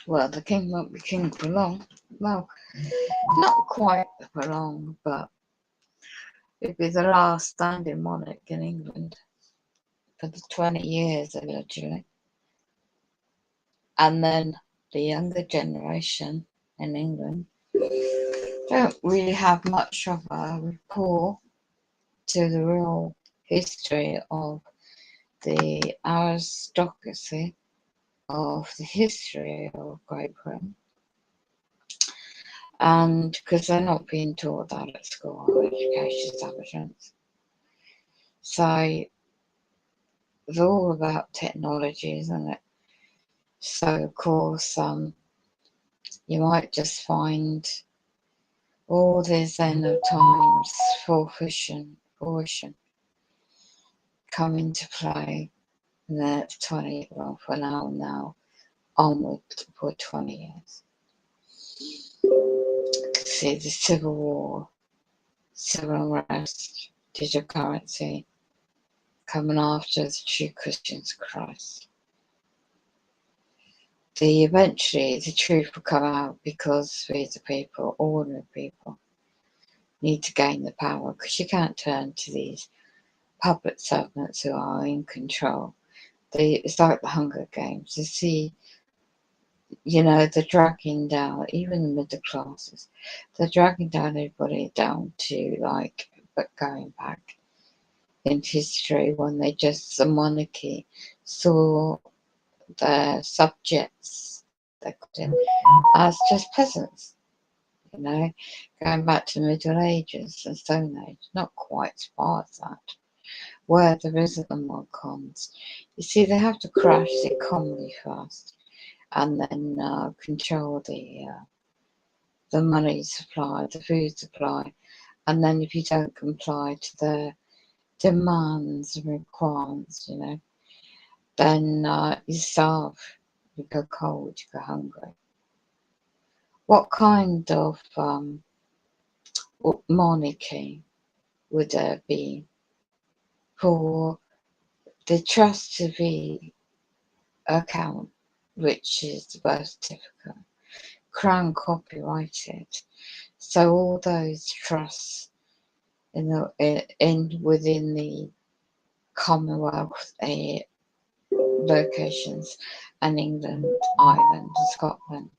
Well, the king won't be king for long. Well, not quite for long, but he'll be the last standing monarch in England for the 20 years, allegedly. And then the younger generation in England don't really have much of a rapport to the real history of the aristocracy, of the history of Great Britain. And because they're not being taught that at school or education establishments. So it's all about technology, isn't it? So of course you might just find all this end of times fruition come into play in the next 20, well for now onward for 20 years. See the Civil War, civil unrest, digital currency, coming after the true Christians of Christ. Eventually the truth will come out because we the people, ordinary people, need to gain the power, because you can't turn to these puppet servants who are in control. It's like the Hunger Games. You see, they're dragging down, even the middle classes, they're dragging down everybody down to but going back in history when the monarchy saw their subjects, as just peasants, going back to the Middle Ages and Stone Age, not quite as far as that, where there isn't the mod cons. You see, they have to crash the economy first, and then control the money supply, the food supply, and then if you don't comply to their demands and requirements, then you starve, you go cold, you go hungry. What kind of monarchy would there be for the trust to be account, which is the birth certificate, crown copyrighted, so all those trusts within the Commonwealth locations, and England, Ireland, and Scotland,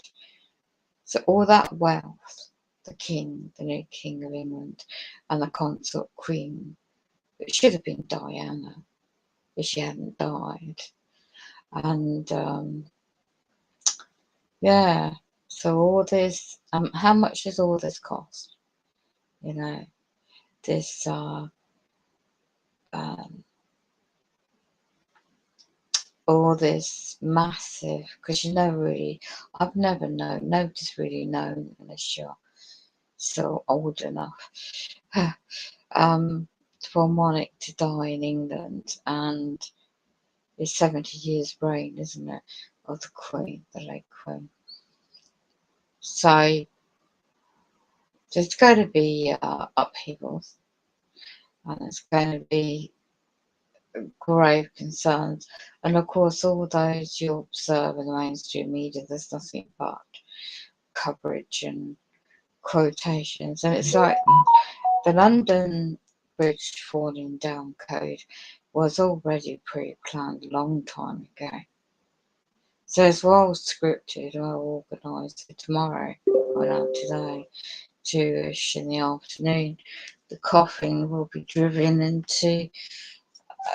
so all that wealth, the king, the new king of England, and the consort queen, it should have been Diana if she hadn't died. And so all this, how much does all this cost? This all this massive, because I've never known, nobody's really known, unless you're so old enough, for a monarch to die in England, and it's 70 years reign, isn't it, of the Queen, the late Queen. So there's going to be upheavals, and there's going to be grave concerns, and of course all those you observe in the mainstream media, there's nothing but coverage and quotations, and it's like the London Bridge falling down code was already pre-planned a long time ago. So it's well scripted, well organised. So tomorrow, or now today, 2ish in the afternoon, the coffin will be driven into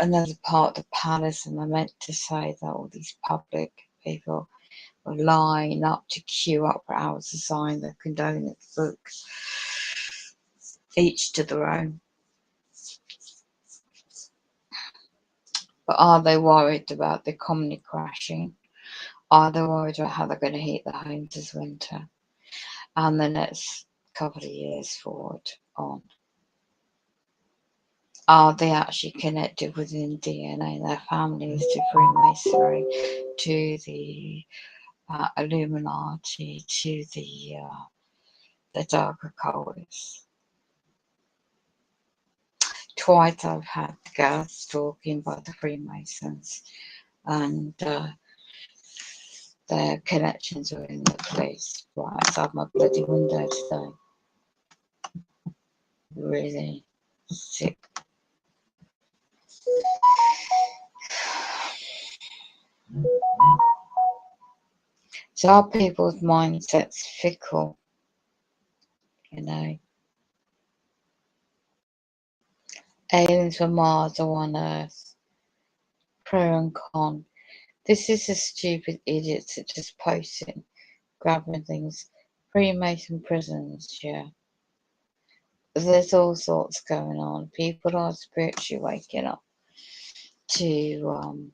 another part of the palace, and I meant to say that all these public people will line up to queue up for hours to sign the condolence books, each to their own. But are they worried about the economy crashing? Are they worried about how they're going to heat their homes this winter and the next couple of years forward on? Are they actually connected within DNA, their families, to Freemasonry, to the Illuminati, to the the darker colours. Twice I've had girls talking about the Freemasons and their connections are in the police right outside my bloody window today. Really sick. So our people's mindset's fickle, you know. Aliens from Mars or on Earth. Pro and con. This is the stupid idiots that just posting, grabbing things. Freemason prisons, yeah. There's all sorts going on. People are spiritually waking up to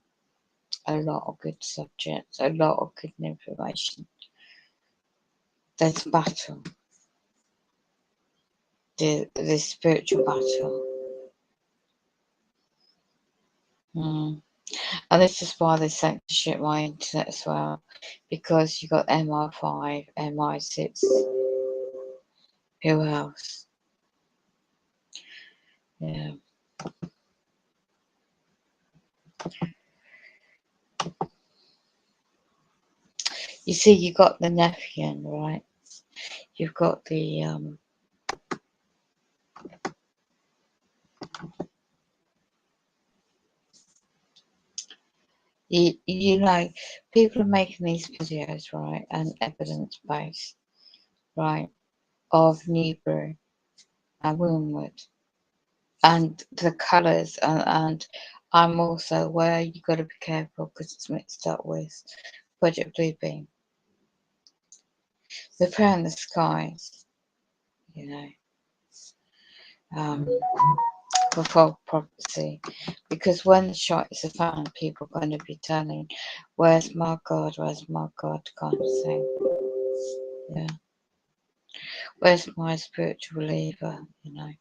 a lot of good subjects, a lot of good information. There's battle. There's spiritual battle. And this is why they censorship my internet as well, because you got MI5, MI6, who else? Yeah. You see, you got the Nephian, right? You've got the you know, people are making these videos, right, and evidence based, right, of Newbury and Wilmwood and the colours, and I'm also aware you got to be careful because it's mixed up with Project Bluebeam. They're playing the skies, you know, for fog prophecy, because when the shots are found, people are going to be telling, "Where's my God? Where's my God?" kind of thing. Yeah. Where's my spiritual leader? You know.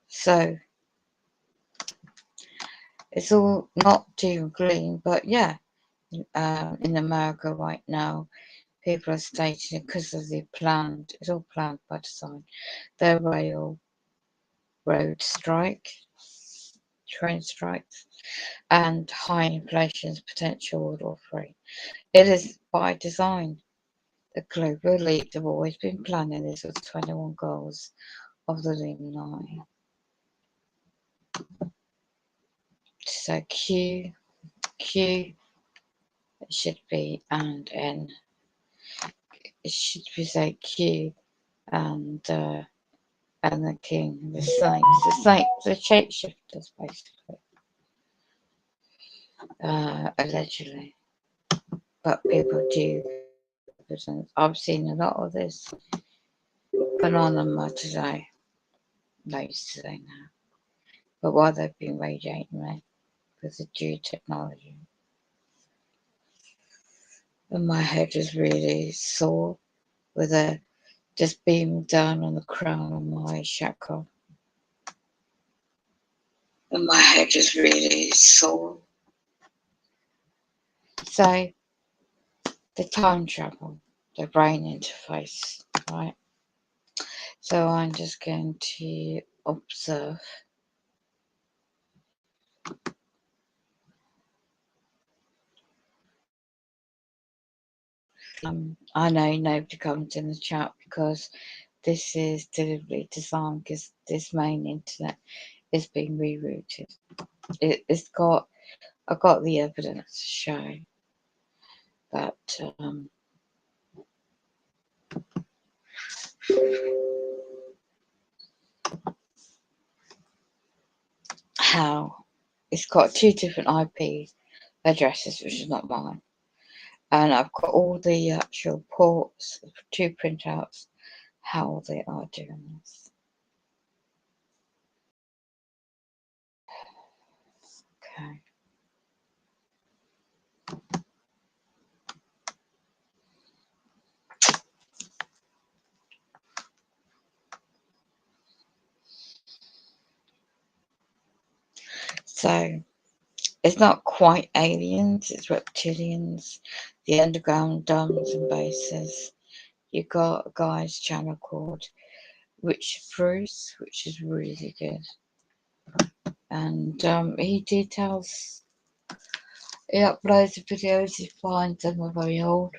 So it's all not doom and gloom, but yeah, in America right now, people are stating because of the planned, it's all planned by design, their road strike, train strikes, and high inflation's potential World War III. It is by design. The global elite have always been planning this with 21 goals of the Illuminati. So Q it should be and N. It should be say Q and the king, the saints, the shapeshifters basically. Allegedly. But people do evidence. I've seen a lot of this banana today. No yesterday now. But why they've been radiating me? Because of due technology. And my head is really sore with a just beaming down on the crown of my chakra. And my head is really sore. So the time travel, the brain interface, right? So I'm just going to observe. I know nobody comes in the chat because this is deliberately designed because this main internet is being rerouted. I've got the evidence to show that how it's got two different IP addresses, which is not mine. And I've got all the actual ports, two printouts, how they are doing this. Okay. So it's not quite aliens, it's reptilians, the underground dams and bases, You got a guy's channel called Richard Bruce, which is really good. And he uploads the videos, he finds them are very old.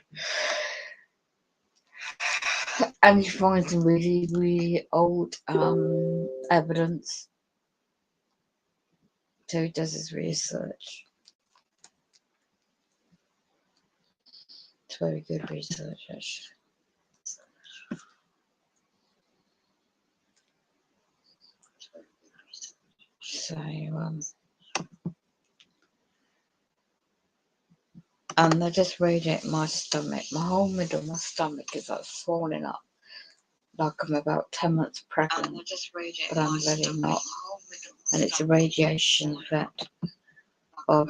And he finds some really, really old evidence. So he does his research. It's very good research, actually. So, and they're just radiating my stomach. My whole middle of my stomach is like swollen up. Like I'm about 10 months pregnant, but I'm really not. And it's a radiation effect of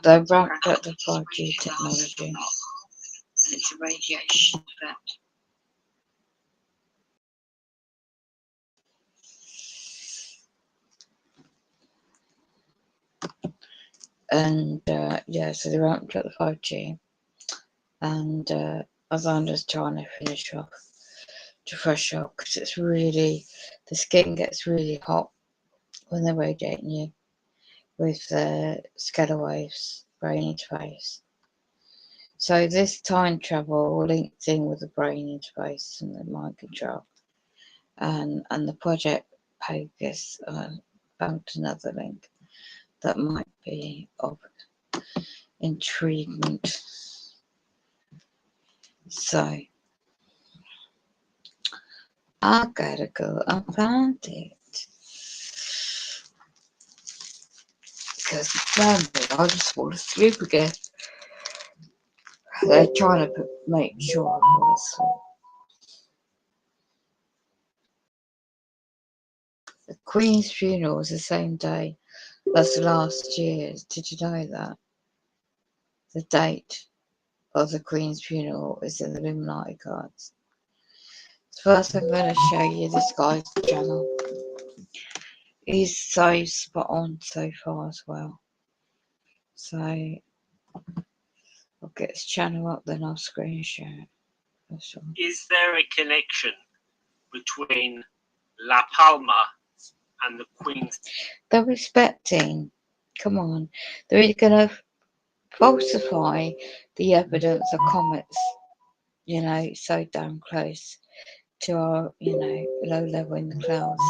the ramped up the 5G technology. And it's a radiation effect. And yeah, so they ramped up the 5G. And as I'm just trying to finish off to fresh off, because it's really, the skin gets really hot when they're radiating you with the scalar waves, brain interface. So this time travel links in with the brain interface and the mind control, and the Project Pegasus. Found another link that might be of intriguement. So I gotta go and find it. Because family, I just fall asleep again. They're trying to make sure I fall asleep. The Queen's funeral was the same day as last year's. Did you know that? The date of the Queen's funeral is in the Illuminati cards. First, I'm going to show you this guy's channel. He's so spot on so far as well. So I'll get his channel up, then I'll screen share it. Is there a connection between La Palma and the Queen's? They're respecting. Come on. They're either going to falsify the evidence of comets, so damn close to our, low level in the clouds.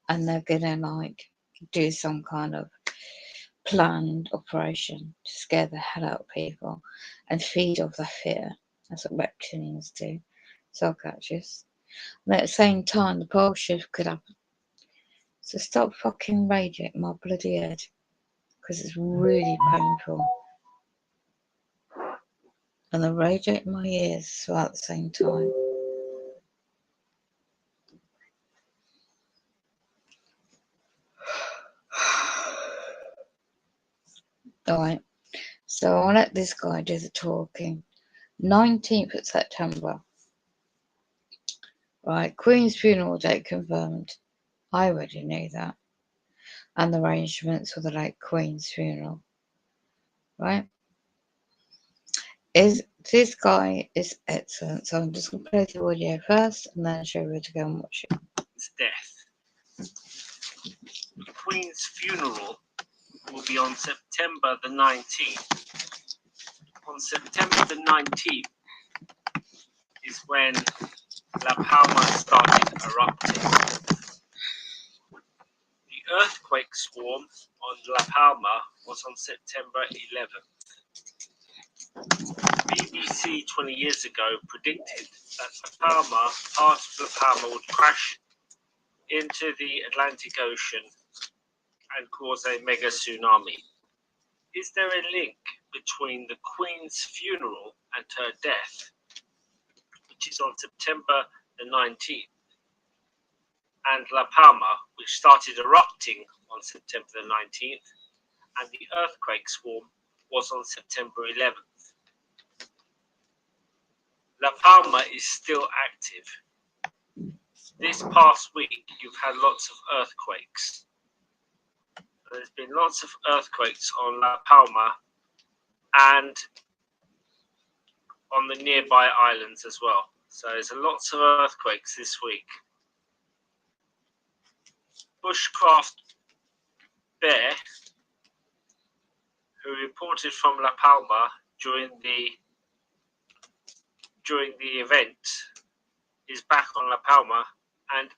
And they're going to, do some kind of planned operation to scare the hell out of people and feed off the fear. That's what reptilians do. Soul catchers. And at the same time, the pole shift could happen. So stop fucking radiating my bloody head, because it's really painful. And they're radiating my ears at the same time. Alright, so I'll let this guy do the talking. 19th of September. Right, Queen's funeral date confirmed. I already knew that. And the arrangements for the late Queen's funeral. Right? This guy is excellent. So I'm just going to play the audio first and then show you where to go and watch it. Death. The Queen's funeral will be on September the 19th. On September the 19th is when La Palma started erupting. The earthquake swarm on La Palma was on September 11th. BBC 20 years ago predicted that part of La Palma would crash into the Atlantic Ocean and cause a mega tsunami. Is there a link between the Queen's funeral and her death, which is on September the 19th, and La Palma, which started erupting on September the 19th, and the earthquake swarm was on September 11th? La Palma is still active. This past week, you've had lots of earthquakes. There's been lots of earthquakes on La Palma and on the nearby islands as well. So there's lots of earthquakes this week. Bushcraft Bear, who reported from La Palma during the event, is back on La Palma, and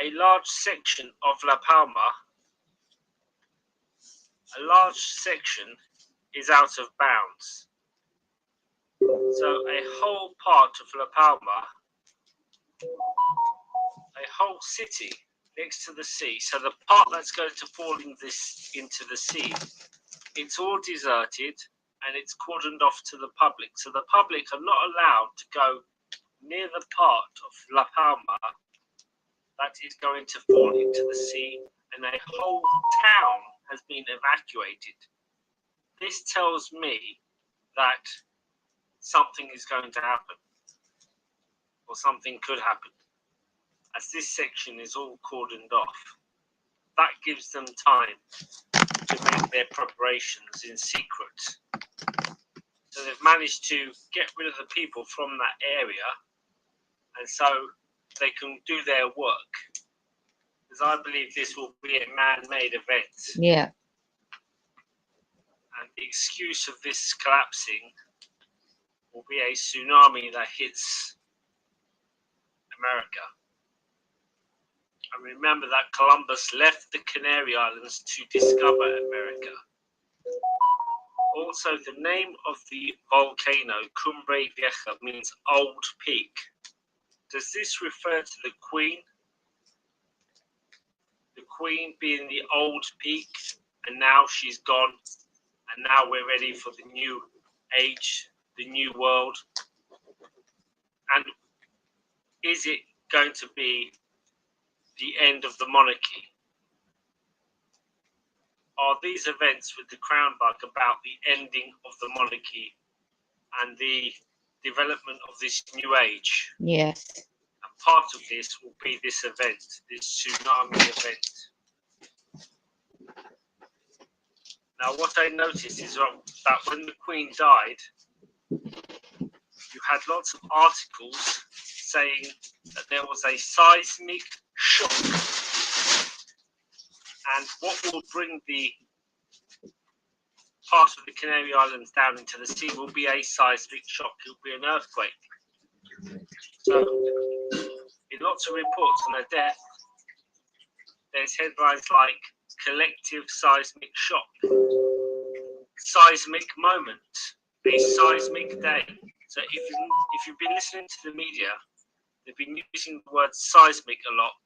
a large section of La Palma, is out of bounds. So a whole part of La Palma, a whole city next to the sea, so the part that's going to fall into the sea, it's all deserted and it's cordoned off to the public. So the public are not allowed to go near the part of La Palma that is going to fall into the sea, and a whole town has been evacuated. This tells me that something is going to happen, or something could happen, as this section is all cordoned off. That gives them time to make their preparations in secret. So they've managed to get rid of the people from that area, and so they can do their work. Because I believe this will be a man-made event. Yeah. And the excuse of this collapsing will be a tsunami that hits America. And remember that Columbus left the Canary Islands to discover America. Also, the name of the volcano, Cumbre Vieja, means old peak. Does this refer to the Queen? The Queen being the old peak, and now she's gone, and now we're ready for the new age, the new world. And is it going to be the end of the monarchy? Are these events with the crown bug about the ending of the monarchy and the development of this new age? Yes. And part of this will be this event, this tsunami event. Now, what I noticed is that when the Queen died, you had lots of articles saying that there was a seismic shock. And what will bring the part of the Canary Islands down into the sea will be a seismic shock. It will be an earthquake. So, in lots of reports on her death, there's headlines like collective seismic shock, seismic moment, a seismic day. So if you've been listening to the media, they've been using the word seismic a lot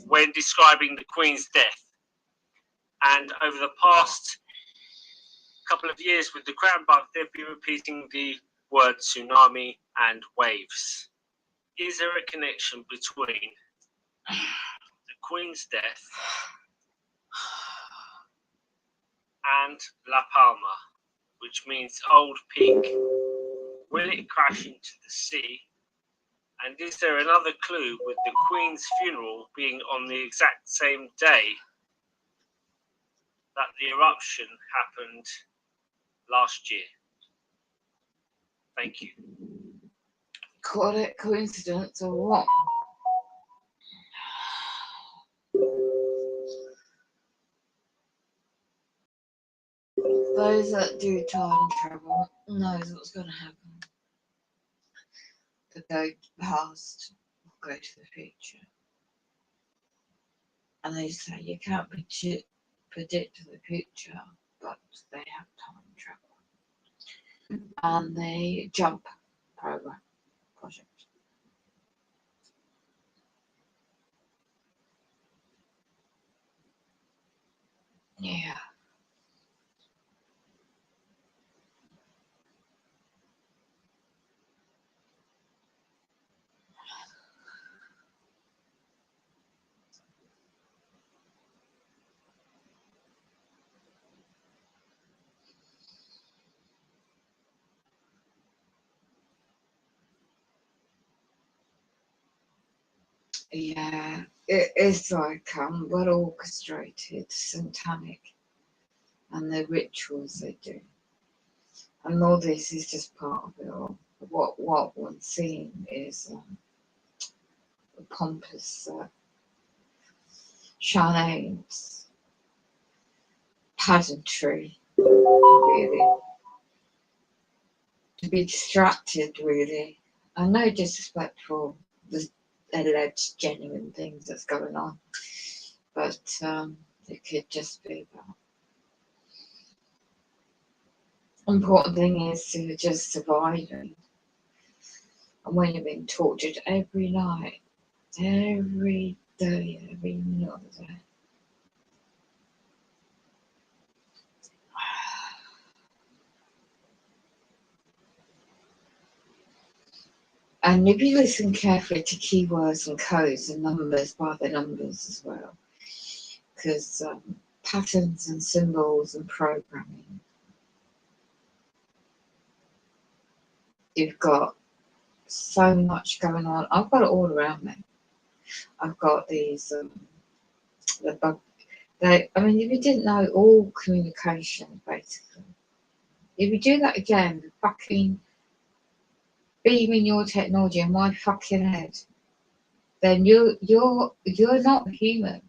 when describing the Queen's death. And over the past couple of years with the crown bug, they've been repeating the word tsunami and waves. Is there a connection between the Queen's death and La Palma, which means old peak? Will it crash into the sea? And is there another clue with the Queen's funeral being on the exact same day that the eruption happened last year? Thank you. Call it coincidence or what? Those that do time travel knows what's going to happen. They go past or go to the future. And they say you can't predict the future, but they have time travel. And they jump project. Yeah. Yeah, it is like well orchestrated, satanic, and the rituals they do. And all this is just part of it all. What one's seeing is the pompous charades, pageantry, really. To be distracted, really. And no disrespect for the alleged genuine things that's going on, but it could just be that. Important thing is to just surviving. And when you're being tortured every night, every day, every minute of the day. And if you listen carefully to keywords and codes and numbers by the numbers as well, because patterns and symbols and programming, you've got so much going on. I've got it all around me. I've got these, I mean, if you didn't know, all communication, basically. If you do that again, fucking beaming your technology in my fucking head, then you're not human.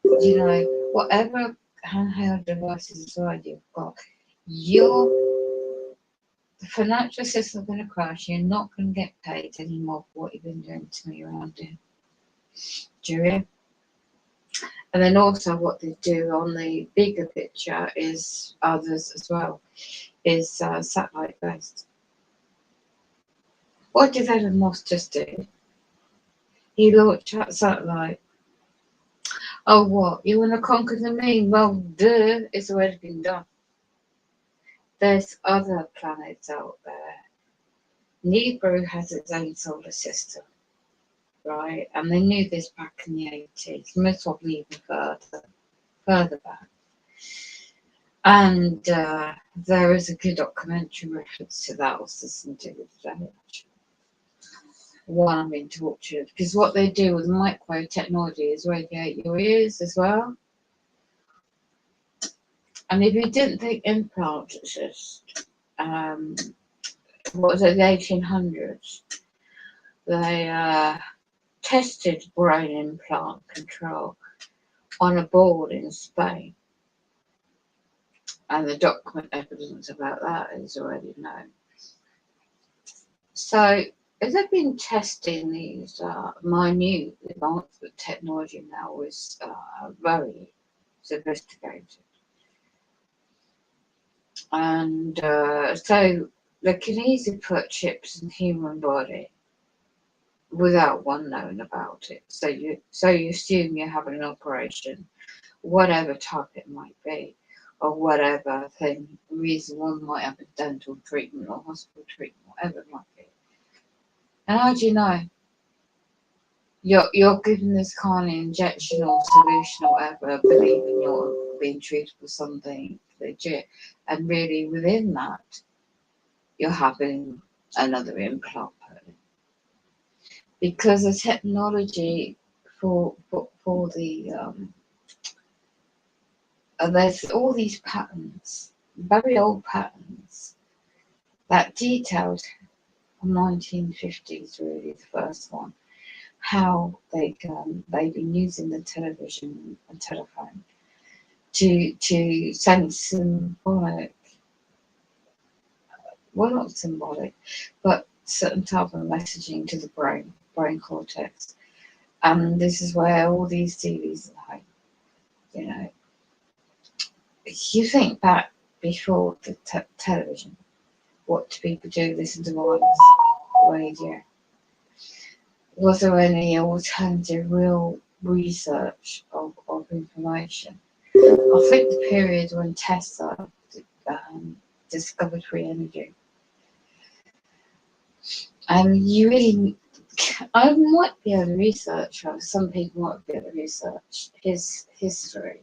You know, whatever handheld devices as well you've got, the financial system's going to crash. You're not going to get paid anymore for what you've been doing to me around here. Do you? And then also what they do on the bigger picture is others as well, is satellite based. What did Elon Musk just do? He launched that satellite. Oh, what? You want to conquer the moon? Well, duh, it's already been done. There's other planets out there. Nibiru has its own solar system, right? And they knew this back in the 80s, most probably even further back. And there is a good documentary reference to that. I was listening to it today, actually. One I'm being tortured, because what they do with microwave technology is radiate your ears as well. And if you didn't think implants exist, what was it, the 1800s? They tested brain implant control on a board in Spain. And the document evidence about that is already known. So, if they've been testing these minute advancement technology now is very sophisticated. And so they can easily put chips in the human body without one knowing about it. So you assume you're having an operation, whatever type it might be, or whatever reason one might have a dental treatment or hospital treatment, whatever it might be. And how do you know? You're given this kind of injection or solution or whatever, believing you're being treated for something legit, and really within that, you're having another implant put in. Because the technology for the there's all these patterns, very old patterns, that detailed from 1950s, really the first one, how they've been using the television and telephone to send symbolic, well, not symbolic, but certain type of messaging to the brain cortex. And this is where all these TVs are like, you know, you think back before the television, what do people do? Listen to wireless radio. Was there any alternative real research of information? I think the period when Tesla discovered free energy. You really, I might be able to research, or some people might be able to research his history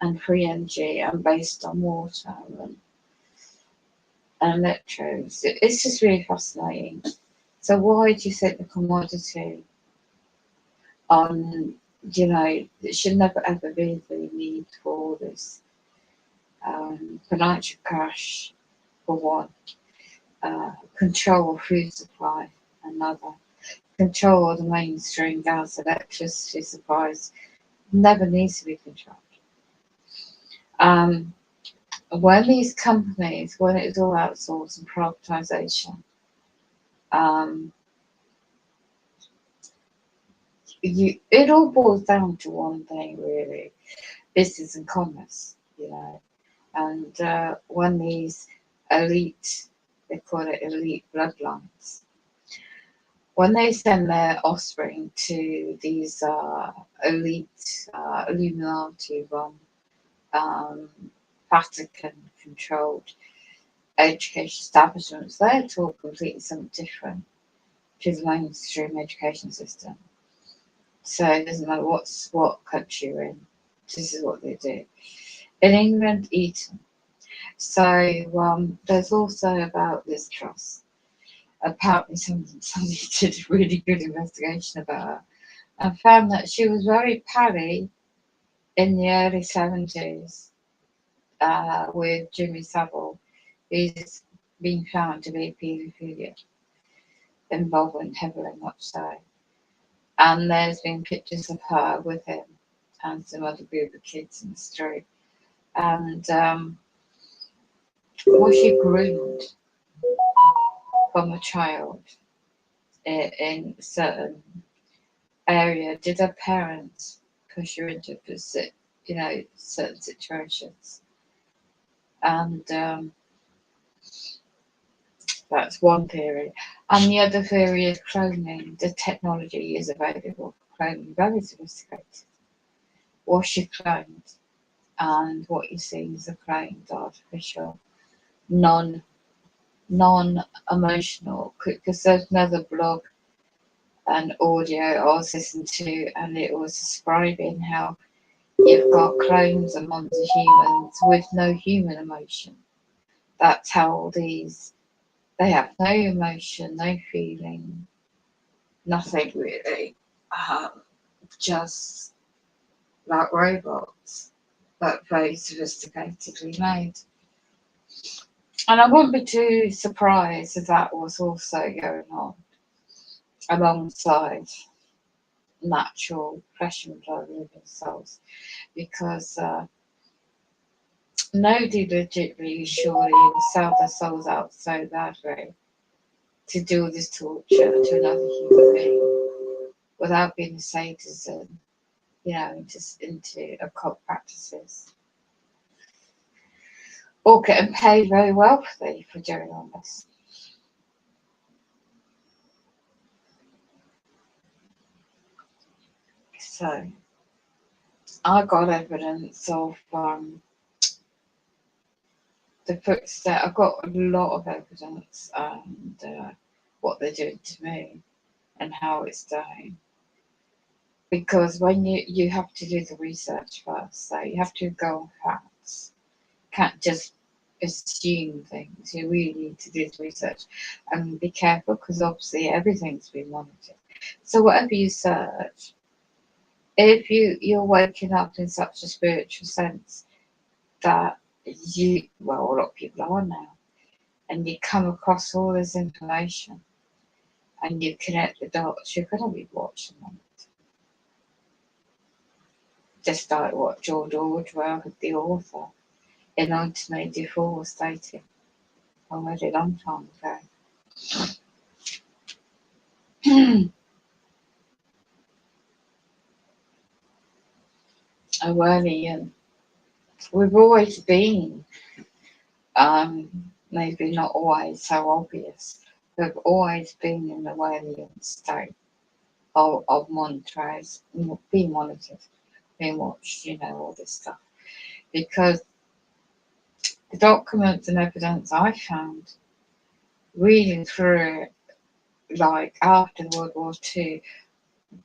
and free energy and based on water and electrodes. It's just really fascinating. So why do you think the commodity on, it should never ever be the need for this financial crash for one. Control of food supply, another. Control of the mainstream gas electricity supplies never needs to be controlled. When these companies, when it was all outsourced and privatisation, it all boils down to one thing really: business and commerce, you know. And when these elite, they call it elite bloodlines, when they send their offspring to these elite Illuminati-run, Vatican-controlled education establishments, they're taught completely something different to the mainstream education system. So it doesn't matter what country you're in, this is what they do. In England, Eton. So there's also about this trust. Apparently somebody did a really good investigation about her and found that she was very pally in the early 70s with Jimmy Savile, who's been found to be paedophilia, involvement heavily, much so. And there's been pictures of her with him and some other group of kids in the street. And was she groomed from a child in a certain area? Did her parents push her into certain situations? And that's one theory. And the other theory is cloning. The technology is available for cloning, very sophisticated. Was she cloned? And what you see is a cloned, artificial, non-emotional, because there's another blog and audio I was listening to, and it was describing how you've got clones and monster humans with no human emotion. That's how they have no emotion, no feeling, nothing really, just like robots, but very sophisticatedly made. And I wouldn't be too surprised if that was also going on alongside natural flesh and blood living souls, because nobody legitimately surely will sell their souls out so badly to do this torture to another human being without being a sadism, into occult practices, or getting paid very wealthy for doing all this. So I got evidence of the footstep. I've got a lot of evidence and what they're doing to me and how it's done. Because when you have to do the research first, so you have to go on facts. Can't just assume things. You really need to do the research and be careful, because obviously everything's been monitored. So whatever you search, if you're waking up in such a spiritual sense that a lot of people are now, and you come across all this information and you connect the dots, you're going to be watching them. Just like what George Orwell, the author, in 1984 was stating already a long time ago. Orwellian. We've always been, maybe not always so obvious, we've always been in the Orwellian state of monitorized, being monitored, being watched, all this stuff. Because the documents and evidence I found reading through it, like after World War II,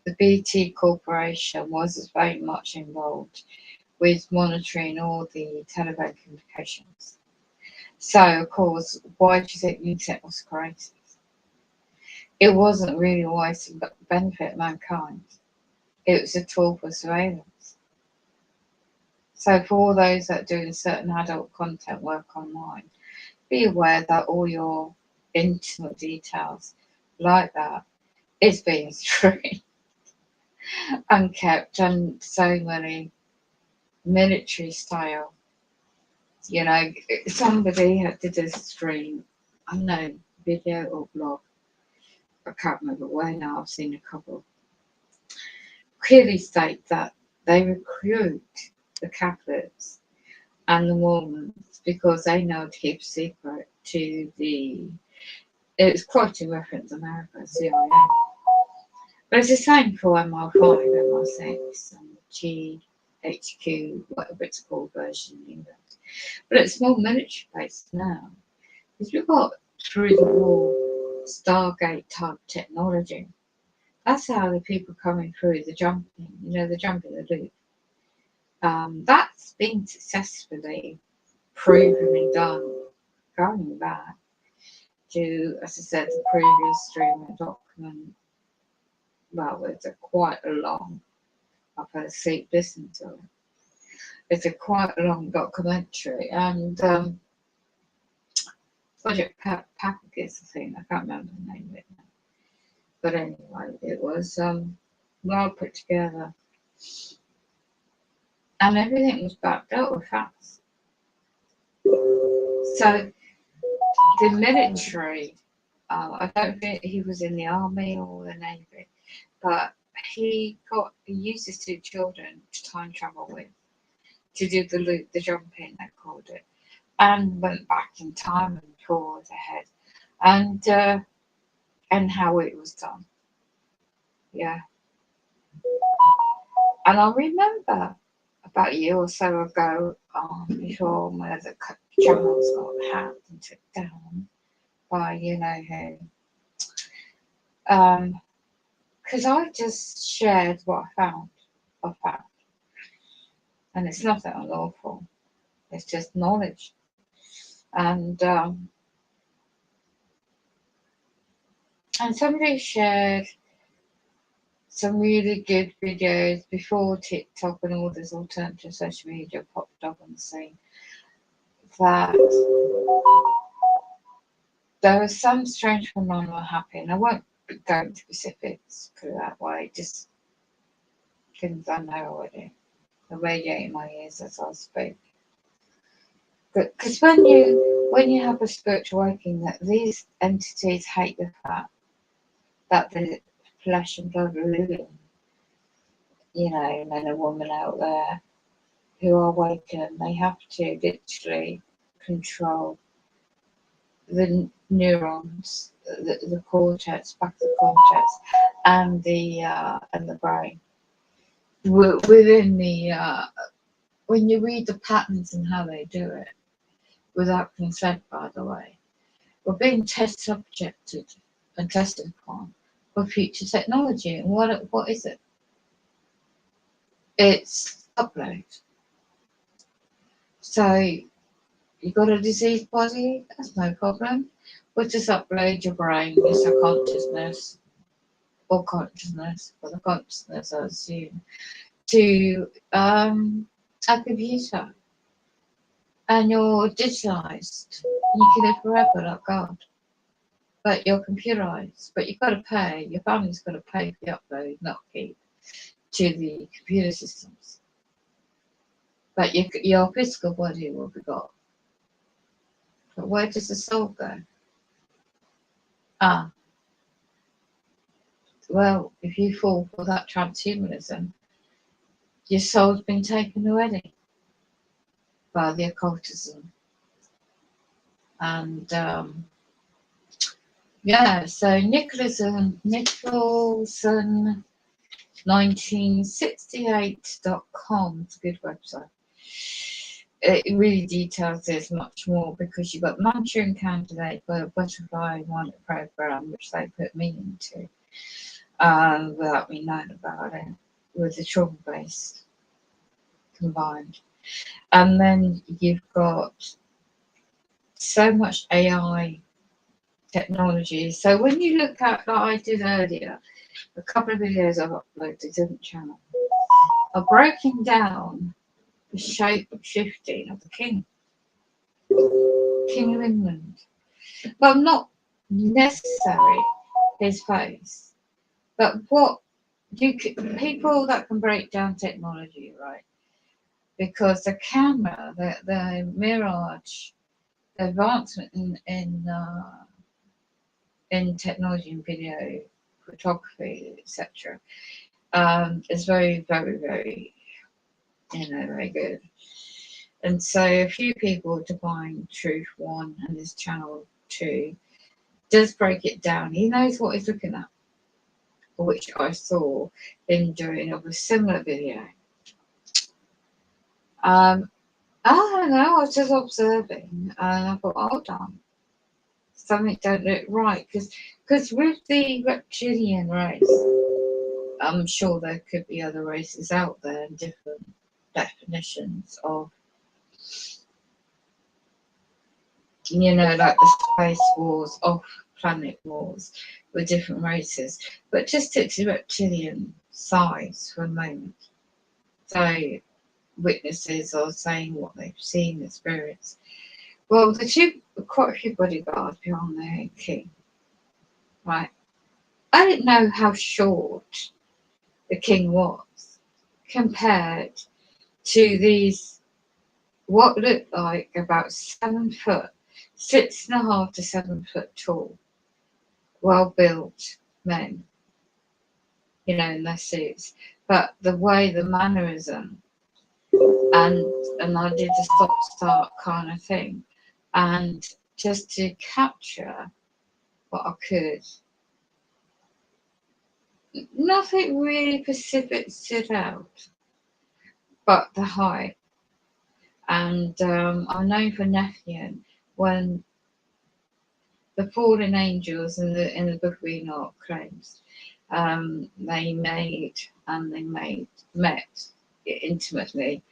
the BT Corporation was very much involved with monitoring all the telephone communications. So, of course, why do you think the internet was created? It wasn't really always to benefit mankind. It was a tool for surveillance. So for all those that are doing certain adult content work online, be aware that all your intimate details like that is being streamed and kept, and so many military style. You know, somebody did a stream, I don't know, video or blog, I can't remember where now, I've seen a couple, clearly state that they recruit the Catholics and the Mormons because they know to keep a secret to the, it was quite in reference to America, CIA. But it's the same for MI5, MI6, and GHQ, whatever it's called, version in England. But it's more military based now because we've got through the wall Stargate type technology. That's how the people coming through the jumping, you know, the jumping the loop. That's been successfully proven and done going back to, as I said, the previous streaming document. Well, it's quite a long, I've had a sleep listen to it. It's a quite a long documentary, and Project Papagis, I think, I can't remember the name of it now. But anyway, it was well put together. And everything was backed up with facts. So the military, I don't think he was in the army or the navy, but he used his two children to time travel with, to do the loop, the jumping, they called it, and went back in time and forward ahead, and how it was done. Yeah. And I remember about a year or so ago, before one of the generals got hacked and took down by you know who, because I just shared what I found, and it's nothing unlawful. It's just knowledge, and somebody shared some really good videos before TikTok and all this alternative social media popped up on the scene, that there was some strange phenomenon happening. I won't go into specifics, put it that way, just things I know already. They're radiating my ears as I speak. Because when you have a spiritual awakening, that these entities hate the fact that the flesh and blood are living, you know, men and women out there who are awakened, they have to literally control the neurons, the cortex, back of the cortex, and the brain. Within the when you read the patterns and how they do it, without consent, by the way, we're being subjected and tested upon for future technology. And what is it? It's upload. So you got a diseased body, that's no problem. We'll just upload your brain, your subconsciousness, or consciousness, or the consciousness, I assume, to a computer. And you're digitalized. You can live forever like God. But you're computerized. But you've got to pay. Your family's got to pay for the upload, not keep, to the computer systems. But your physical body will be gone. But where does the soul go? Well, if you fall for that transhumanism, your soul's been taken already by the occultism. And yeah, so Nicholson1968.com is a good website. It really details this much more because you've got Manchurian Candidate for a butterfly monitor program, which they put me into, without me knowing about it, with the trauma base combined. And then you've got so much AI technology. So when you look at, like I did earlier, a couple of videos I've uploaded to different channels are breaking down the shape of shifting of the king. King of England. Well, not necessarily his face, but what people that can break down technology, right? Because the camera, the mirage, the advancement in technology and video photography, etc., is very, very, very, very good. And so a few people, Divine Truth 1 and his channel 2, does break it down. He knows what he's looking at, which I saw him doing of a similar video. I don't know, I was just observing and I thought, hold on, something don't look right. Because with the reptilian race, I'm sure there could be other races out there and different definitions of, like the space wars, off-planet wars with different races. But just take the reptilian sides for a moment. So witnesses are saying what they've seen, experienced. Well, quite a few bodyguards behind the king, right? I didn't know how short the king was compared to these, what looked like about 7 foot, 6.5 to 7 foot tall, well-built men, in their suits. But the way, the mannerism, and I did a stop-start kind of thing, and just to capture what I could. Nothing really specific stood out, but the height. And I'm known for Nephilim, when the fallen angels in the Book of Enoch claims they met intimately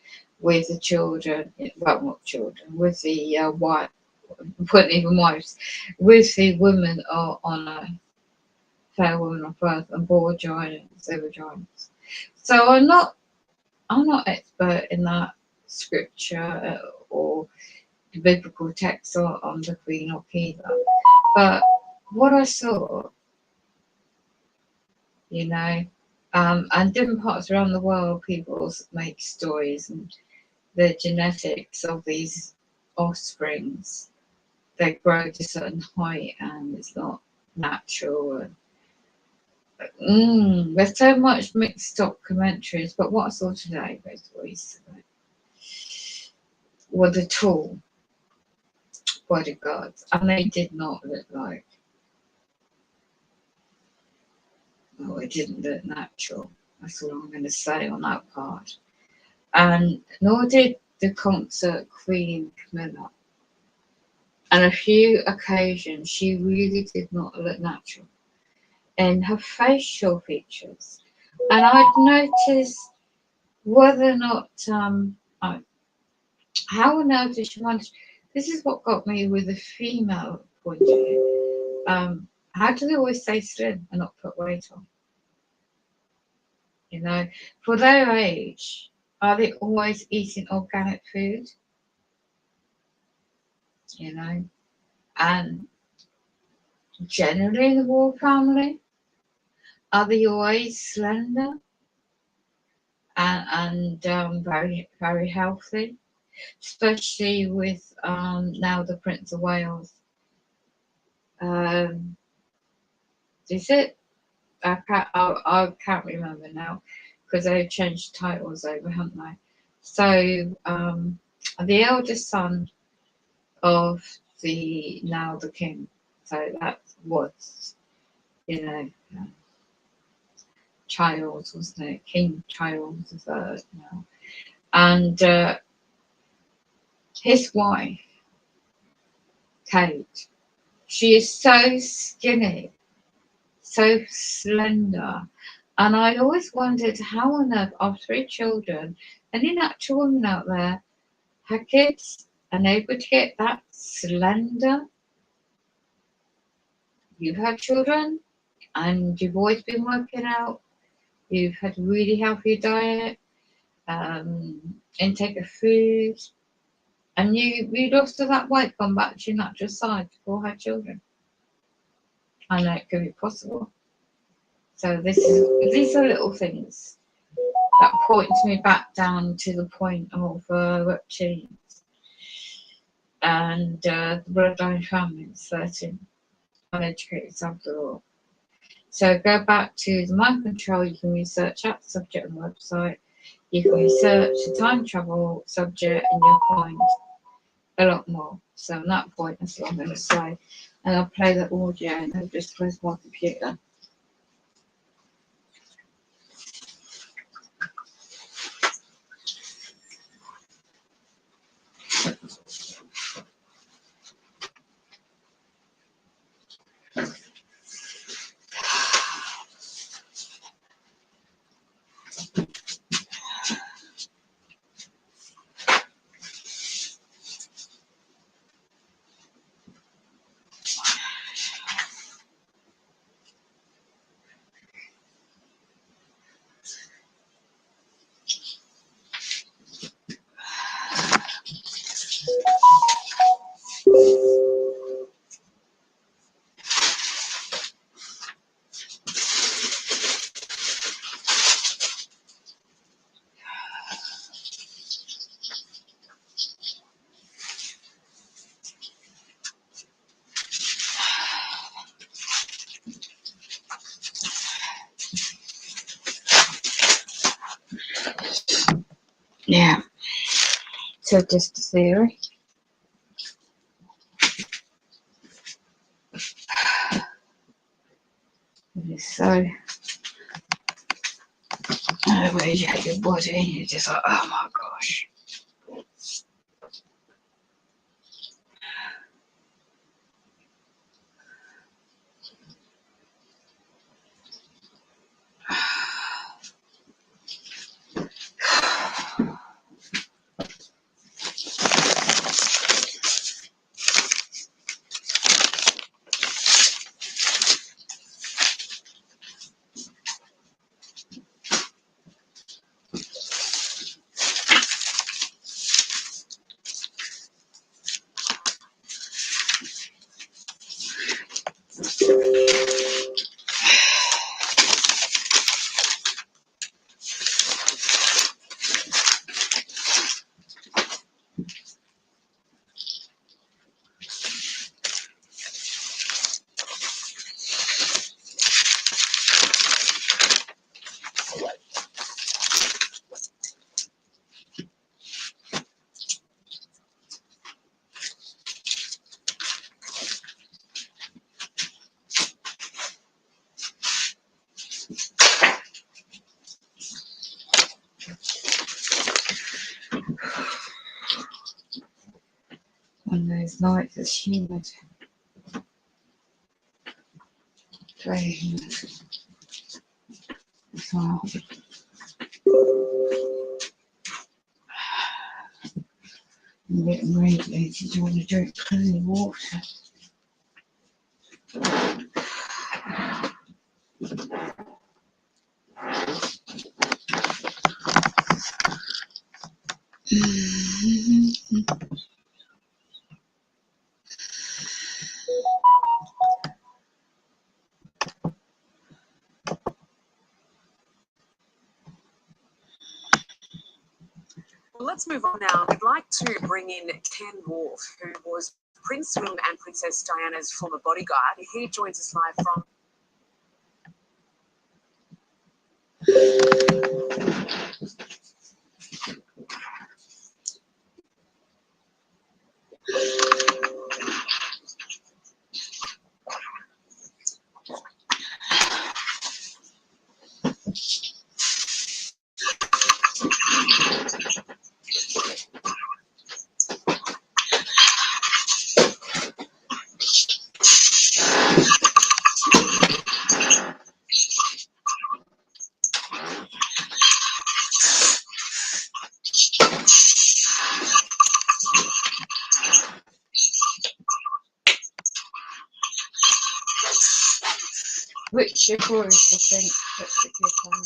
with the children, well, not children, with the wife, weren't even wives, with the women on a fair woman of earth, and bore giants, they were giants. So I'm not expert in that scripture or the biblical text on the Queen of either. But what I saw, and different parts around the world, people make stories, and the genetics of these offsprings, they grow to a certain height and it's not natural. There's so much mixed up commentaries, but what I saw today, basically, were the tall bodyguards, and they did not look like, it didn't look natural. That's all I'm going to say on that part. And nor did the concert Queen Camilla. On a few occasions, she really did not look natural in her facial features. And I'd noticed whether or not, how on earth did she manage? This is what got me with the female point of view. How do they always stay slim and not put weight on? For their age, are they always eating organic food? And generally in the royal family, are they always slender and very, very healthy? Especially with now the Prince of Wales. Is it? I can't remember now, because they've changed titles over, haven't they? So the eldest son of the king. So that was, Charles, wasn't it? King Charles III now. And his wife, Kate, she is so skinny, so slender. And I always wondered how on earth, of 3 children, any natural woman out there had kids and able to get that slender. You've had children and you've always been working out. You've had a really healthy diet, intake of food, And you'd after that weight gone back to your natural side before had children. I know it could be possible. So these are little things that points me back down to the point of reptilians and the bloodline family, 13 uneducated after all. So go back to the mind control. You can research that subject on the website. You can research the time travel subject and you'll find a lot more. So on that point, that's what I'm going to say. And I'll play the audio and I'll just close my computer. Yeah. So just a theory. So radiate your body and you're just like, oh my gosh. One of those nights it's humid. Very humid. So I'm getting radiated. You want to drink clean water. Well, let's move on now. We'd like to bring in Ken Wolfe, who was Prince William and Princess Diana's former bodyguard. He joins us live from... Which chorus, I think, puts the clip on.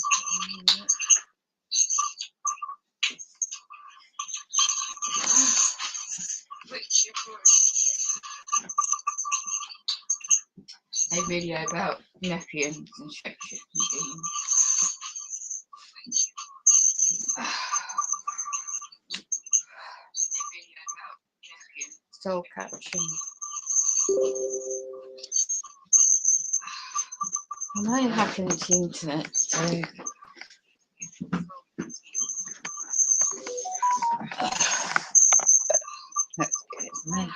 A video about nephews and shapeshifting beings. Soul catching. I know you're hacking into the internet, so that's good, isn't it?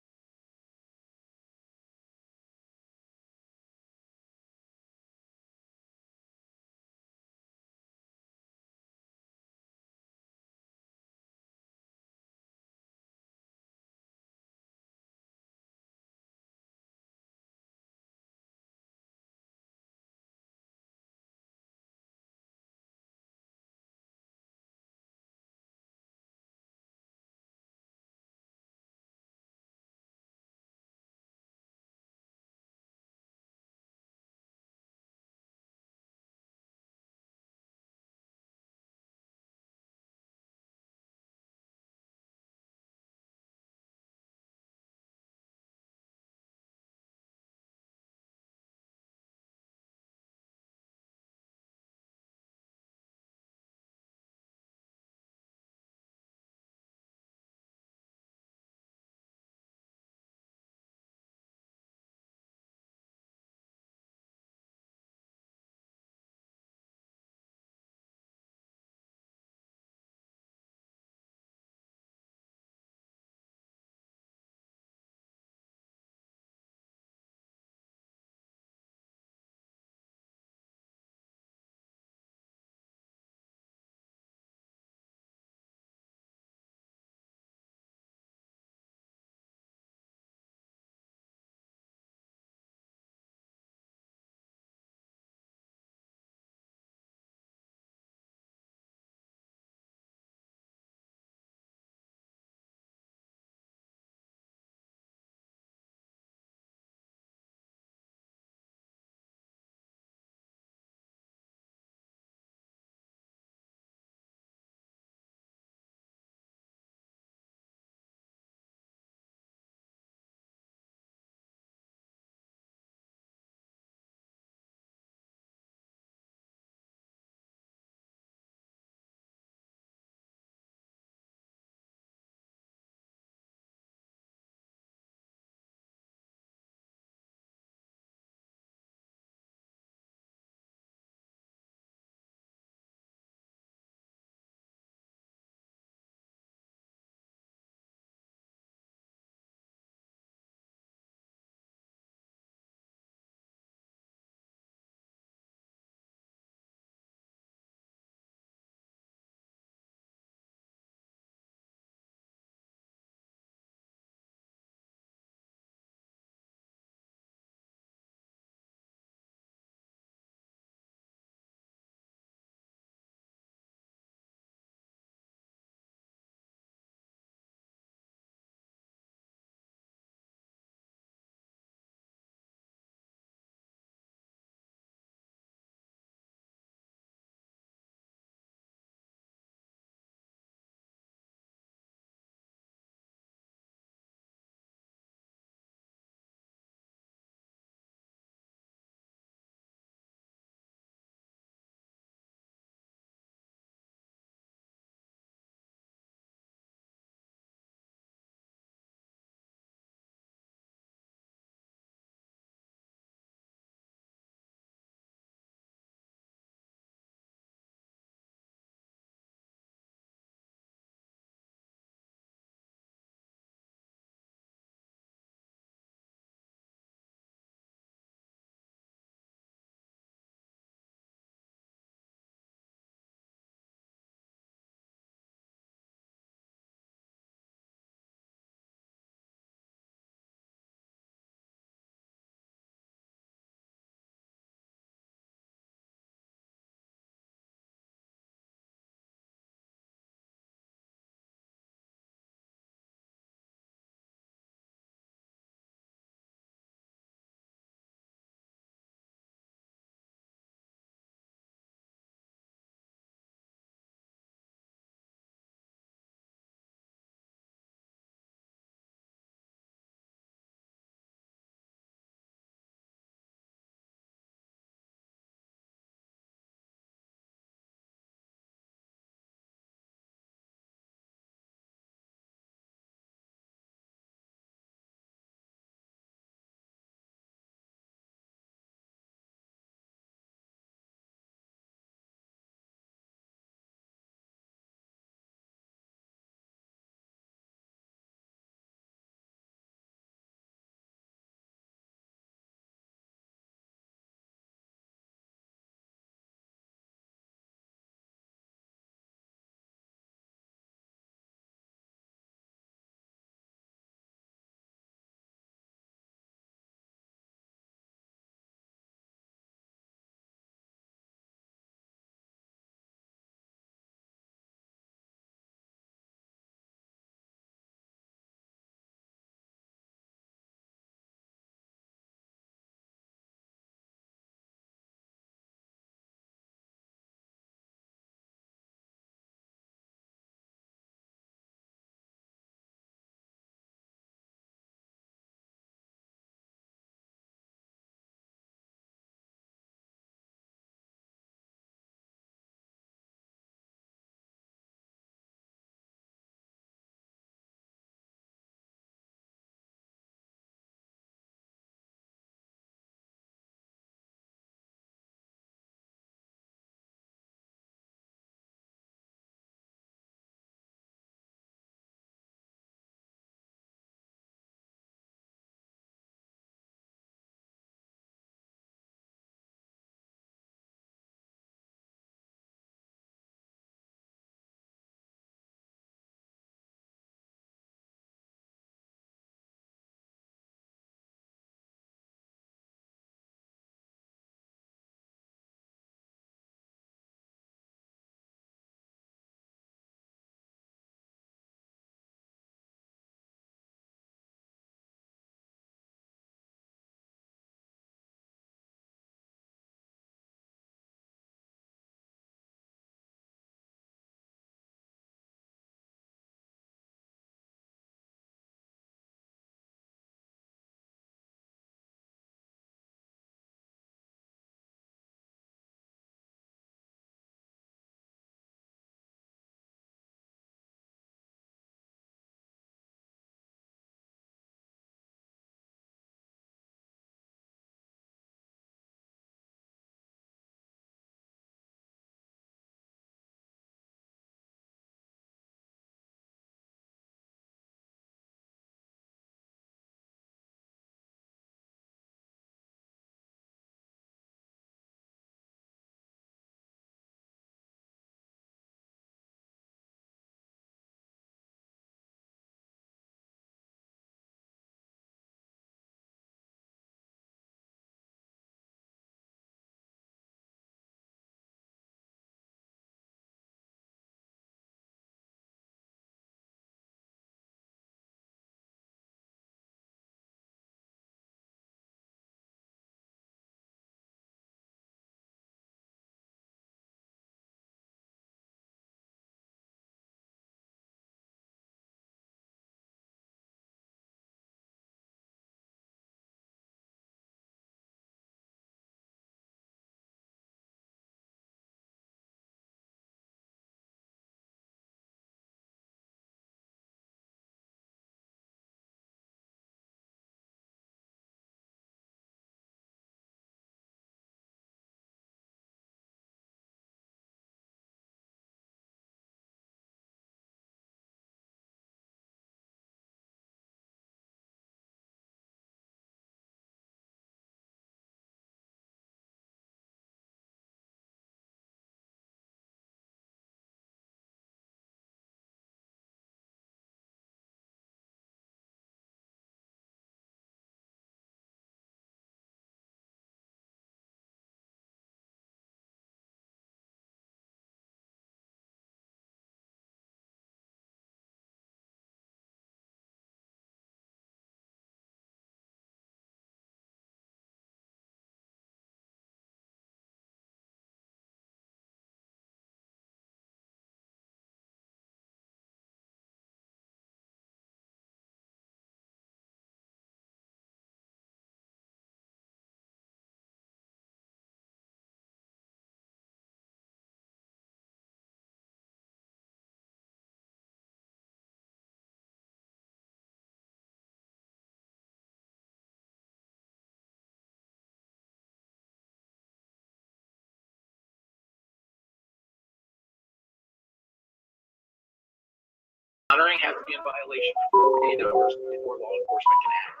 monitoring have to be in violation for 48 hours before law enforcement can act.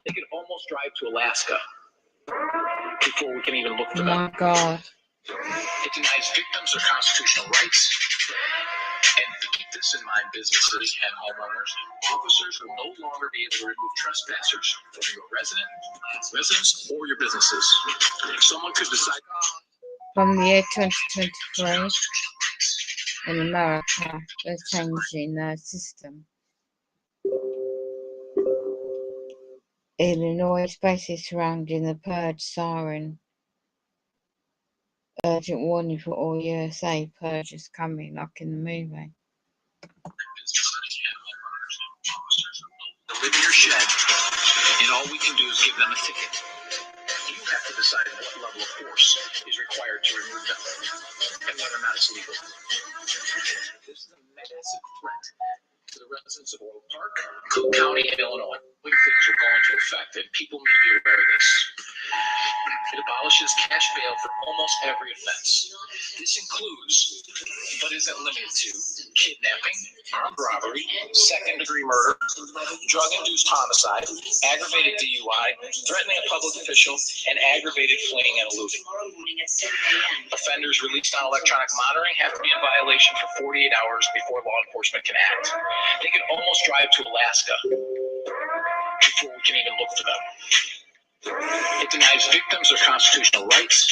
They could almost drive to Alaska before we can even look for them. Oh my God. It denies victims their constitutional rights. And to keep this in mind, businesses and homeowners, officers will no longer be able to remove trespassers from your residence or your businesses. Someone could decide. From the year 2023 in America, they're changing their system. Illinois spaces surrounding the purge siren. Urgent warning for all USA, purge is coming, like in the movie. Live in your shed, and all we can do is give them a ticket. You have to decide what level of force is required to remove them, and whether or not it's legal. This is a massive threat to the residents of Oral Park, Cook County, and Illinois. Big things will go into effect, and people need to be aware of this. It abolishes cash bail for almost every offense. This includes, but isn't limited to, kidnapping, armed robbery, second-degree murder, drug-induced homicide, aggravated DUI, threatening a public official, and aggravated fleeing and eluding. Offenders released on electronic monitoring have to be in violation for 48 hours before law enforcement can act. They could almost drive to Alaska before we can even look for them. It denies victims their constitutional rights.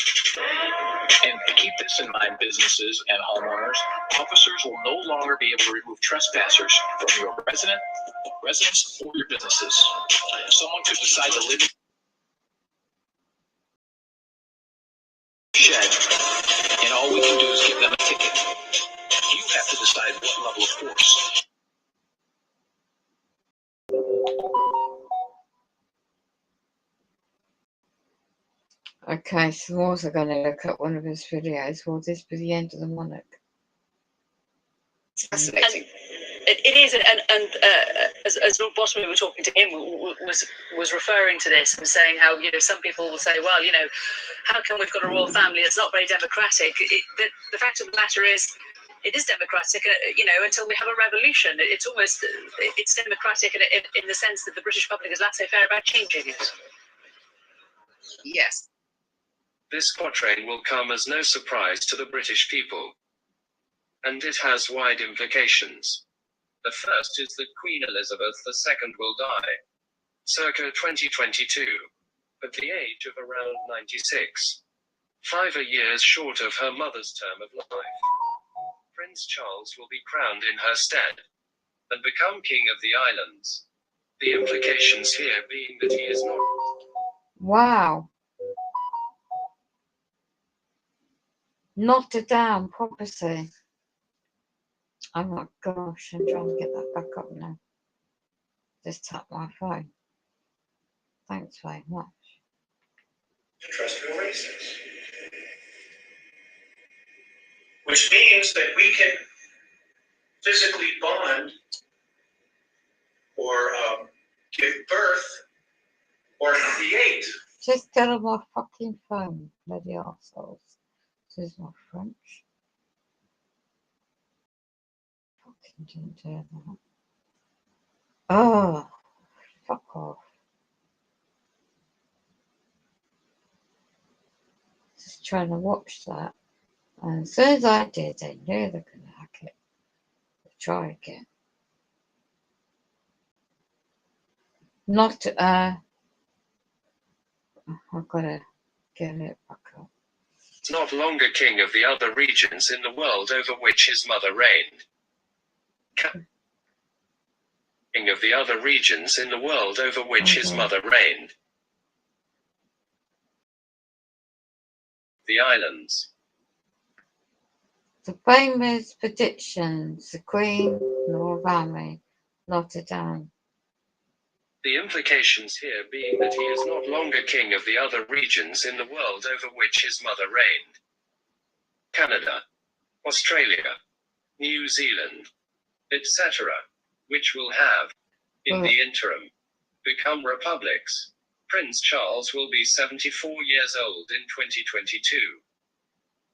And to keep this in mind, businesses and homeowners, officers will no longer be able to remove trespassers from your residence or your businesses. Someone could decide to live in a shed, and all we can do is give them a ticket. You have to decide what level of force. Okay, so I'm also going to look at one of his videos. Will this be the end of the monarch? It's fascinating. It is, and as Lord Bottomley were talking to him, was referring to this and saying how, you know, some people will say, well, you know, how come we've got a royal family? It's not very democratic. The fact of the matter is, it is democratic, you know, until we have a revolution. It's democratic in the sense that the British public is laissez-faire about changing it. Yes. This quatrain will come as no surprise to the British people, and it has wide implications. The first is that Queen Elizabeth II will die, circa 2022, at the age of around 96, 5 years short of her mother's term of life. Prince Charles will be crowned in her stead, and become King of the Islands. The implications here being that he is not... Wow. Notre Dame prophecy. Oh my gosh, I'm trying to get that back up now. Just tap my phone. Thanks very much. Terrestrial races. Which means that we can physically bond or give birth or create. Just get on my fucking phone, bloody arseholes. This is my French. Fucking didn't do that. Oh, fuck off. Just trying to watch that. And as soon as I did, they knew they couldn't hack it. I'll try again. Not, I've got to get it back up. not longer king of the other regions in the world over which his mother reigned. King of the other regions in the world over which his mother reigned. The islands. The famous predictions, the Queen, Royal Family, Notre Dame. The implications here being that he is not longer king of the other regions in the world over which his mother reigned. Canada, Australia, New Zealand, etc., which will have, in the interim, become republics. Prince Charles will be 74 years old in 2022.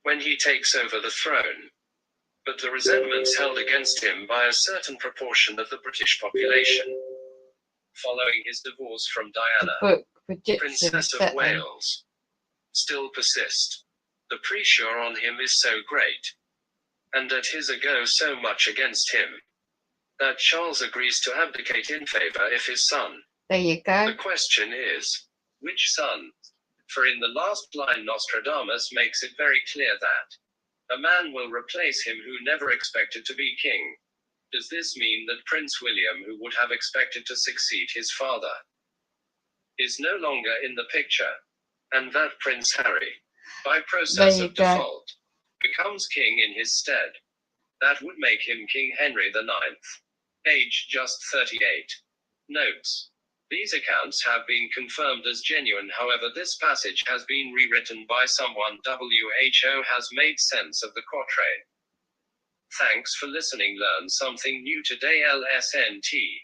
When he takes over the throne, but the resentments held against him by a certain proportion of the British population, following his divorce from Diana, book predicted Princess of Wales, still persist. The pressure on him is so great, and at his ago so much against him, that Charles agrees to abdicate in favour of his son. There you go. The question is, which son? For in the last line Nostradamus makes it very clear that a man will replace him who never expected to be king. Does this mean that Prince William, who would have expected to succeed his father, is no longer in the picture, and that Prince Harry, by process of default, becomes king in his stead? That would make him King Henry IX, aged just 38. Notes. These accounts have been confirmed as genuine, however this passage has been rewritten by someone. WHO has made sense of the quatrain. Thanks for listening. Learn something new today. LSNT.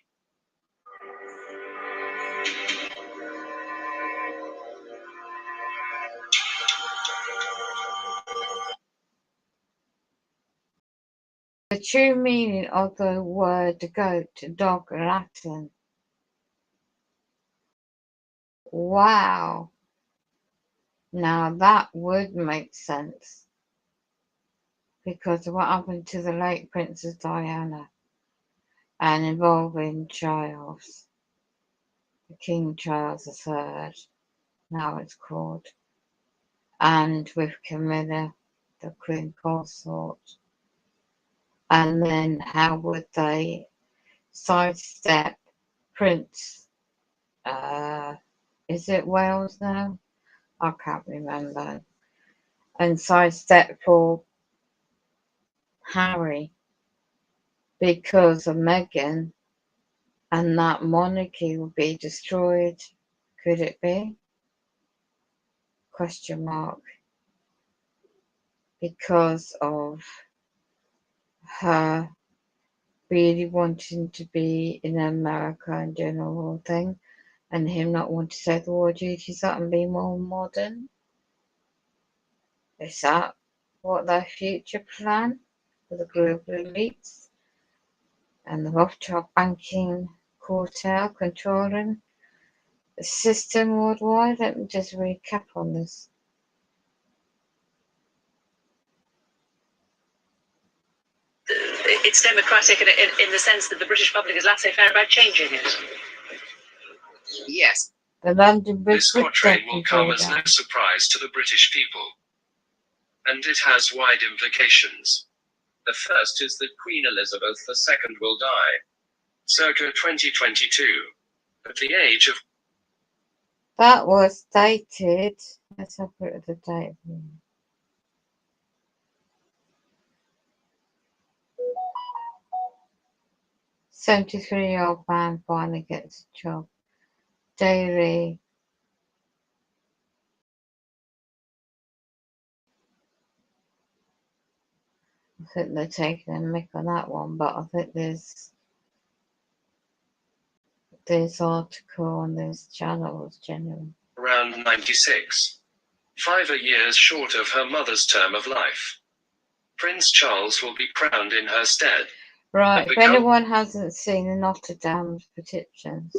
The true meaning of the word goat, dog, Latin. Wow. Now that would make sense. Because of what happened to the late Princess Diana and involving Charles, King Charles III, now it's called, and with Camilla, the Queen Consort. And then how would they sidestep Prince, is it Wales now? I can't remember. And sidestep for Harry because of Meghan, and that monarchy will be destroyed. Could it be? Question mark. Because of her really wanting to be in America and doing a whole thing, and him not wanting to take the war duties up and be more modern. Is that what their future plan for the global elites and the Rothschild banking cartel controlling the system worldwide? Let me just recap on this. It's democratic in the sense that the British public is laissez-faire about changing it. Yes. The London Bridge This quatrain will come as no surprise to the British people, and it has wide implications. The first is that Queen Elizabeth II will die, circa 2022, at the age of... That was dated. Let's have a look at the date. 73-year-old man finally gets a job. Daily. I think they're taking a mick on that one, but I think there's article on this channel was genuine. Around 96. 5 years short of her mother's term of life. Prince Charles will be crowned in her stead. Right, if anyone hasn't seen the Notre Dame's predictions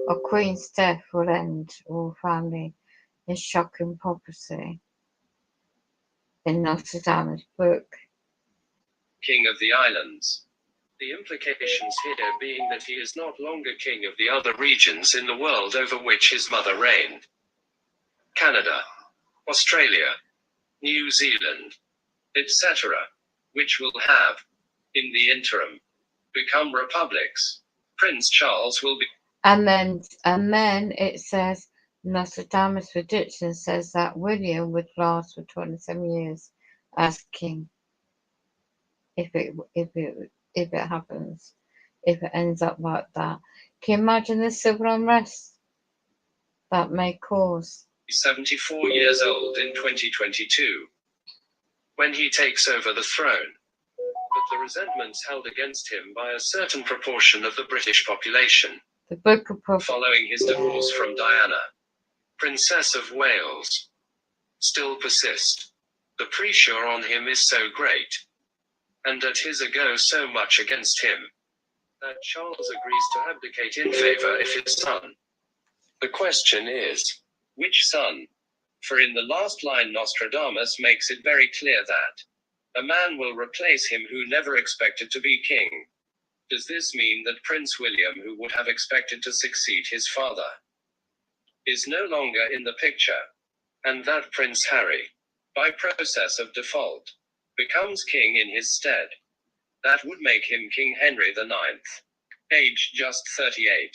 of Queen's death will end all family in shocking prophecy in Notre Dame's book. King of the Islands. The implications here being that he is not longer king of the other regions in the world over which his mother reigned. Canada, Australia, New Zealand, etc., which will have, in the interim, become republics. Prince Charles will be... And then it says, Nostradamus' prediction says that William would last for 27 years as king. If it happens, if it ends up like that. Can you imagine the civil unrest that may cause? 74 years old in 2022, when he takes over the throne. But the resentments held against him by a certain proportion of the British population, the Book of Prophecy, following his divorce from Diana, Princess of Wales, still persist. The pressure on him is so great, and at his go so much against him, that Charles agrees to abdicate in favor of his son. The question is, which son? For in the last line Nostradamus makes it very clear that a man will replace him who never expected to be king. Does this mean that Prince William, who would have expected to succeed his father, is no longer in the picture, and that Prince Harry, by process of default, becomes king in his stead? That would make him King Henry IX, aged just 38.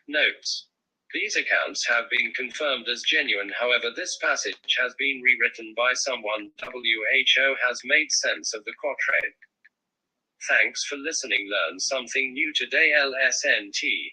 Notes. These accounts have been confirmed as genuine, however this passage has been rewritten by someone. WHO has made sense of the quatrain. Thanks for listening. Learn something new today. LSNT.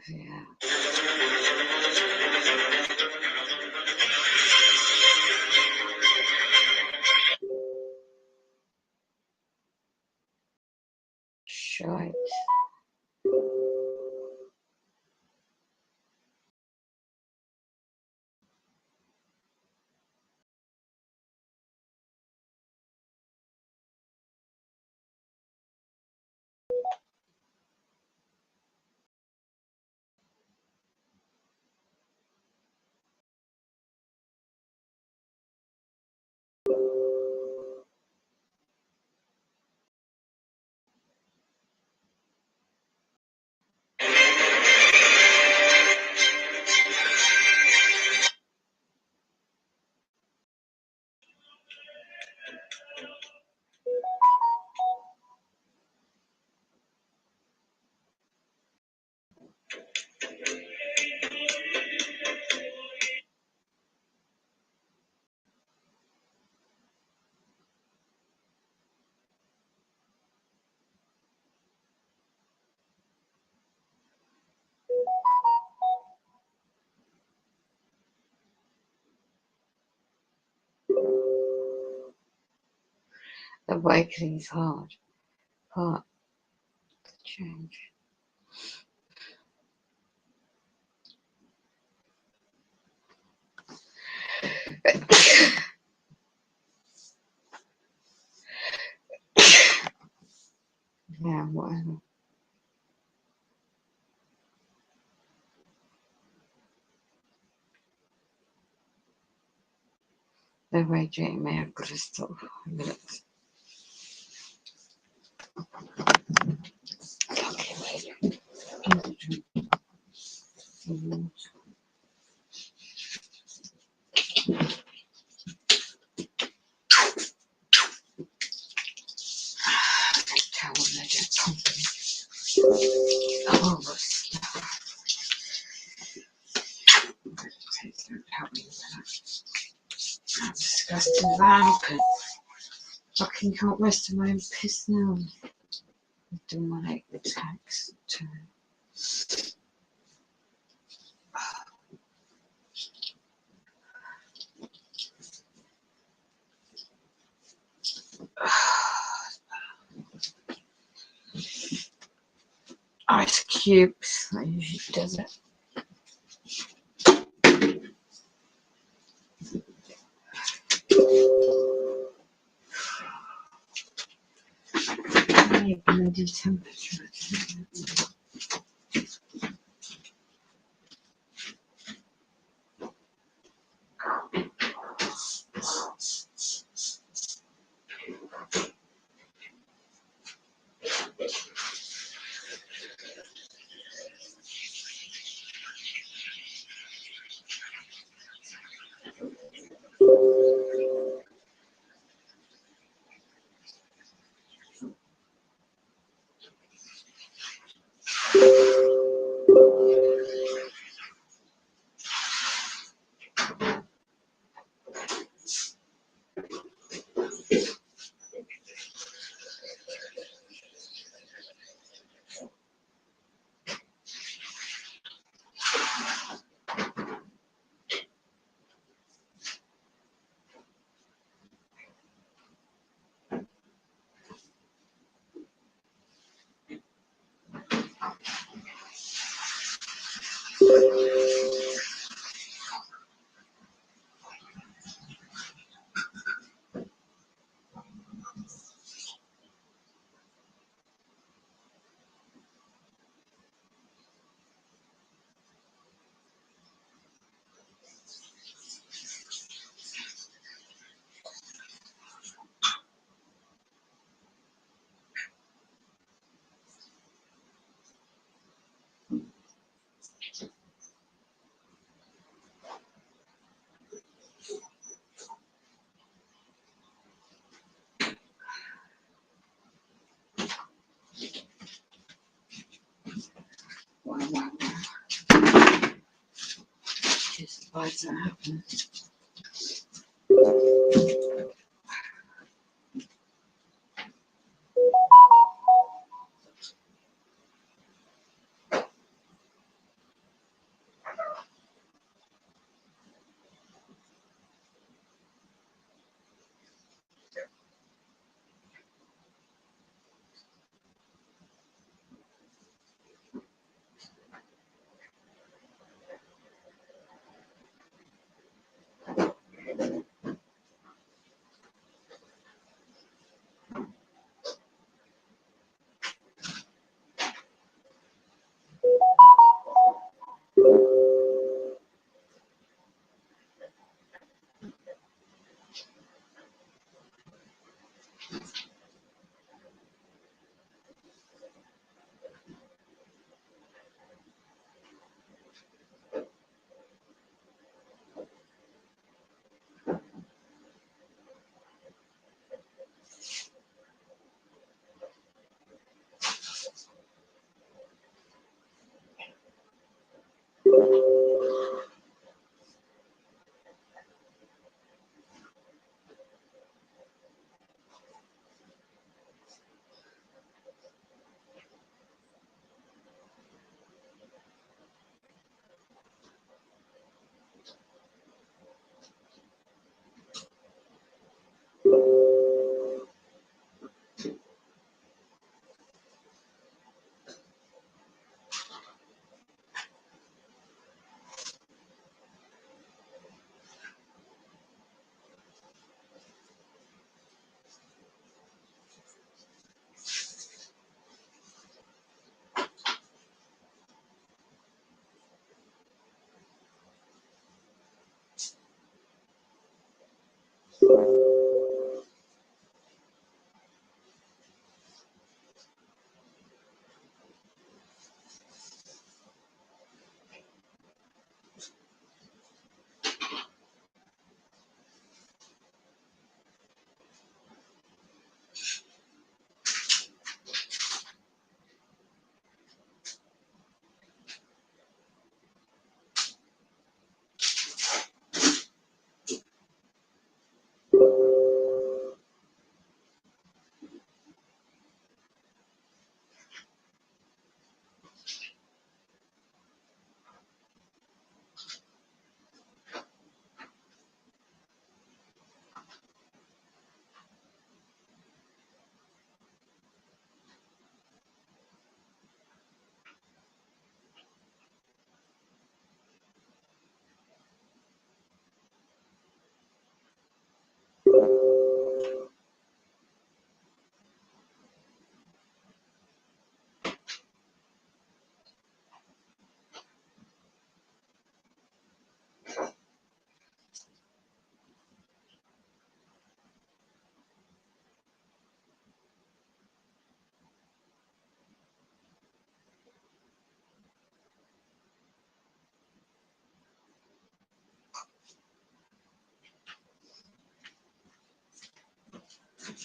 Yeah. Shite. Awakening is hard. Part to change. Yeah, whatever. They're raging me. I've got to stop for a minute. Tell them they get pumping. Oh, help me with that. I'm disgusting rampant. Fucking can't rest of my own piss now. Do my attacks too. Ice cubes, that usually does it. Bloody temperature. why does that happen?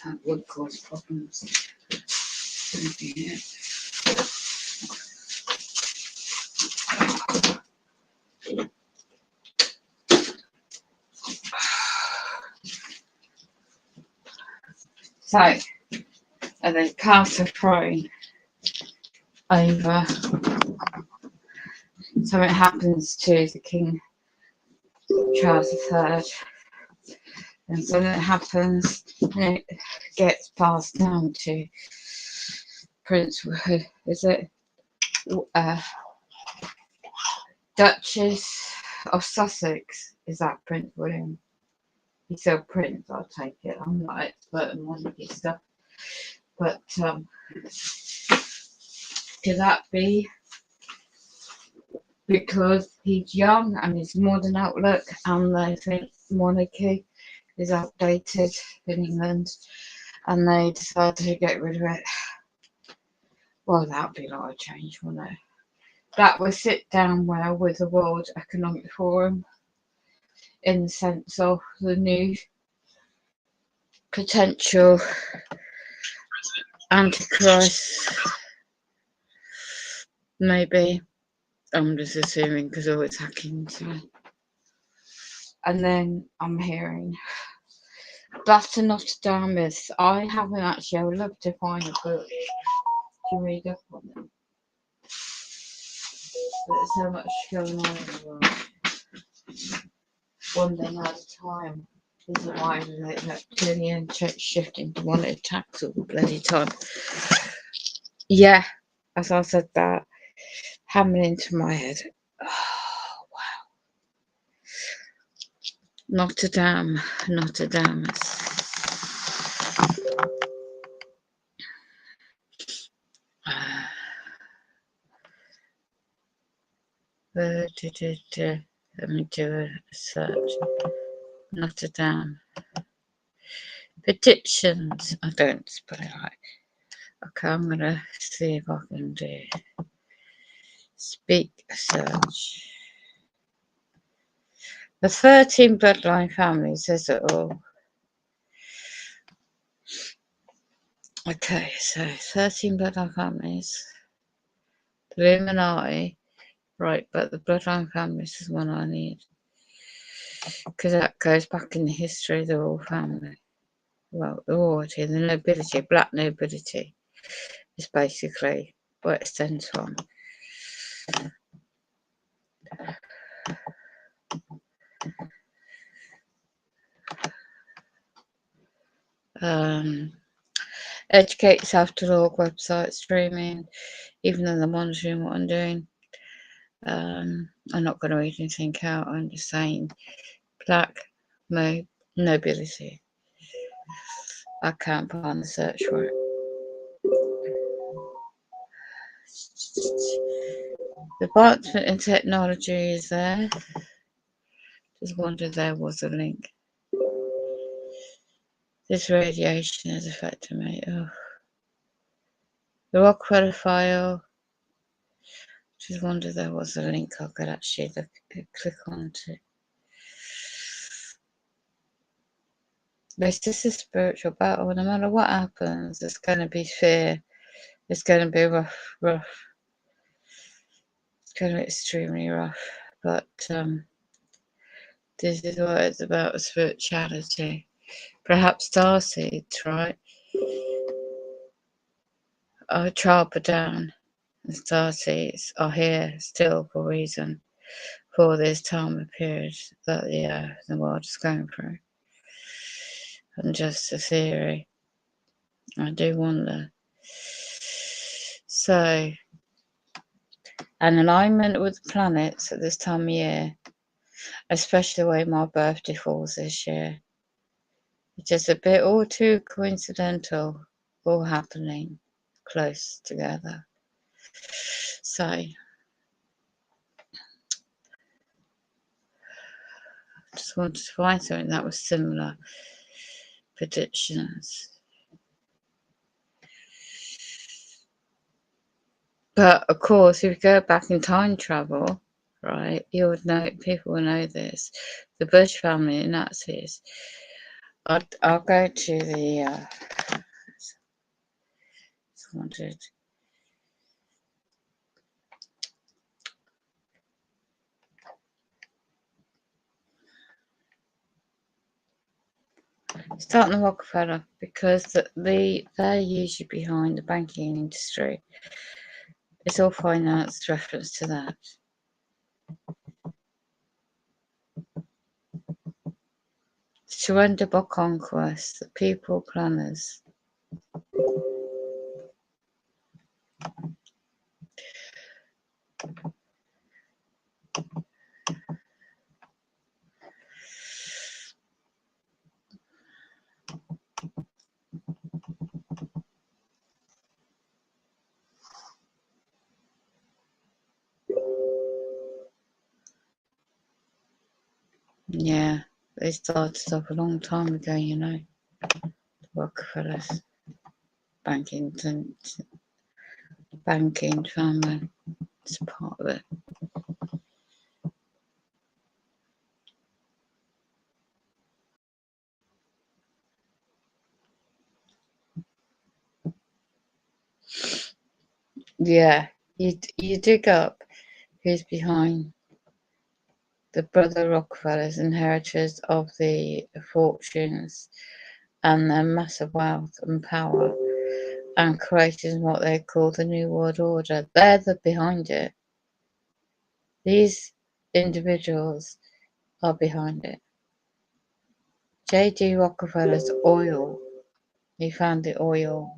That would cause problems. Shouldn't be it. So, and then cast a throne over. Something happens to the King Charles III, and something happens, and it gets passed down to Prince. Is it Duchess of Sussex? Is that Prince William? He's still Prince, I'll take it. I'm not expert in monarchy stuff, but could that be because he's young and his modern outlook, and they think monarchy is outdated in England, and they decided to get rid of it? Well, that'd be a lot of change, wouldn't it? That would sit down well with the World Economic Forum in the sense of the new potential Antichrist. Maybe. I'm just assuming because all it's hacking to me. And then I'm hearing Batter Notre Dame is. I haven't actually. I would love to find a book to read up on them. But there's so much going on in the world. One thing at a time. This is why that clearly and shifting to one attacks all the bloody time. Yeah, as I said that, hammering into my head. Oh, wow. Notre Dame. 'Let me do a search. Notre Dame. Petitions. I don't spell it right. Okay, I'm going to see if I can do speak search. The 13 bloodline families says it all. Okay, so 13 bloodline families. The Illuminati. Right, but the bloodline families is one I need. Because that goes back in the history of the royal family. Well, the royalty, the nobility, black nobility is basically where it stems from. Educate yourself to log website streaming, even though they're monitoring what I'm doing. I'm not going to read anything out. I'm just saying black nobility. I can't find the search for it. The advancement in technology is there. Just wondered there was a link. This radiation has affected me. Oh. The Rockefeller file. Just wondered there was a link I could actually click onto. This is a spiritual battle. No matter what happens, it's going to be fear. It's going to be rough. It's going to be extremely rough. But this is what it's about, spirituality. Perhaps starseeds, right? Our tribe are down. And starseeds are here still for a reason. For this time of period that the world is going through. And just a theory. I do wonder. So, an alignment with the planets at this time of year, especially the way my birthday falls this year, it's just a bit all too coincidental, all happening close together. So, just wanted to find something that was similar. Predictions. But of course, if you go back in time travel, right, you would know, people will know this. The Bush family and Nazis. I'll go to the wanted. Starting the Rockefeller because they're usually behind the banking industry. It's all finance reference to that. Surrender by conquest, the people planners. Yeah, they started off a long time ago, you know. The Rockefellers, banking family. It's part of it. Yeah, you dig up who's behind the brother Rockefellers, inheritors of the fortunes and their massive wealth and power, and created what they call the New World Order. They're behind it. These individuals are behind it. J.D. Rockefeller's oil, he found the oil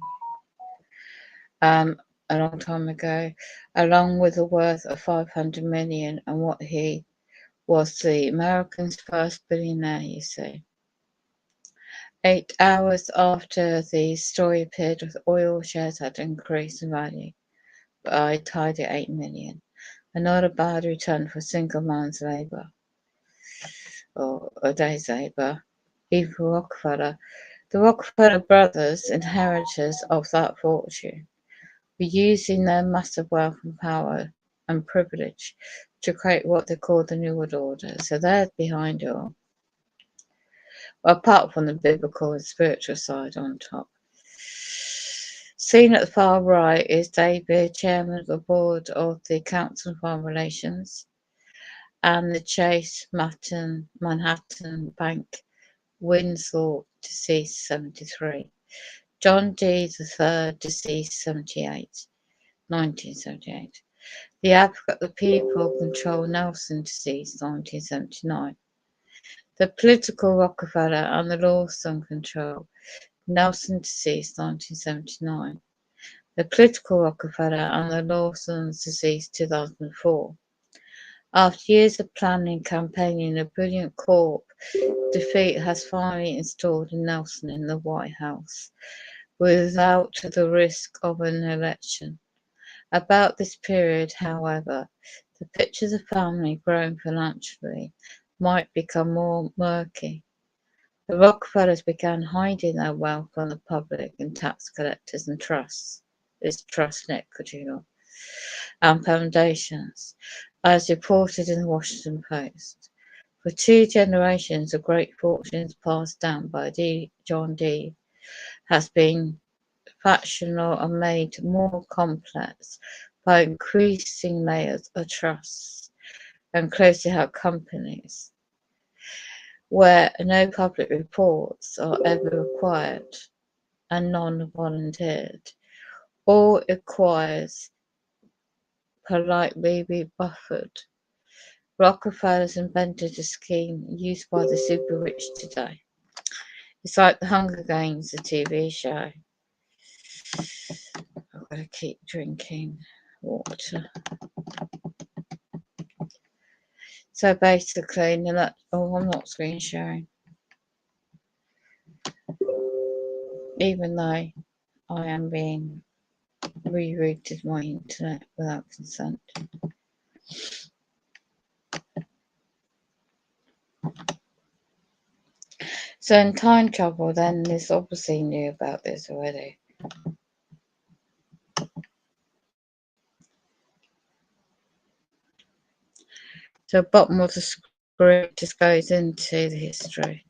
a long time ago, along with a worth of 500 million, and what he was the American's first billionaire, you see. 8 hours after the story appeared, with oil shares had increased in value by a tidy 8 million. And not a bad return for a single man's labour, or a day's labour, even for Rockefeller. The Rockefeller brothers, inheritors of that fortune, were using their massive wealth and power and privilege to create what they call the New World Order. So they're behind it all. Well, apart from the biblical and spiritual side on top. Seen at the far right is David, chairman of the board of the Council on Foreign Relations, and the Chase Manhattan Bank, Windsor, deceased 73. John D. III, deceased 1978. The Advocate of the People, Control Nelson, deceased 1979. The Political Rockefeller and the Lawson Control, Nelson, deceased 1979. The Political Rockefeller and the Lawsons, deceased 2004. After years of planning and campaigning, a brilliant corp defeat has finally installed Nelson in the White House, without the risk of an election. About this period, however, the picture of the family growing financially might become more murky. The Rockefellers began hiding their wealth from the public in tax collectors and trusts, this trust net, and foundations, as reported in the Washington Post. For 2 generations, the great fortunes passed down by John D. has been factional and made more complex by increasing layers of trusts and closely held companies, where no public reports are ever required and none volunteered. All requires politely be buffered. Rockefellers invented a scheme used by the super rich today. It's like the Hunger Games, the TV show. I've got to keep drinking water. So basically, I'm not screen sharing. Even though I am being rerouted my internet without consent. So in time travel, then this obviously knew about this already. So bottom of the script just goes into the history.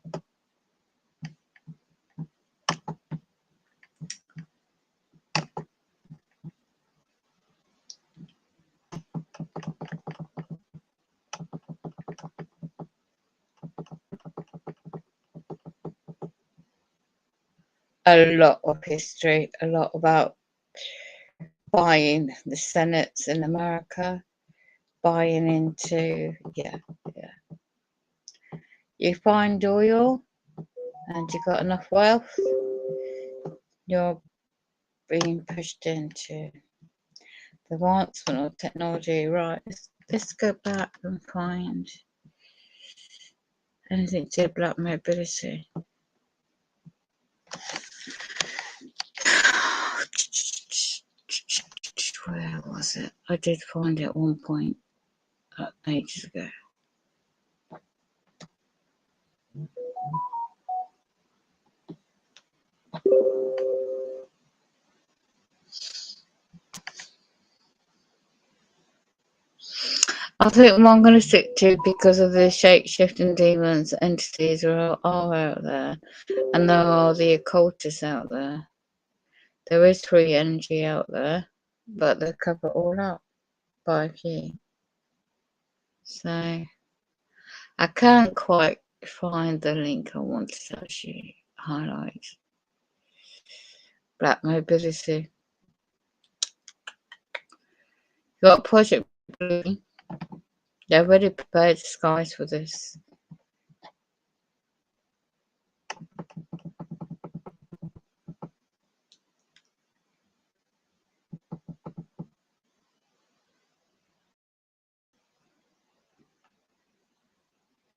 A lot of history, a lot about buying the senates in America, buying into, You find oil and you got enough wealth, you're being pushed into the advancement of technology. Right, let's go back and find anything to do black mobility. Where was it? I did find it at one point ages ago. I think what I'm going to stick to, because of the shape-shifting demons, entities are out there, and there are the occultists out there. There is free energy out there, but they cover it all up by a few. So I can't quite find the link I want to actually highlight. Black mobility. You got Project Blue. They're already prepared the skies for this.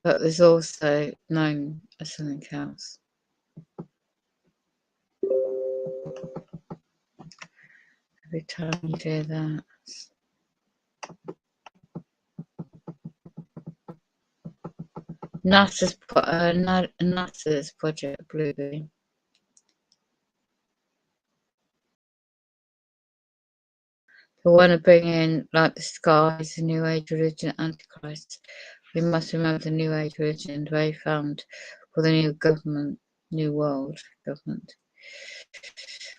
But there's also known as something else. Every time you do that. NASA's Project Bluebeam. They want to bring in, like the skies, the New Age religion, Antichrist. We must remember the New Age religion they found for the new government, New World government,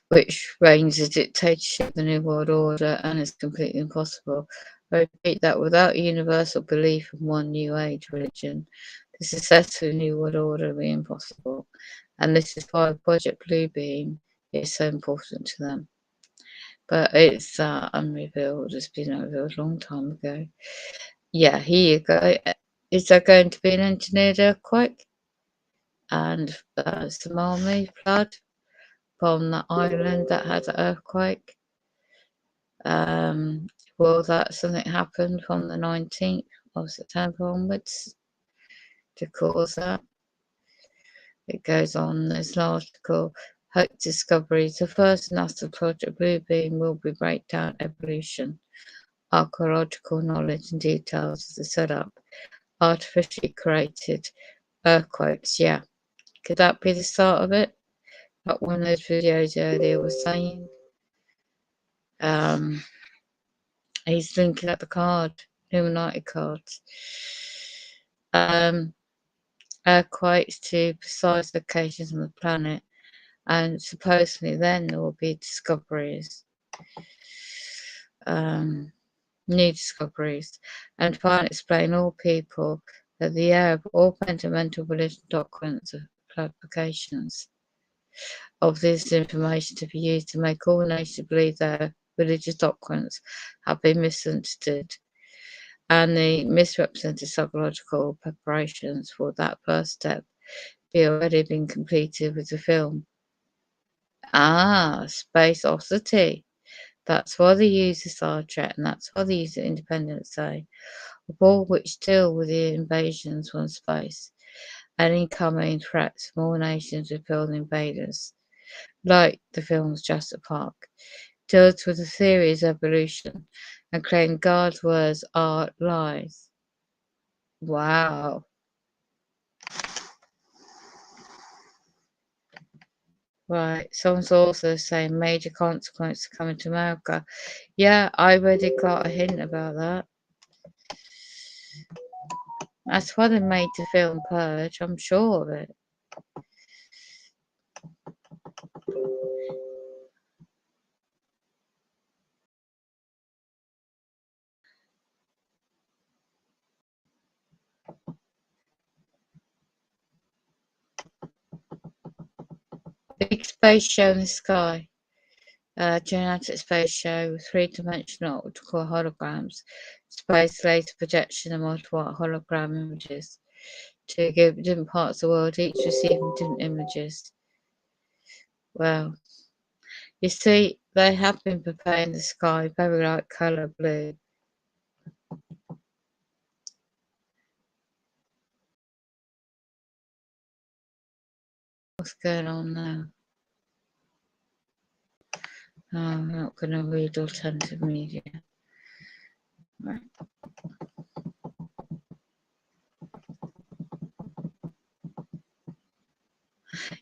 which reigns the dictatorship of the New World Order and is completely impossible. I repeat that without universal belief in one New Age religion, the success of the New World Order will be impossible. And this is why Project Bluebeam is so important to them. But it's unrevealed. It's been unrevealed a long time ago. Yeah, here you go. Is there going to be an engineered earthquake and tsunami flood from the island that had an earthquake? Will that something happen from the 19th of September onwards to cause that? It goes on. There's an article. Hope discoveries. The first NASA Project Bluebeam will be breakdown evolution, archaeological knowledge and details of the setup, artificially created earthquakes. Yeah, could that be the start of it? Like one of those videos earlier was saying. He's linking up the card, Illuminati cards. Earthquakes to precise locations on the planet, and supposedly then there will be discoveries. New discoveries, and finally explain all people that the error of all fundamental religion doctrines of clarifications of this information to be used to make all nations believe their religious doctrines have been misunderstood, and the misrepresented psychological preparations for that first step be already been completed with the film. Space Oddity. That's why they use the Star Trek, and that's why they use the Independence Day, of all which deal with the invasions from space and incoming threats from all nations with building invaders, like the film's Jurassic Park, deals with the theories of evolution and claim God's words are lies. Wow. Right, someone's also saying major consequences coming to America. Yeah, I already got a hint about that. That's why they made the film Purge, I'm sure of it. Big space show in the sky. Gigantic space show, three-dimensional optical holograms, space laser projection and multiple hologram images to give different parts of the world, each receiving different images. Well, you see, they have been preparing the sky very light colour blue. What's going on now? Oh, I'm not going to read alternative media. Right.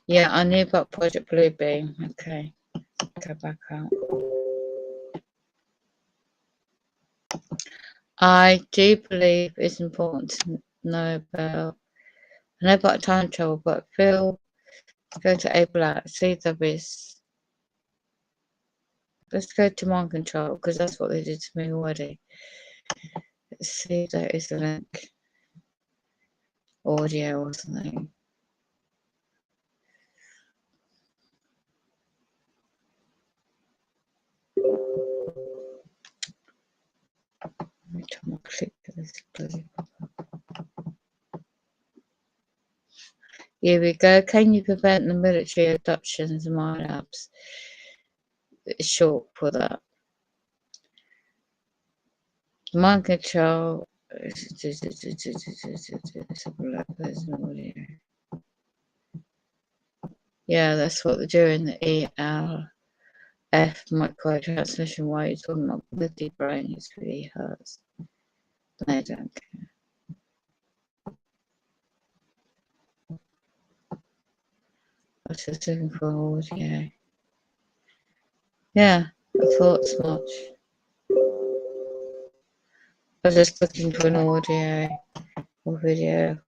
Yeah, I knew about Project Bluebeam. Okay, go back out. I do believe it's important to know about. I know about time travel, but Phil, go to Abel. See there is. Let's go to mind control because that's what they did to me already. Let's see if there is a link. audio or something. Every time I click this bloody pop-up. Here we go. Can you prevent the military abductions of my labs? It's short for that. Mind control. Yeah, that's what they're doing. The ELF micro transmission. Why are you talking about bloody brain? It really hurts. They don't care. I was just looking for audio. Yeah, I thought as much. I was just looking for an audio or video.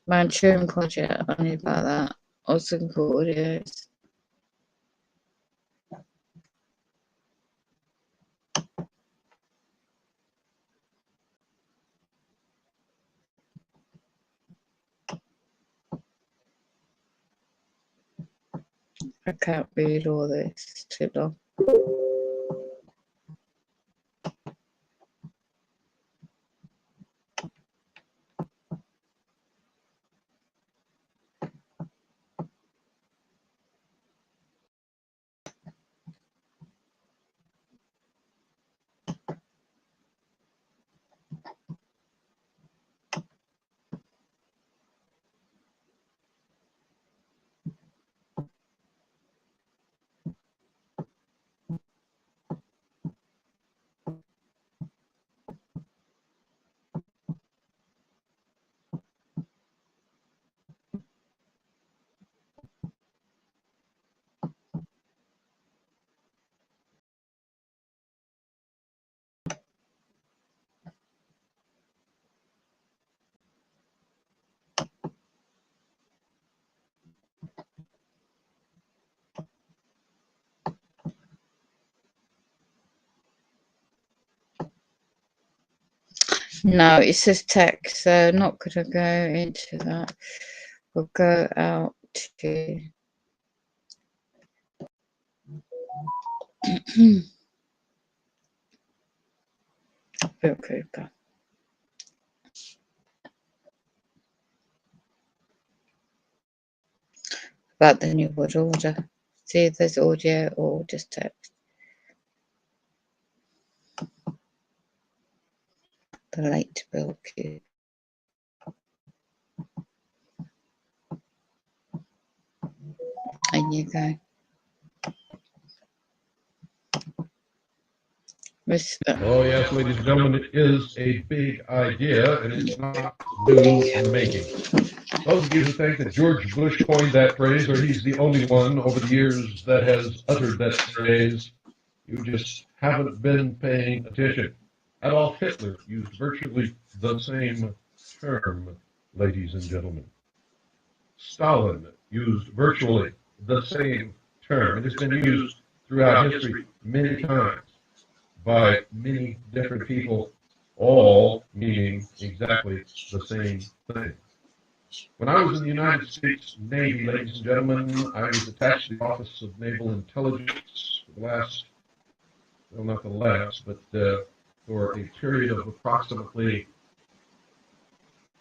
Manchurian Project, I knew about that. I was looking for audios. I can't read all this, it's too long. No, it says text, so not going to go into that. We'll go out to Bill Cooper. About the New World Order. See if there's audio or just text. The late Bill Cooper. And you go. Oh yes, ladies and gentlemen, it is a big idea, and it's not new in the making. Those of you who think that George Bush coined that phrase, or he's the only one over the years that has uttered that phrase, you just haven't been paying attention. Adolf Hitler used virtually the same term, ladies and gentlemen. Stalin used virtually the same term. It has been used throughout history many times by many different people, all meaning exactly the same thing. When I was in the United States Navy, ladies and gentlemen, I was attached to the Office of Naval Intelligence for the last, well, not the last, but for a period of approximately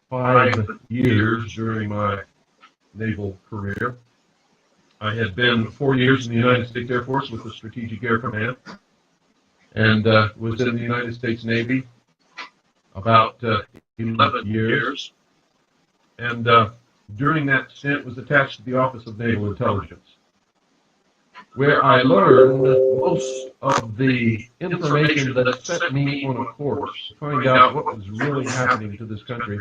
5 years during my naval career. I had been 4 years in the United States Air Force with the Strategic Air Command, and was in the United States Navy about 11 years. And during that stint was attached to the Office of Naval Intelligence, where I learned most of the information that set me on a course to find out what was really happening to this country.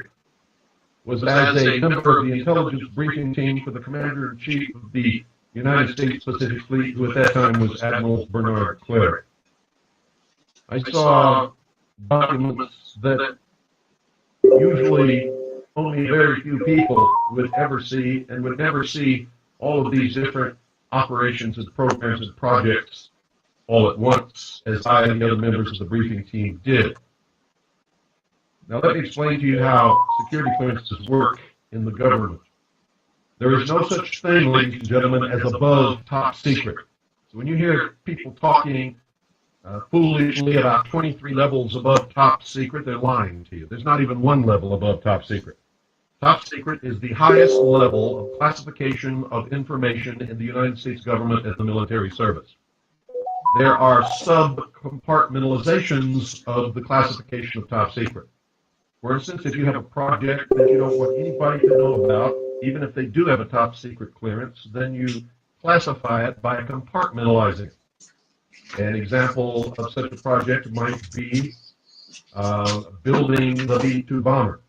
Was as a member of the intelligence briefing team for the Commander-in-Chief of the United States Pacific Fleet, who at that time was Admiral Bernard Clary. I saw documents that usually only very few people would ever see, and would never see all of these different operations and programs and projects all at once, as I and the other members of the briefing team did. Now let me explain to you how security clearances work in the government. There is no such thing, ladies and gentlemen, as above top secret. So when you hear people talking foolishly about 23 levels above top secret, they're lying to you. There's not even one level above top secret. Top secret is the highest level of classification of information in the United States government and the military service. There are sub-compartmentalizations of the classification of top secret. For instance, if you have a project that you don't want anybody to know about, even if they do have a top secret clearance, then you classify it by compartmentalizing it. An example of such a project might be building the B-2 bomber,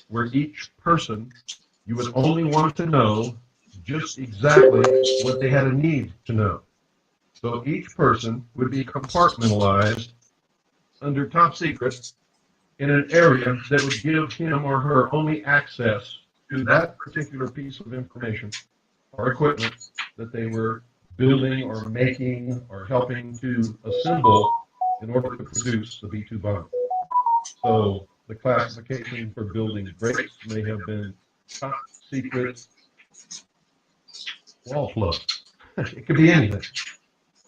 where each person, you would only want to know just exactly what they had a need to know. So each person would be compartmentalized under top secret in an area that would give him or her only access to that particular piece of information or equipment that they were building or making or helping to assemble in order to produce the B-2 bomber. So the classification for building brakes may have been top secret wall plug. It could be anything.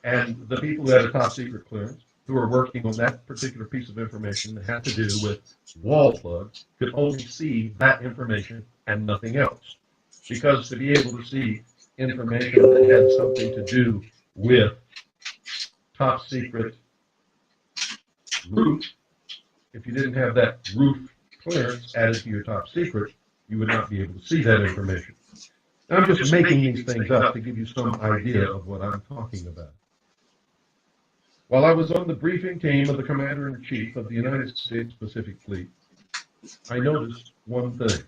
And the people who had a top secret clearance, who were working on that particular piece of information that had to do with wall plugs, could only see that information and nothing else. Because to be able to see information that had something to do with top secret roof, if you didn't have that roof clearance added to your top secret, you would not be able to see that information. Now, I'm just making these things up to give you some idea of what I'm talking about. While I was on the briefing team of the Commander-in-Chief of the United States Pacific Fleet, I noticed one thing.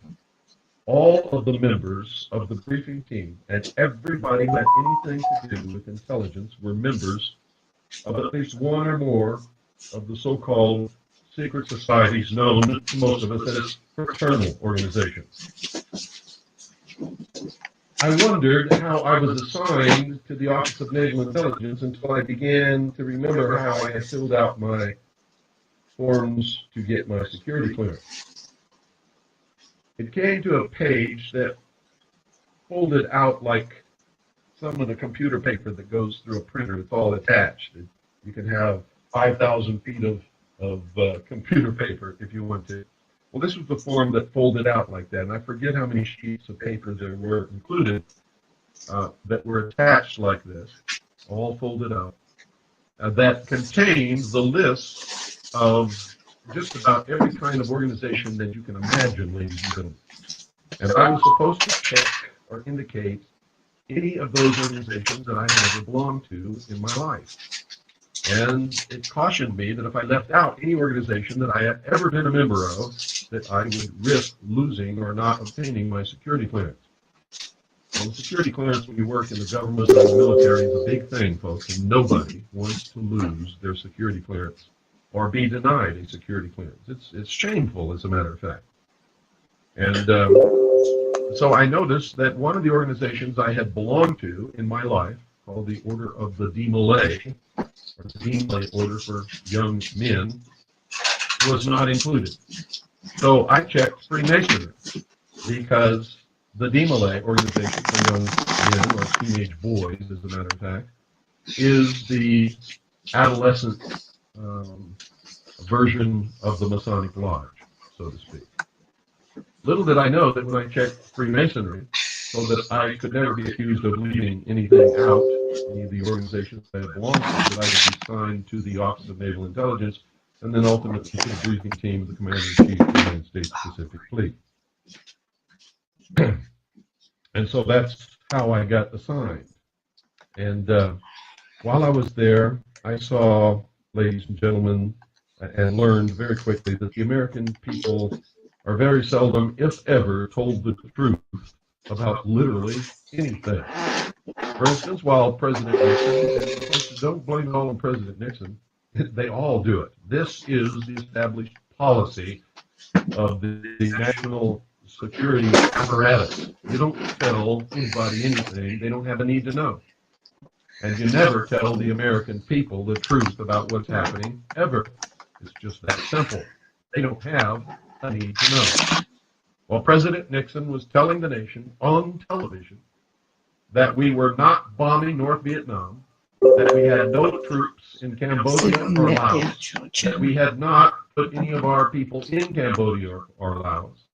All of the members of the briefing team and everybody who had anything to do with intelligence were members of at least one or more of the so-called secret societies known to most of us as fraternal organizations. I wondered how I was assigned to the Office of Naval Intelligence until I began to remember how I had filled out my forms to get my security clearance. It came to a page that folded out like some of the computer paper that goes through a printer. It's all attached. You can have 5,000 feet of computer paper if you want to. Well, this was the form that folded out like that, and I forget how many sheets of paper there were included that were attached like this, all folded out, that contains the list of just about every kind of organization that you can imagine, ladies and gentlemen. And I was supposed to check or indicate any of those organizations that I had ever belonged to in my life. And it cautioned me that if I left out any organization that I had ever been a member of, that I would risk losing or not obtaining my security clearance. Well, security clearance when you work in the government or the military is a big thing, folks, and nobody wants to lose their security clearance or be denied a security clearance. It's shameful, as a matter of fact. And so I noticed that one of the organizations I had belonged to in my life, called the Order of the Demolay, or the Demolay Order for Young Men, was not included. So I checked Freemasonry, because the Demolay organization for young men, or teenage boys, as a matter of fact, is the adolescent version of the Masonic Lodge, so to speak. Little did I know that when I checked Freemasonry, so that I could never be accused of leaving anything out, any of the organizations I belong to, that I would be signed to the Office of Naval Intelligence, and then ultimately to the briefing team of the Commander-in-Chief of the United States Pacific Fleet. And so that's how I got assigned. And while I was there, I saw, ladies and gentlemen, and learned very quickly that the American people are very seldom, if ever, told the truth about literally anything. For instance, while President Nixon, don't blame it all on President Nixon, they all do it. This is the established policy of the national security apparatus. You don't tell anybody anything they don't have a need to know. And you never tell the American people the truth about what's happening, ever. It's just that simple. They don't have a need to know. Well, President Nixon was telling the nation on television that we were not bombing North Vietnam, that we had no troops in Cambodia or Laos, that we had not put any of our people in Cambodia or Laos.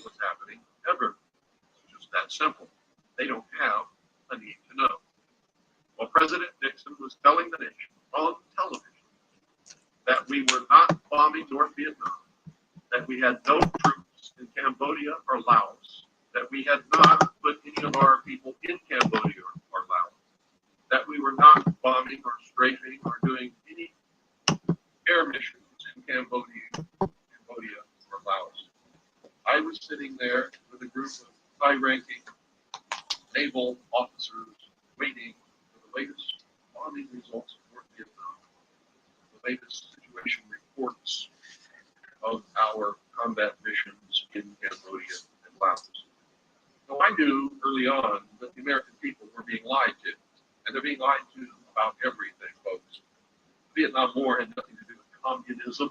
What's happening ever. It's just that simple. They don't have a need to know. Well, President Nixon was telling the nation on television that we were not bombing North Vietnam, that we had no troops in Cambodia or Laos, that we had not put any of our people in Cambodia or Laos, that we were not bombing or strafing or doing any air missions in Cambodia or Laos. I was sitting there with a group of high-ranking naval officers waiting for the latest bombing results of North Vietnam, the latest situation reports of our combat missions in Cambodia and Laos. So I knew early on that the American people were being lied to, and they're being lied to about everything, folks. The Vietnam War had nothing to do with communism,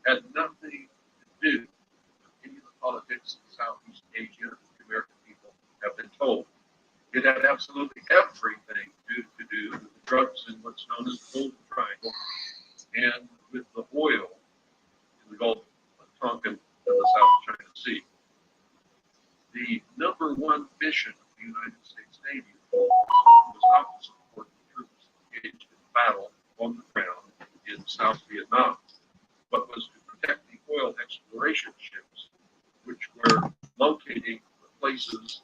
had nothing to do with any of the politics in Southeast Asia that the American people have been told. It had absolutely everything to do with the drugs in what's known as the Golden Triangle and with the oil in the Gulf of Tonkin and the South China Sea. The number one mission of the United States Navy was not to support the troops engaged in battle on the ground in South Vietnam, but was to protect the oil exploration ships, which were locating the places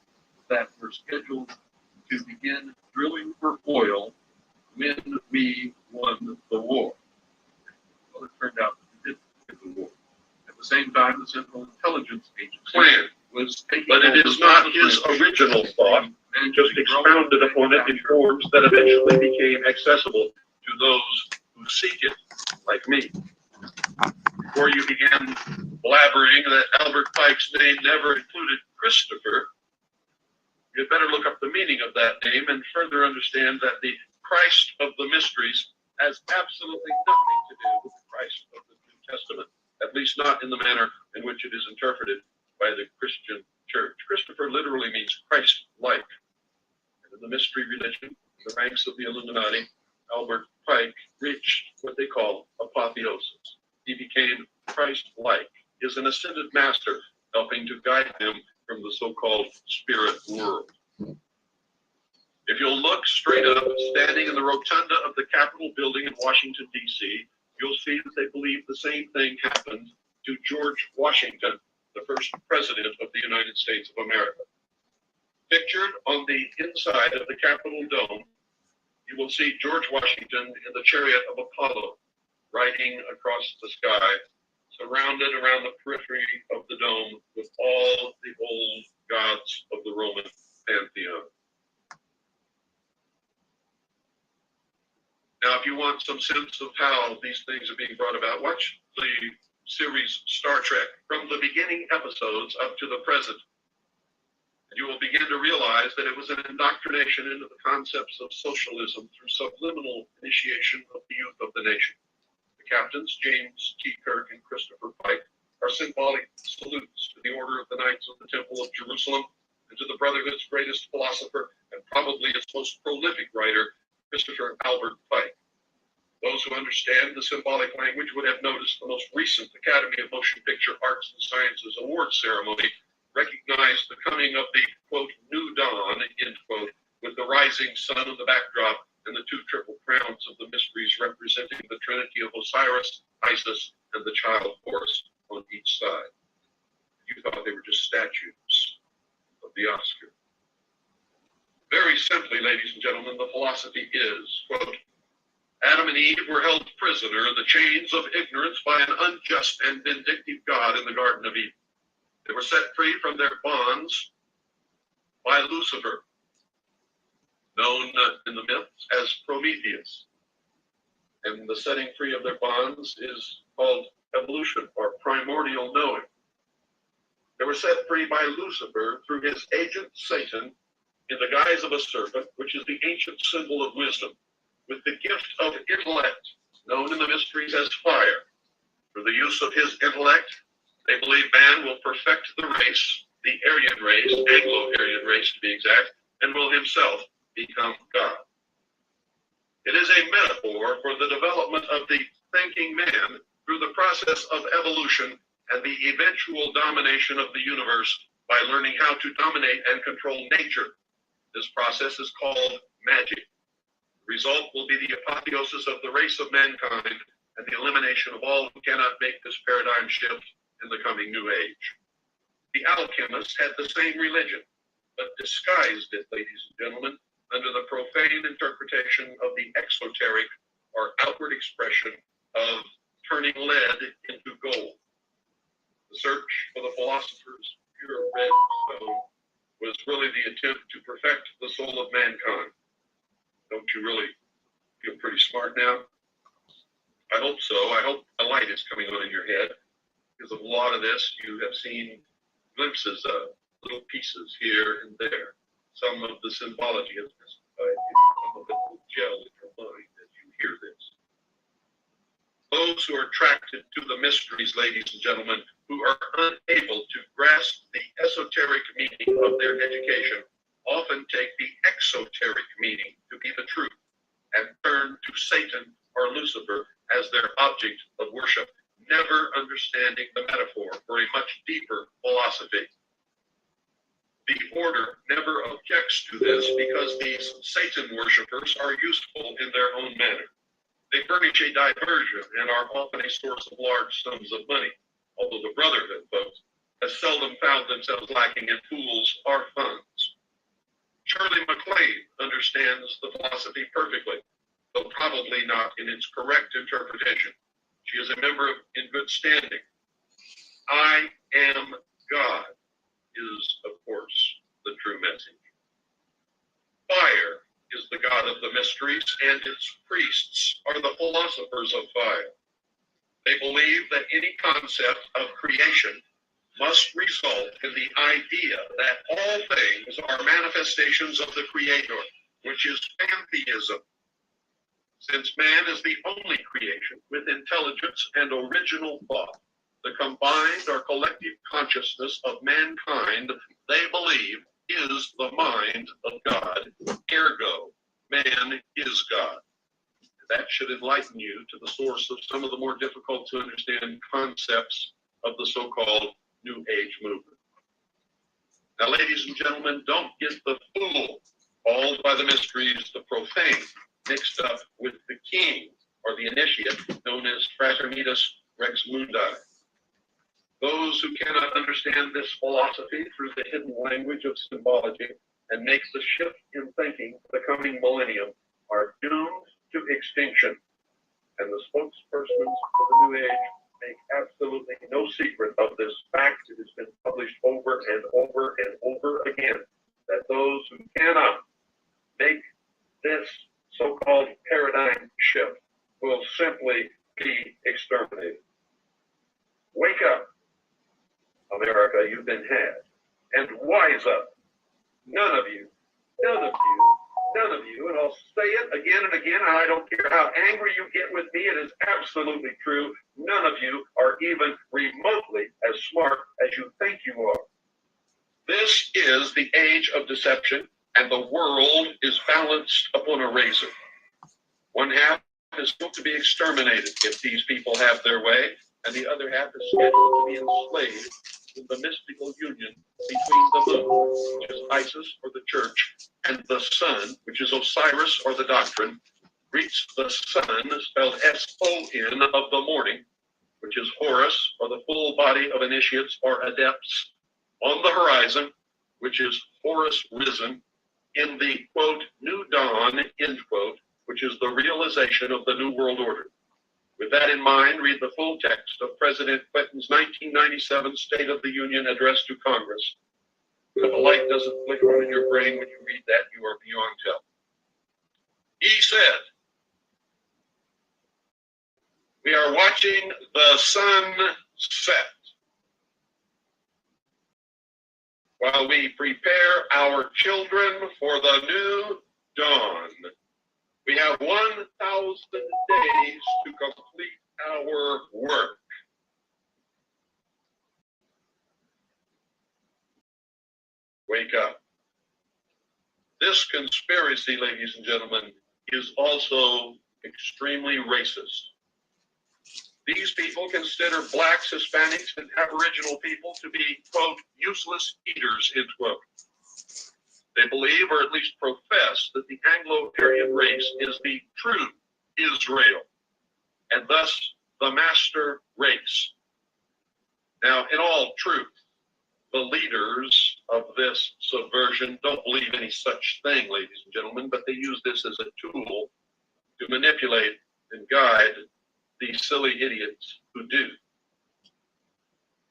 that were scheduled to begin drilling for oil when we won the war. Well, it turned out that we didn't win the war. At the same time, the Central Intelligence Agency plan was taking, but it is not his original thought, and just expounded upon it in forms that eventually became accessible to those who seek it, like me. Before you began blabbering that Albert Pike's name never included Christopher, you'd better look up the meaning of that name and further understand that the Christ of the Mysteries has absolutely nothing to do with the Christ of the New Testament, at least not in the manner in which it is interpreted by the Christian church. Christopher literally means Christ-like. And in the mystery religion, in the ranks of the Illuminati, Albert Pike reached what they call apotheosis. He became Christ-like, is an ascended master, helping to guide them from the so-called spirit world. If you'll look straight up, standing in the rotunda of the Capitol building in Washington, D.C., you'll see that they believe the same thing happened to George Washington, the first president of the United States of America. Pictured on the inside of the Capitol dome, you will see George Washington in the chariot of Apollo, riding across the sky, surrounded around the periphery of the dome with all the old gods of the Roman pantheon. Now, if you want some sense of how these things are being brought about, watch the series Star Trek from the beginning episodes up to the present. And you will begin to realize that it was an indoctrination into the concepts of socialism through subliminal initiation of the youth of the nation. The captains, James T. Kirk and Christopher Pike, are symbolic salutes to the Order of the Knights of the Temple of Jerusalem and to the Brotherhood's greatest philosopher and probably its most prolific writer, Christopher Albert Pike. Those who understand the symbolic language would have noticed the most recent Academy of Motion Picture Arts and Sciences Award ceremony recognized the coming of the, quote, new dawn, end quote, with the rising sun in the backdrop and the two triple crowns of the mysteries representing the Trinity of Osiris, Isis, and the Child Horse on each side. You thought they were just statues of the Oscar. Very simply, ladies and gentlemen, the philosophy is, quote, Adam and Eve were held prisoner in the chains of ignorance by an unjust and vindictive God in the Garden of Eden. They were set free from their bonds by Lucifer, known in the myths as Prometheus. And the setting free of their bonds is called evolution, or primordial knowing. They were set free by Lucifer through his agent Satan in the guise of a serpent, which is the ancient symbol of wisdom, with the gift of intellect, known in the mysteries as fire. Through the use of his intellect, they believe man will perfect the race, the Aryan race, Anglo-Aryan race to be exact, and will himself become God. It is a metaphor for the development of the thinking man through the process of evolution and the eventual domination of the universe by learning how to dominate and control nature. This process is called magic. The result will be the apotheosis of the race of mankind and the elimination of all who cannot make this paradigm shift in the coming new age. The alchemists had the same religion, but disguised it, ladies and gentlemen, under the profane interpretation of the exoteric or outward expression of turning lead into gold. The search for the philosopher's pure red stone was really the attempt to perfect the soul of mankind. Don't you really feel pretty smart now? I hope so. I hope a light is coming on in your head, because of a lot of this you have seen glimpses of, little pieces here and there. Some of the symbology has mystified you. Some of it will gel in your mind as you hear this. Those who are attracted to the mysteries, ladies and gentlemen, who are unable to grasp the esoteric meaning of their education, often take the exoteric meaning to be the truth and turn to Satan or Lucifer as their object of worship, never understanding the metaphor for a much deeper philosophy. The order never objects to this because these Satan worshippers are useful in their own manner. They furnish a diversion and are often a source of large sums of money, although the Brotherhood folks have seldom found themselves lacking in tools or funds. Shirley MacLaine understands the philosophy perfectly, though probably not in its correct interpretation. She is a member in good standing. I am God is, of course, the true message. Fire is the god of the mysteries, and its priests are the philosophers of fire. They believe that any concept of creation must result in the idea that all things are manifestations of the Creator, which is pantheism. Since man is the only creation with intelligence and original thought, the combined or collective consciousness of mankind, they believe, is the mind of God. Ergo, man is God. That should enlighten you to the source of some of the more difficult to understand concepts of the so-called New Age movement. Now, ladies and gentlemen, don't get the fool, awed by the mysteries, the profane, mixed up with the king or the initiate known as Fraternitas Rex Mundi. Those who cannot understand this philosophy through the hidden language of symbology and make the shift in thinking for the coming millennium are doomed to extinction. And the spokespersons of the New Age make absolutely no secret of this fact. It has been published over and over and over again that those who cannot make this so-called paradigm shift will simply be exterminated. Wake up, America, you've been had, and wise up. None of you, and I'll say it again and again, and I don't care how angry you get with me, it is absolutely true. None of you are even remotely as smart as you think you are. This is the age of deception, and the world is balanced upon a razor. One half is going to be exterminated if these people have their way, and the other half is scheduled to be enslaved in the mystical union between the moon, which is Isis or the church, and the sun, which is Osiris or the doctrine. Greeks, the sun, spelled S-O-N, of the morning, which is Horus or the full body of initiates or adepts, on the horizon, which is Horus risen, in the, quote, new dawn, end quote, which is the realization of the New World Order. With that in mind, read the full text of President Clinton's 1997 State of the Union address to Congress. If the light doesn't flicker on in your brain when you read that, you are beyond help. He said, "We are watching the sun set while we prepare our children for the new dawn. We have 1,000 days to complete our work." Wake up. This conspiracy, ladies and gentlemen, is also extremely racist. These people consider blacks, Hispanics, and Aboriginal people to be, quote, useless eaters, end quote. They believe, or at least profess, that the Anglo-Aryan race is the true Israel, and thus the master race. Now, in all truth, the leaders of this subversion don't believe any such thing, ladies and gentlemen, but they use this as a tool to manipulate and guide these silly idiots who do.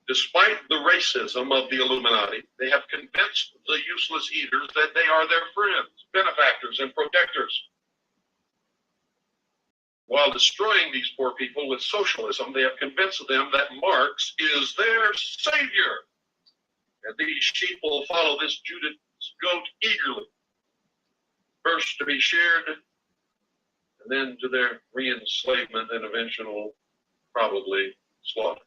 Despite the racism of the Illuminati, they have convinced the useless eaters that they are their friends, benefactors, and protectors. While destroying these poor people with socialism, they have convinced them that Marx is their savior. And these sheep will follow this Judas goat eagerly, first to be sheared, and then to their re-enslavement and eventual, probably, slaughter.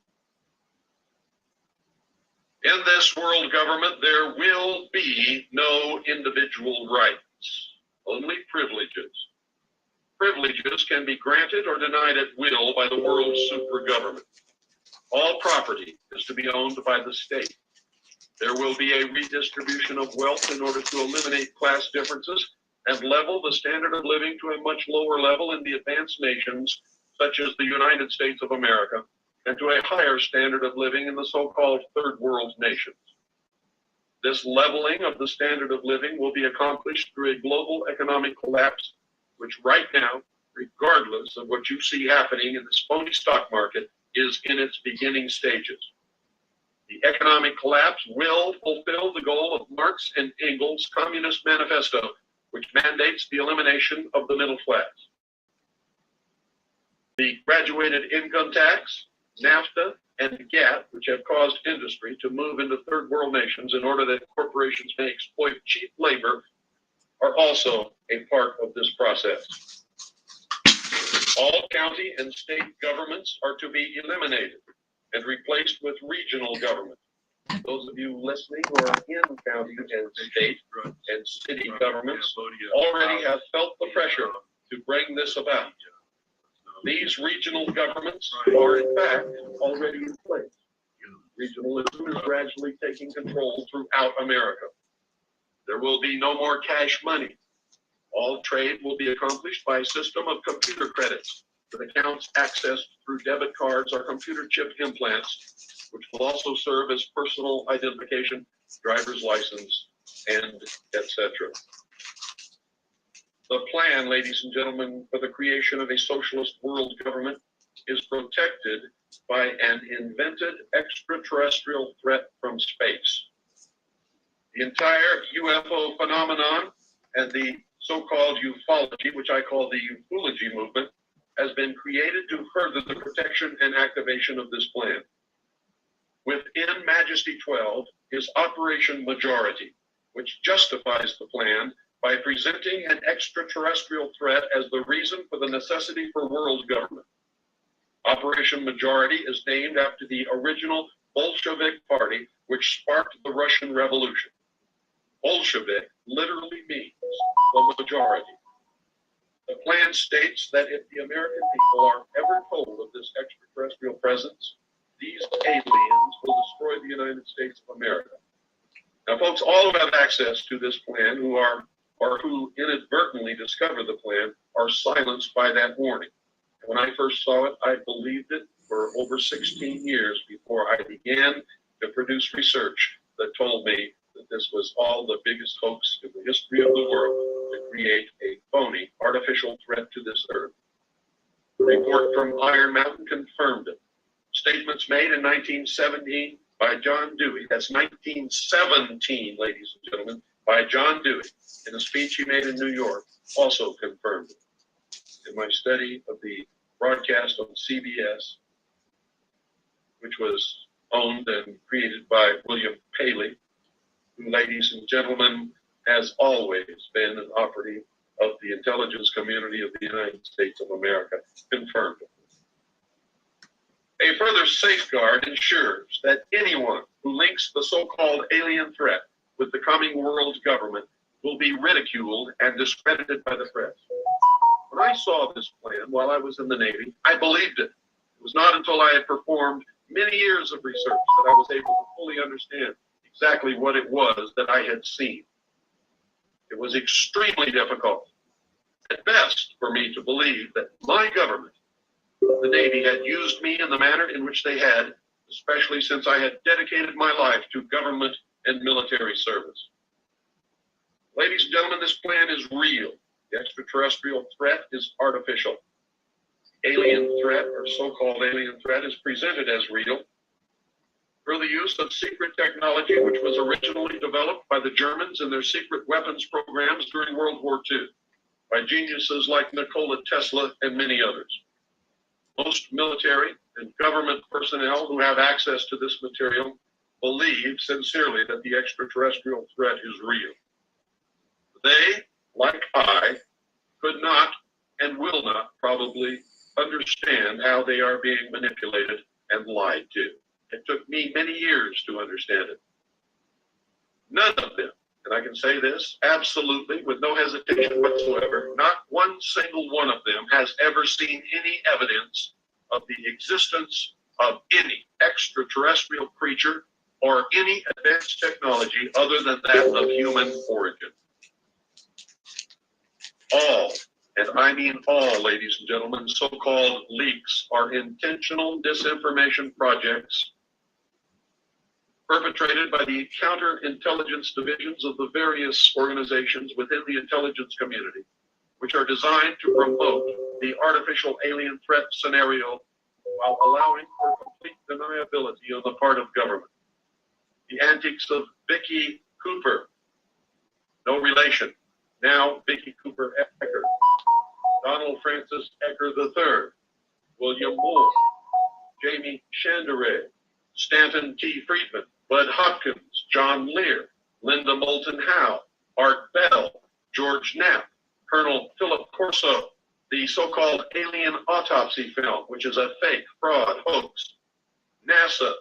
In this world government, there will be no individual rights, only privileges. Privileges can be granted or denied at will by the world super government. All property is to be owned by the state. There will be a redistribution of wealth in order to eliminate class differences and level the standard of living to a much lower level in the advanced nations, such as the United States of America, and to a higher standard of living in the so-called third world nations. This leveling of the standard of living will be accomplished through a global economic collapse, which right now, regardless of what you see happening in this phony stock market, is in its beginning stages. The economic collapse will fulfill the goal of Marx and Engels' Communist Manifesto, which mandates the elimination of the middle class. The graduated income tax, NAFTA, and GATT, which have caused industry to move into third world nations in order that corporations may exploit cheap labor, are also a part of this process. All county and state governments are to be eliminated and replaced with regional government. Those of you listening who are in county and state and city governments already have felt the pressure to bring this about. These regional governments are in fact already in place. Regionalism is gradually taking control throughout America. There will be no more cash money. All trade will be accomplished by a system of computer credits, with accounts accessed through debit cards or computer chip implants, which will also serve as personal identification, driver's license, and etc. The plan, ladies and gentlemen, for the creation of a socialist world government is protected by an invented extraterrestrial threat from space. The entire UFO phenomenon and the so-called ufology, which I call the ufology movement, has been created to further the protection and activation of this plan. Within Majesty 12 is Operation Majority, which justifies the plan by presenting an extraterrestrial threat as the reason for the necessity for world government. Operation Majority is named after the original Bolshevik party, which sparked the Russian Revolution. Bolshevik literally means the majority. The plan states that if the American people are ever told of this extraterrestrial presence, these aliens will destroy the United States of America. Now, folks, all who have access to this plan, who inadvertently discover the plan, are silenced by that warning. And when I first saw it, I believed it for over 16 years before I began to produce research that told me that this was all the biggest hoax in the history of the world to create a phony artificial threat to this earth. The report from Iron Mountain confirmed it. Statements made in 1917 by John Dewey, that's 1917, ladies and gentlemen, by John Dewey, in a speech he made in New York, also confirmed it. In my study of the broadcast on CBS, which was owned and created by William Paley, who, ladies and gentlemen, has always been an operative of the intelligence community of the United States of America, confirmed it. A further safeguard ensures that anyone who links the so-called alien threat with the coming world government will be ridiculed and discredited by the press. When I saw this plan while I was in the Navy, I believed it. It was not until I had performed many years of research that I was able to fully understand exactly what it was that I had seen. It was extremely difficult, at best, for me to believe that my government, the Navy, had used me in the manner in which they had, especially since I had dedicated my life to government and military service. Ladies and gentlemen, this plan is real. The extraterrestrial threat is artificial. Alien threat, or so-called alien threat, is presented as real through the use of secret technology which was originally developed by the Germans in their secret weapons programs during World War II, by geniuses like Nikola Tesla and many others. Most military and government personnel who have access to this material believe sincerely that the extraterrestrial threat is real. They, like I, could not and will not probably understand how they are being manipulated and lied to. It took me many years to understand it. None of them, and I can say this absolutely with no hesitation whatsoever, not one single one of them has ever seen any evidence of the existence of any extraterrestrial creature or any advanced technology other than that of human origin. All, and I mean all, ladies and gentlemen, so-called leaks are intentional disinformation projects perpetrated by the counterintelligence divisions of the various organizations within the intelligence community, which are designed to promote the artificial alien threat scenario while allowing for complete deniability on the part of government. The antics of Vicky Cooper, no relation, now Vicky Cooper Ecker, Donald Francis Ecker III, William Moore, Jamie Chandere, Stanton T. Friedman, Bud Hopkins, John Lear, Linda Moulton Howe, Art Bell, George Knapp, Colonel Philip Corso, the so-called alien autopsy film, which is a fake, fraud, hoax, NASA,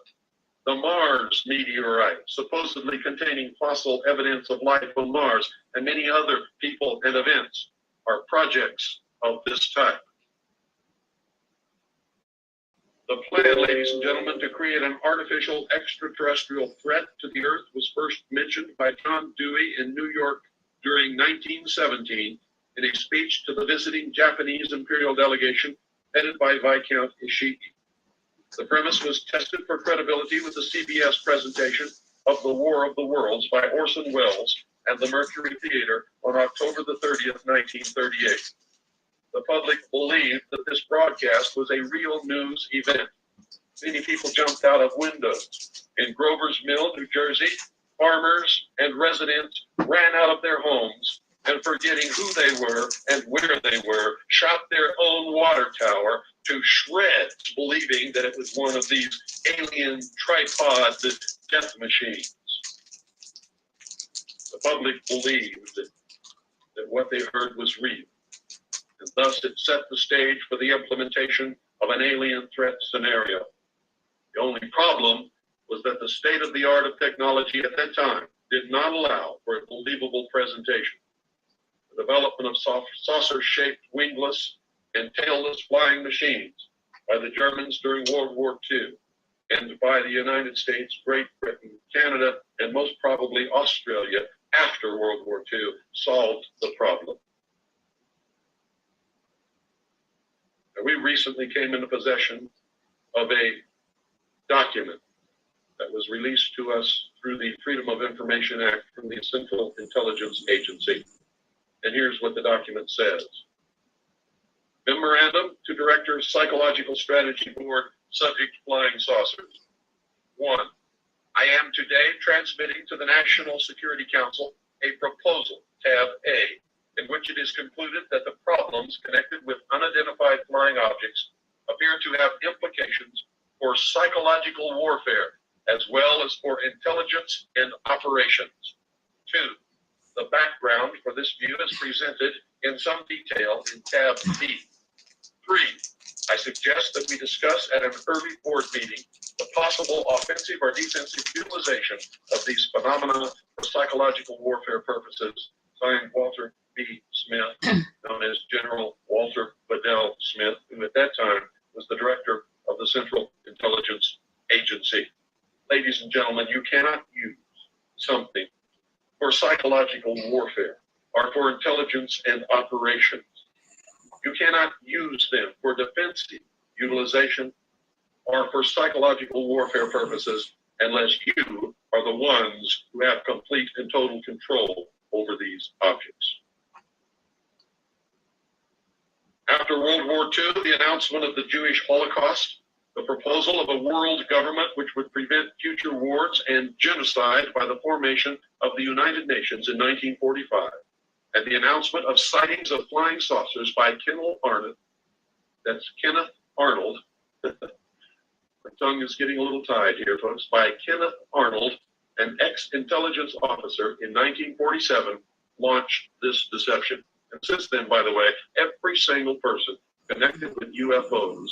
the Mars meteorite, supposedly containing fossil evidence of life on Mars, and many other people and events are projects of this type. The plan, ladies and gentlemen, to create an artificial extraterrestrial threat to the Earth was first mentioned by John Dewey in New York during 1917 in a speech to the visiting Japanese imperial delegation headed by Viscount Ishii. The premise was tested for credibility with the CBS presentation of The War of the Worlds by Orson Welles and the Mercury Theater on October the 30th, 1938. The public believed that this broadcast was a real news event. Many people jumped out of windows. In Grover's Mill, New Jersey, farmers and residents ran out of their homes and, forgetting who they were and where they were, shot their own water tower to shreds, believing that it was one of these alien tripod death machines. The public believed that what they heard was real, and thus it set the stage for the implementation of an alien threat scenario. The only problem was that the state of the art of technology at that time did not allow for a believable presentation. The development of saucer-shaped wingless and tailless flying machines by the Germans during World War II and by the United States, Great Britain, Canada, and most probably Australia after World War II solved the problem. Now, we recently came into possession of a document that was released to us through the Freedom of Information Act from the Central Intelligence Agency. And here's what the document says. Memorandum to Director, Psychological Strategy Board, subject flying saucers. 1. I am today transmitting to the National Security Council a proposal, tab A, in which it is concluded that the problems connected with unidentified flying objects appear to have implications for psychological warfare, as well as for intelligence and operations. 2. The background for this view is presented in some detail in tab B. 3. I suggest that we discuss at an early board meeting the possible offensive or defensive utilization of these phenomena for psychological warfare purposes. Signed, Walter B. Smith, known as General Walter Bedell Smith, who at that time was the director of the Central Intelligence Agency. Ladies and gentlemen, you cannot use something for psychological warfare or for intelligence and operations. You cannot use them for defensive utilization or for psychological warfare purposes unless you are the ones who have complete and total control over these objects. After World War II, the announcement of the Jewish Holocaust, the proposal of a world government which would prevent future wars and genocide by the formation of the United Nations in 1945, and the announcement of sightings of flying saucers by Kenneth Arnold. My tongue is getting a little tied here, folks. By Kenneth Arnold, an ex-intelligence officer in 1947, launched this deception. And since then, by the way, every single person connected with UFOs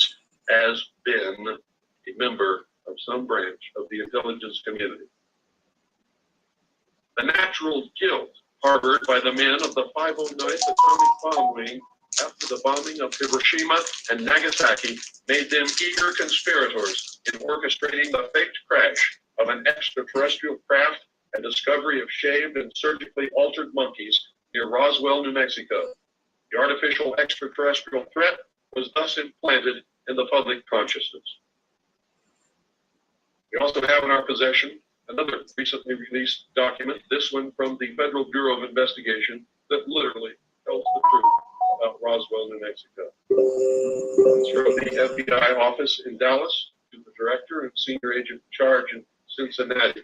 has been a member of some branch of the intelligence community. The natural guilt harbored by the men of the 509th Atomic Bomb Wing after the bombing of Hiroshima and Nagasaki made them eager conspirators in orchestrating the faked crash of an extraterrestrial craft and discovery of shaved and surgically altered monkeys near Roswell, New Mexico. The artificial extraterrestrial threat was thus implanted in the public consciousness. We also have in our possession another recently released document, this one from the Federal Bureau of Investigation, that literally tells the truth about Roswell, New Mexico. It's from the FBI office in Dallas to the director and senior agent in charge in Cincinnati.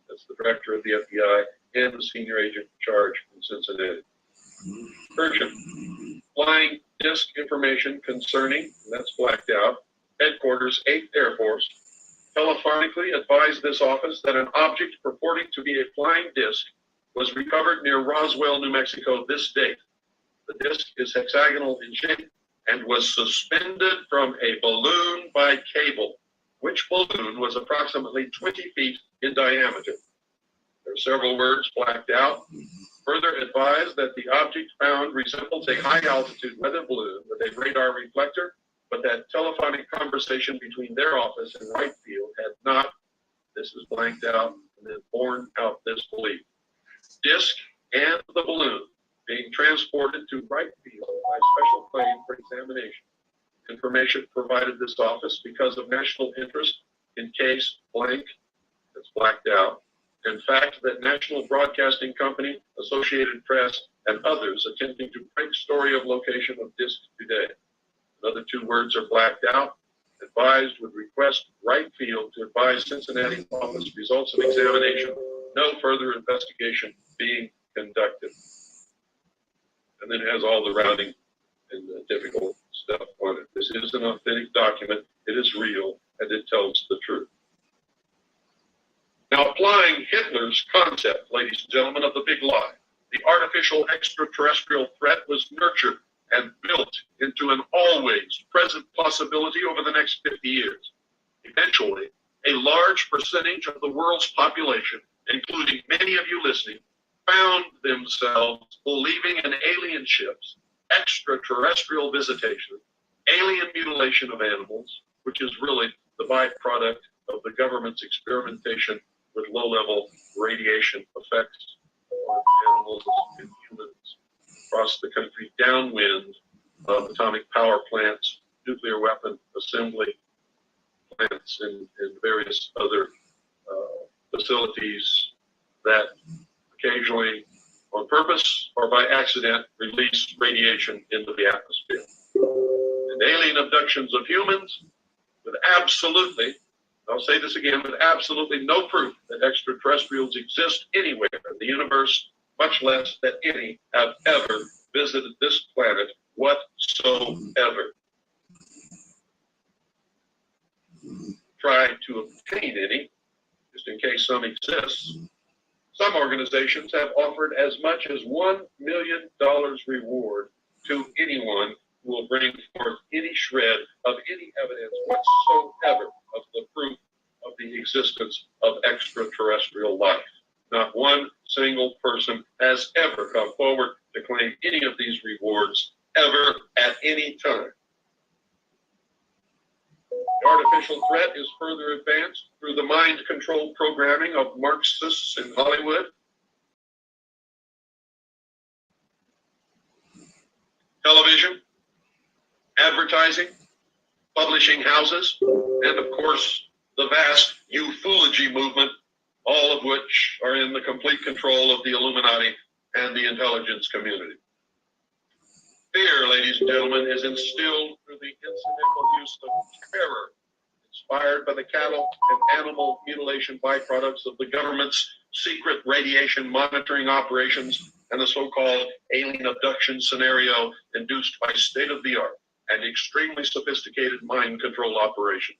That's the director of the FBI and the senior agent in charge in Cincinnati. Urgent. Flying disc information concerning, and that's blacked out, headquarters 8th Air Force, telephonically advised this office that an object purporting to be a flying disc was recovered near Roswell, New Mexico this date. The disc is hexagonal in shape and was suspended from a balloon by cable, which balloon was approximately 20 feet in diameter. There are several words blacked out. Further advised that the object found resembles a high-altitude weather balloon with a radar reflector, but that telephonic conversation between their office and Wright Field had not, this is blanked out, and then borne out this belief. Disc and the balloon being transported to Wright Field by special plane for examination. Information provided this office because of national interest in case blank, that's blacked out. In fact, that National Broadcasting Company, Associated Press, and others attempting to break story of location of disc today. Another two words are blacked out. Advised would request Wright Field to advise Cincinnati office results of examination. No further investigation being conducted. And then it has all the routing and the difficult stuff on it. This is an authentic document. It is real, and it tells the truth. Now, applying Hitler's concept, ladies and gentlemen, of the big lie, the artificial extraterrestrial threat was nurtured and built into an always present possibility over the next 50 years. Eventually, a large percentage of the world's population, including many of you listening, found themselves believing in alien ships, extraterrestrial visitation, alien mutilation of animals, which is really the byproduct of the government's experimentation with low-level radiation effects on animals and humans across the country, downwind of atomic power plants, nuclear weapon assembly plants, and various other facilities that occasionally, on purpose or by accident, release radiation into the atmosphere. And alien abductions of humans with absolutely, I'll say this again, with absolutely no proof that extraterrestrials exist anywhere in the universe, much less that any have ever visited this planet whatsoever. Try to obtain any, just in case some exists. Some organizations have offered as much as $1 million reward to anyone who will bring forth any shred of any evidence whatsoever of the proof of the existence of extraterrestrial life. Not one single person has ever come forward to claim any of these rewards ever at any time. The artificial threat is further advanced through the mind control programming of Marxists in Hollywood. Television, advertising, publishing houses, and of course, the vast ufology movement, all of which are in the complete control of the Illuminati and the intelligence community. Fear, ladies and gentlemen, is instilled through the incidental use of terror, inspired by the cattle and animal mutilation byproducts of the government's secret radiation monitoring operations and the so-called alien abduction scenario induced by state-of-the-art and extremely sophisticated mind control operations.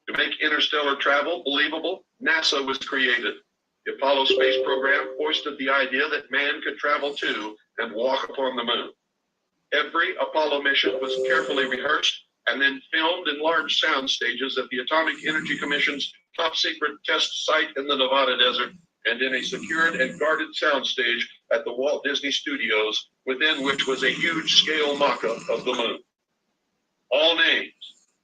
To make interstellar travel believable, NASA was created. The Apollo space program foisted the idea that man could travel to and walk upon the moon. Every Apollo mission was carefully rehearsed and then filmed in large sound stages at the Atomic Energy Commission's top secret test site in the Nevada desert and in a secured and guarded soundstage at the Walt Disney Studios, within which was a huge scale mock-up of the moon. All names,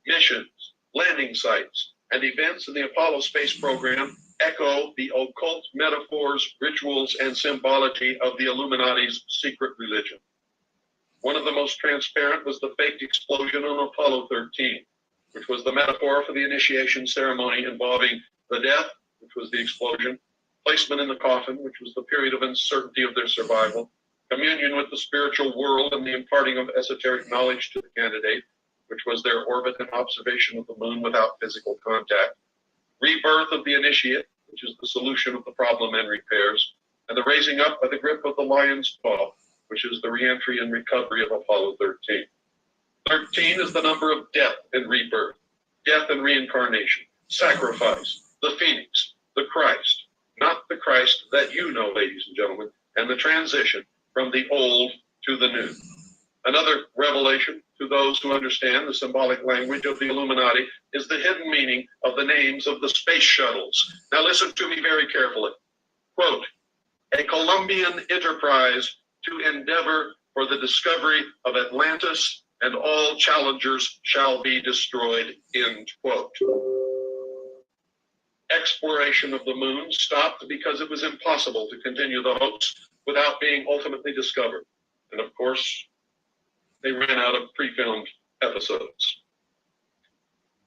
missions, landing sites, and events in the Apollo space program echo the occult metaphors, rituals, and symbology of the Illuminati's secret religion. One of the most transparent was the faked explosion on Apollo 13, which was the metaphor for the initiation ceremony involving the death, which was the explosion, placement in the coffin, which was the period of uncertainty of their survival, communion with the spiritual world and the imparting of esoteric knowledge to the candidate, which was their orbit and observation of the moon without physical contact, rebirth of the initiate, which is the solution of the problem and repairs, and the raising up by the grip of the lion's paw, which is the reentry and recovery of Apollo 13. 13 is the number of death and rebirth, death and reincarnation, sacrifice, the phoenix, the Christ, not the Christ that you know, ladies and gentlemen, and the transition from the old to the new. Another revelation to those who understand the symbolic language of the Illuminati is the hidden meaning of the names of the space shuttles. Now listen to me very carefully. Quote, a Colombian enterprise to endeavor for the discovery of Atlantis, and all challengers shall be destroyed, end quote. Exploration of the moon stopped because it was impossible to continue the hoax without being ultimately discovered. And of course, they ran out of pre-filmed episodes.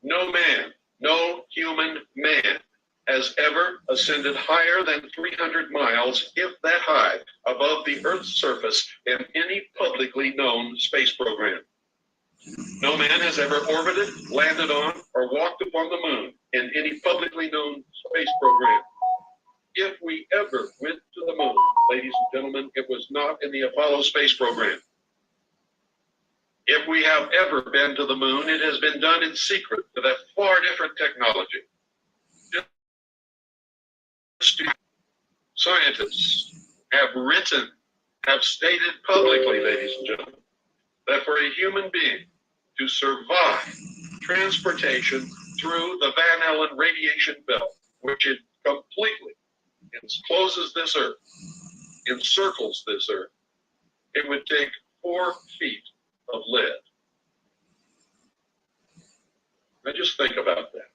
No man, no human man has ever ascended higher than 300 miles, if that high, above the Earth's surface in any publicly known space program. No man has ever orbited, landed on, or walked upon the moon in any publicly known space program. If we ever went to the moon, ladies and gentlemen, it was not in the Apollo space program. If we have ever been to the moon, it has been done in secret with a far different technology. Scientists have stated publicly, ladies and gentlemen, that for a human being to survive transportation through the Van Allen radiation belt, which it completely encloses this Earth, encircles this Earth, it would take 4 feet of lead. Now just think about that.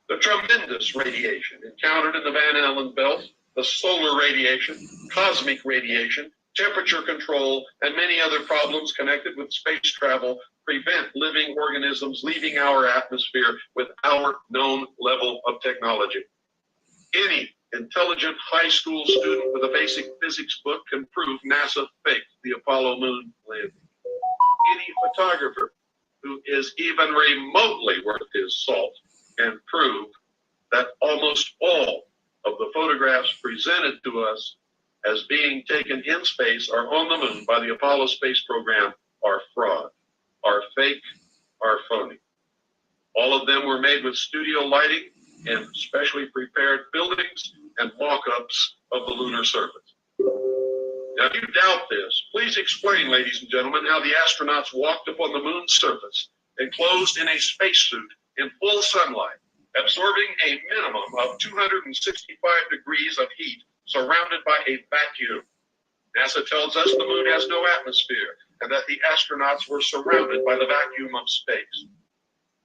The tremendous radiation encountered in the Van Allen belt, the solar radiation, cosmic radiation, temperature control, and many other problems connected with space travel prevent living organisms leaving our atmosphere with our known level of technology. Any intelligent high school student with a basic physics book can prove NASA faked the Apollo moon landing. Any photographer who is even remotely worth his salt can prove that almost all of the photographs presented to us as being taken in space or on the moon by the Apollo space program are fraud, are fake, are phony. All of them were made with studio lighting and specially prepared buildings and mock-ups of the lunar surface. Now, if you doubt this, please explain, ladies and gentlemen, how the astronauts walked upon the moon's surface, enclosed in a spacesuit in full sunlight, absorbing a minimum of 265 degrees of heat, surrounded by a vacuum. NASA tells us the moon has no atmosphere and that the astronauts were surrounded by the vacuum of space.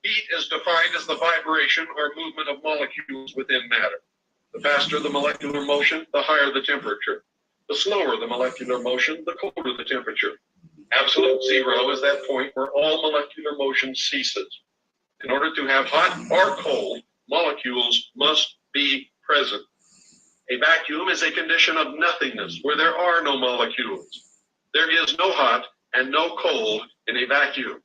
Heat is defined as the vibration or movement of molecules within matter. The faster the molecular motion, the higher the temperature. The slower the molecular motion, the colder the temperature. Absolute zero is that point where all molecular motion ceases. In order to have hot or cold, molecules must be present. A vacuum is a condition of nothingness where there are no molecules. There is no hot and no cold in a vacuum.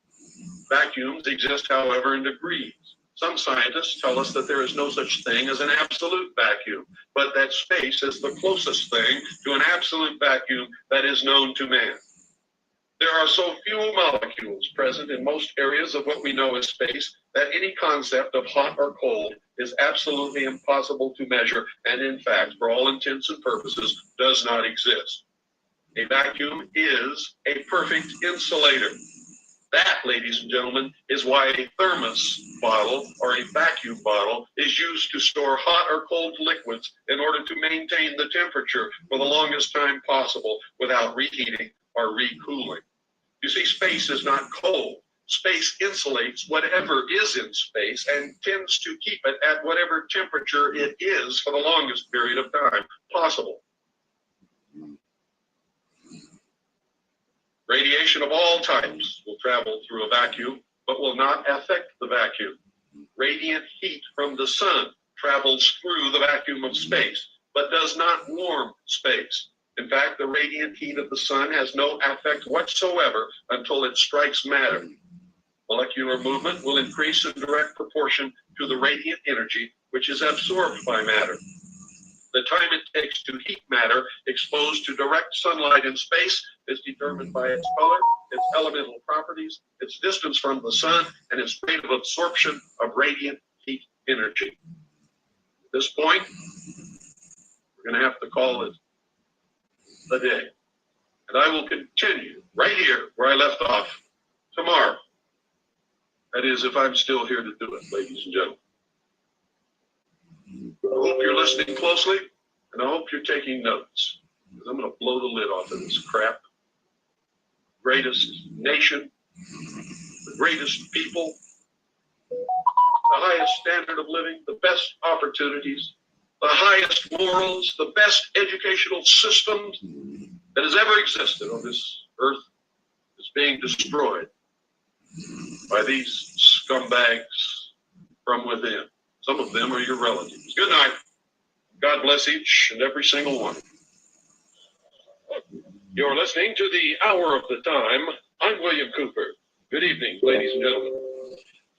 Vacuums exist, however, in degrees. Some scientists tell us that there is no such thing as an absolute vacuum, but that space is the closest thing to an absolute vacuum that is known to man. There are so few molecules present in most areas of what we know as space that any concept of hot or cold is absolutely impossible to measure and, in fact, for all intents and purposes, does not exist. A vacuum is a perfect insulator. That, ladies and gentlemen, is why a thermos bottle or a vacuum bottle is used to store hot or cold liquids in order to maintain the temperature for the longest time possible without reheating or recooling. You see, space is not cold. Space insulates whatever is in space and tends to keep it at whatever temperature it is for the longest period of time possible. Radiation of all types will travel through a vacuum, but will not affect the vacuum. Radiant heat from the sun travels through the vacuum of space, but does not warm space. In fact, the radiant heat of the sun has no effect whatsoever until it strikes matter. Molecular movement will increase in direct proportion to the radiant energy which is absorbed by matter. The time it takes to heat matter exposed to direct sunlight in space is determined by its color, its elemental properties, its distance from the sun, and its rate of absorption of radiant heat energy. At this point, we're going to have to call it a day. And I will continue right here where I left off tomorrow. That is, if I'm still here to do it, ladies and gentlemen. I hope you're listening closely, and I hope you're taking notes, because I'm going to blow the lid off of this crap. Greatest nation, the greatest people, the highest standard of living, the best opportunities, the highest morals, the best educational system that has ever existed on this earth is being destroyed by these scumbags from within. Some of them are your relatives. Good night. God bless each and every single one. You're listening to the Hour of the Time. I'm William Cooper. Good evening, ladies and gentlemen.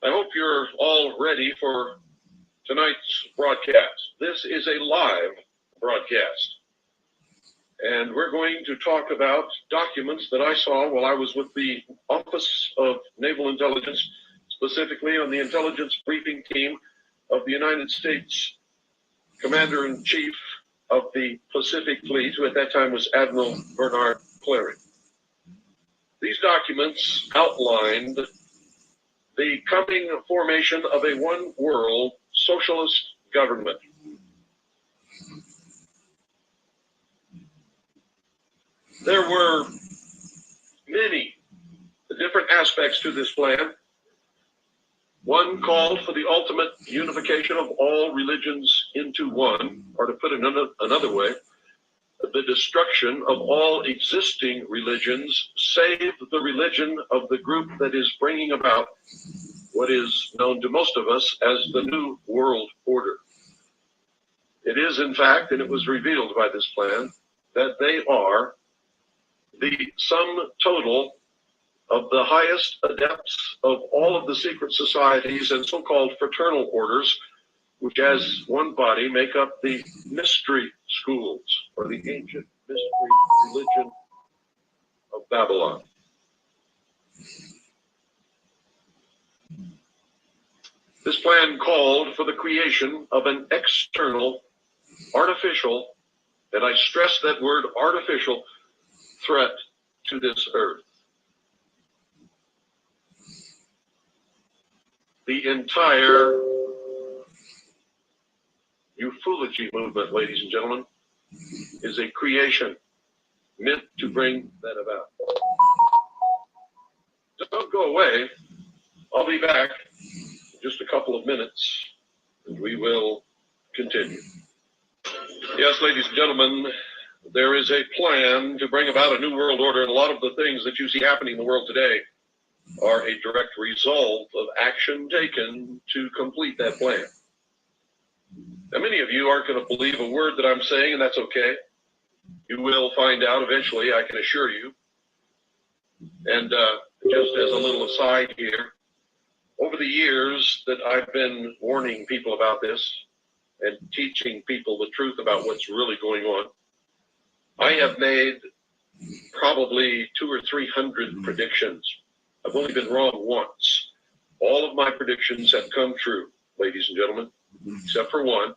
I hope you're all ready for tonight's broadcast. This is a live broadcast. And we're going to talk about documents that I saw while I was with the Office of Naval Intelligence, specifically on the intelligence briefing team of the United States Commander-in-Chief of the Pacific Fleet, who at that time was Admiral Bernard Clary. These documents outlined the coming formation of a one-world socialist government. There were many different aspects to this plan. One called for the ultimate unification of all religions into one, or to put it another way, the destruction of all existing religions, save the religion of the group that is bringing about what is known to most of us as the New World Order. It is, in fact, and it was revealed by this plan, that they are the sum total of the highest adepts of all of the secret societies and so-called fraternal orders, which as one body make up the mystery schools, or the ancient mystery religion of Babylon. This plan called for the creation of an external, artificial, and I stress that word artificial, threat to this earth. The entire ufology movement, ladies and gentlemen, is a creation meant to bring that about. Don't go away. I'll be back in just a couple of minutes, and we will continue. Yes, ladies and gentlemen, there is a plan to bring about a new world order, and a lot of the things that you see happening in the world today are a direct result of action taken to complete that plan. Now, many of you aren't going to believe a word that I'm saying, and that's okay. You will find out eventually, I can assure you. And just as a little aside here, over the years that I've been warning people about this and teaching people the truth about what's really going on, I have made probably 200 or 300 predictions. I've only been wrong once. All of my predictions have come true, ladies and gentlemen, except for one.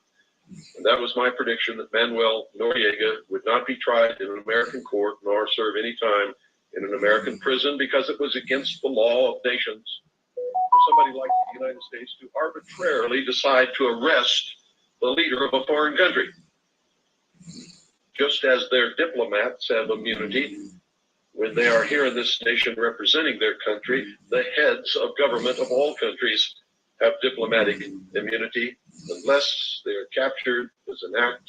And that was my prediction that Manuel Noriega would not be tried in an American court nor serve any time in an American prison because it was against the law of nations for somebody like the United States to arbitrarily decide to arrest the leader of a foreign country. Just as their diplomats have immunity when they are here in this nation representing their country, the heads of government of all countries have diplomatic immunity unless they are captured as an act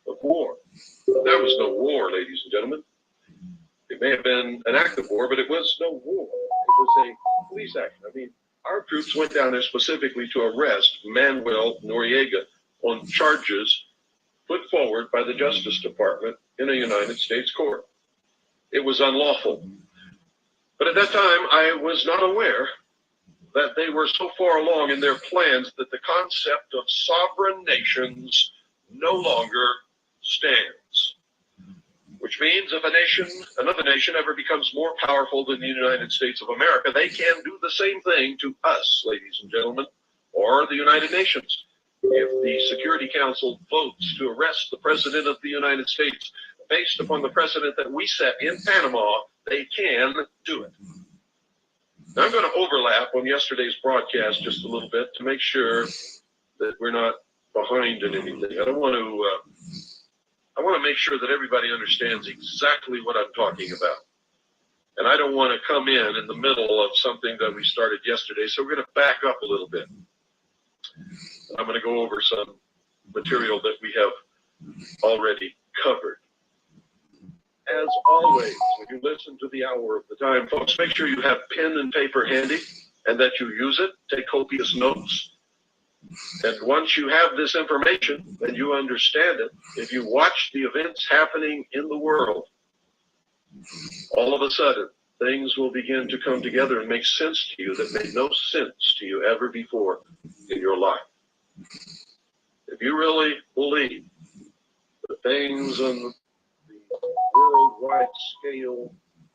of war. There was no war, ladies and gentlemen. It may have been an act of war, but it was no war. It was a police action. I mean, our troops went down there specifically to arrest Manuel Noriega on charges put forward by the Justice Department in a United States court. It was unlawful. But at that time, I was not aware that they were so far along in their plans that the concept of sovereign nations no longer stands. Which means if another nation ever becomes more powerful than the United States of America, they can do the same thing to us, ladies and gentlemen, or the United Nations. If the Security Council votes to arrest the President of the United States based upon the precedent that we set in Panama, they can do it. Now, I'm going to overlap on yesterday's broadcast just a little bit to make sure that we're not behind in anything. I want to make sure that everybody understands exactly what I'm talking about. And I don't want to come in the middle of something that we started yesterday, so we're going to back up a little bit. I'm going to go over some material that we have already covered. As always, when you listen to the Hour of the Time, folks, make sure you have pen and paper handy and that you use it. Take copious notes. And once you have this information and you understand it, if you watch the events happening in the world, all of a sudden, things will begin to come together and make sense to you that made no sense to you ever before in your life. If you really believe that things on the worldwide scale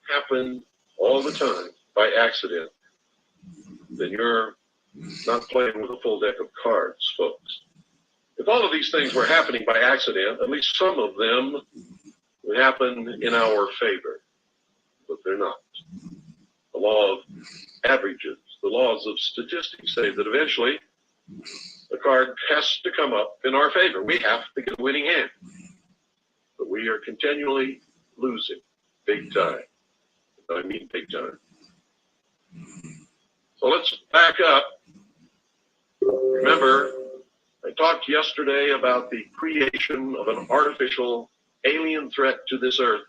happen all the time by accident, then you're not playing with a full deck of cards, folks. If all of these things were happening by accident, at least some of them would happen in our favor, but they're not. The law of averages, the laws of statistics say that eventually the card has to come up in our favor. We have to get a winning hand. But we are continually losing big time. I mean big time. So let's back up. Remember, I talked yesterday about the creation of an artificial alien threat to this earth,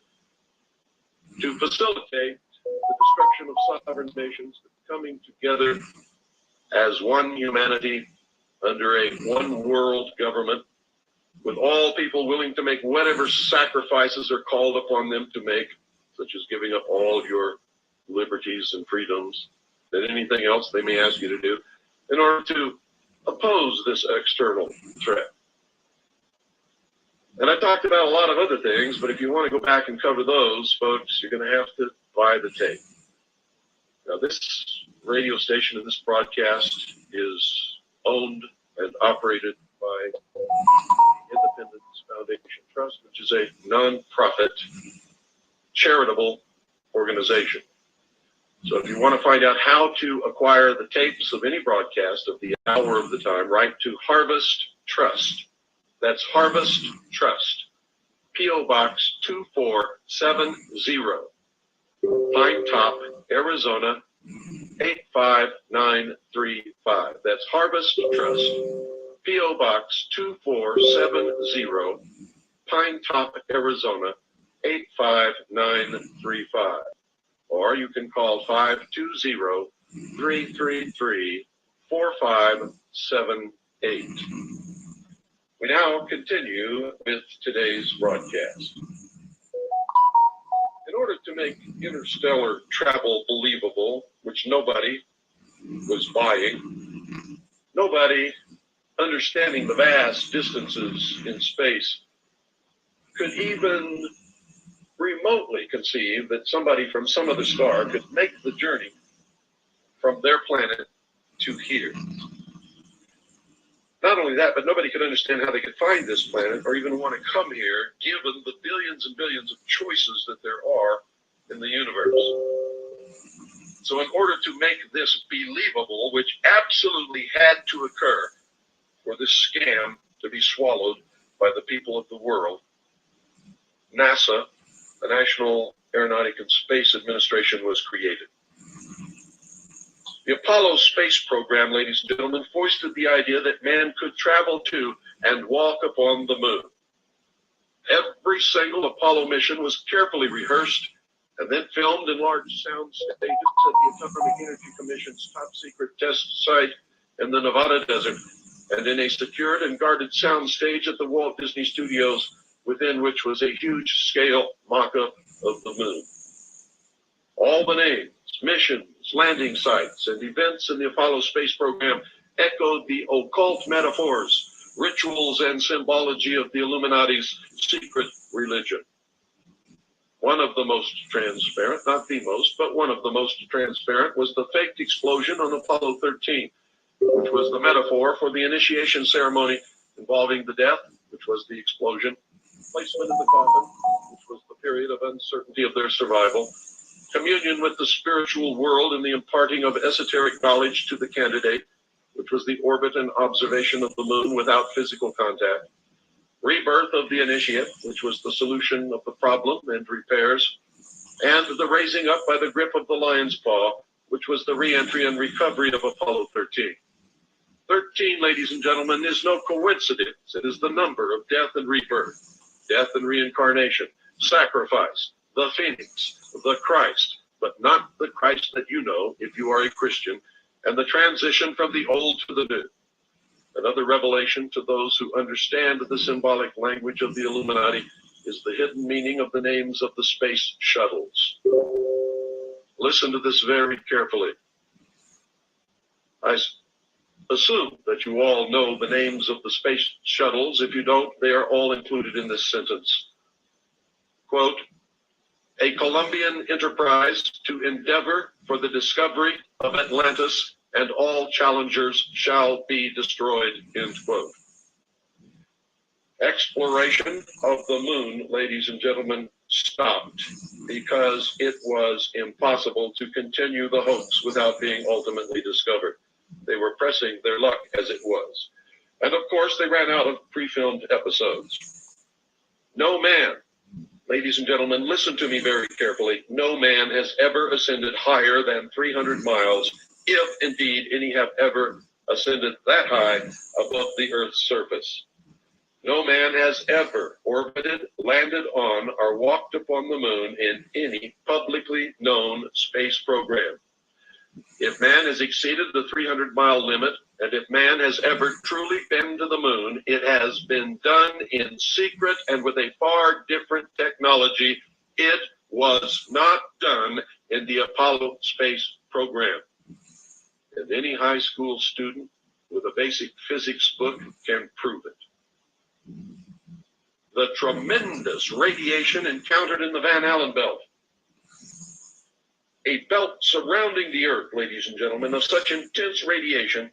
to facilitate the destruction of sovereign nations coming together as one humanity under a one world government, with all people willing to make whatever sacrifices are called upon them to make, such as giving up all of your liberties and freedoms, and anything else they may ask you to do, in order to oppose this external threat. And I talked about a lot of other things, but if you want to go back and cover those, folks, you're going to have to buy the tape. Now, this radio station and this broadcast is owned and operated by the Independence Foundation Trust, which is a non-profit charitable organization. So if you want to find out how to acquire the tapes of any broadcast of the hour of the time, write to Harvest Trust. That's Harvest Trust, P.O. Box 2470, Pine Top, Arizona 85935. That's Harvest Trust, P.O. Box 2470, Pine Top, Arizona 85935. Or you can call 520-333-4578. We now continue with today's broadcast. In order to make interstellar travel believable, which nobody was buying, nobody understanding the vast distances in space could even remotely conceive that somebody from some other star could make the journey from their planet to here. Not only that, but nobody could understand how they could find this planet or even want to come here, given the billions and billions of choices that there are in the universe. So in order to make this believable, which absolutely had to occur for this scam to be swallowed by the people of the world, NASA, the National Aeronautic and Space Administration, was created. The Apollo space program, ladies and gentlemen, foisted the idea that man could travel to and walk upon the moon. Every single Apollo mission was carefully rehearsed and then filmed in large sound stages at the Atomic Energy Commission's top secret test site in the Nevada desert, and in a secured and guarded sound stage at the Walt Disney Studios, within which was a huge scale mock-up of the moon. All the names, missions, landing sites, and events in the Apollo space program echoed the occult metaphors, rituals, and symbology of the Illuminati's secret religion. One of the most transparent, not the most, but one of the most transparent, was the faked explosion on Apollo 13, which was the metaphor for the initiation ceremony involving the death, which was the explosion, placement in the coffin, which was the period of uncertainty of their survival, communion with the spiritual world and the imparting of esoteric knowledge to the candidate, which was the orbit and observation of the moon without physical contact, rebirth of the initiate, which was the solution of the problem and repairs, and the raising up by the grip of the lion's paw, which was the re-entry and recovery of Apollo 13. 13, ladies and gentlemen, is no coincidence. It is the number of death and rebirth, death and reincarnation, sacrifice, the phoenix, the Christ, but not the Christ that you know if you are a Christian, and the transition from the old to the new. Another revelation to those who understand the symbolic language of the Illuminati is the hidden meaning of the names of the space shuttles. Listen to this very carefully. I assume that you all know the names of the space shuttles. If you don't, they are all included in this sentence. Quote, a Colombian enterprise to endeavor for the discovery of Atlantis, and all challengers shall be destroyed, end quote. Exploration of the moon, ladies and gentlemen, stopped because it was impossible to continue the hoax without being ultimately discovered. They were pressing their luck as it was. And of course, they ran out of pre-filmed episodes. No man, ladies and gentlemen, listen to me very carefully. No man has ever ascended higher than 300 miles, if indeed any have ever ascended that high above the Earth's surface. No man has ever orbited, landed on, or walked upon the moon in any publicly known space program. If man has exceeded the 300-mile limit, and if man has ever truly been to the moon, it has been done in secret and with a far different technology. It was not done in the Apollo space program. And any high school student with a basic physics book can prove it. The tremendous radiation encountered in the Van Allen belt, a belt surrounding the Earth, ladies and gentlemen, of such intense radiation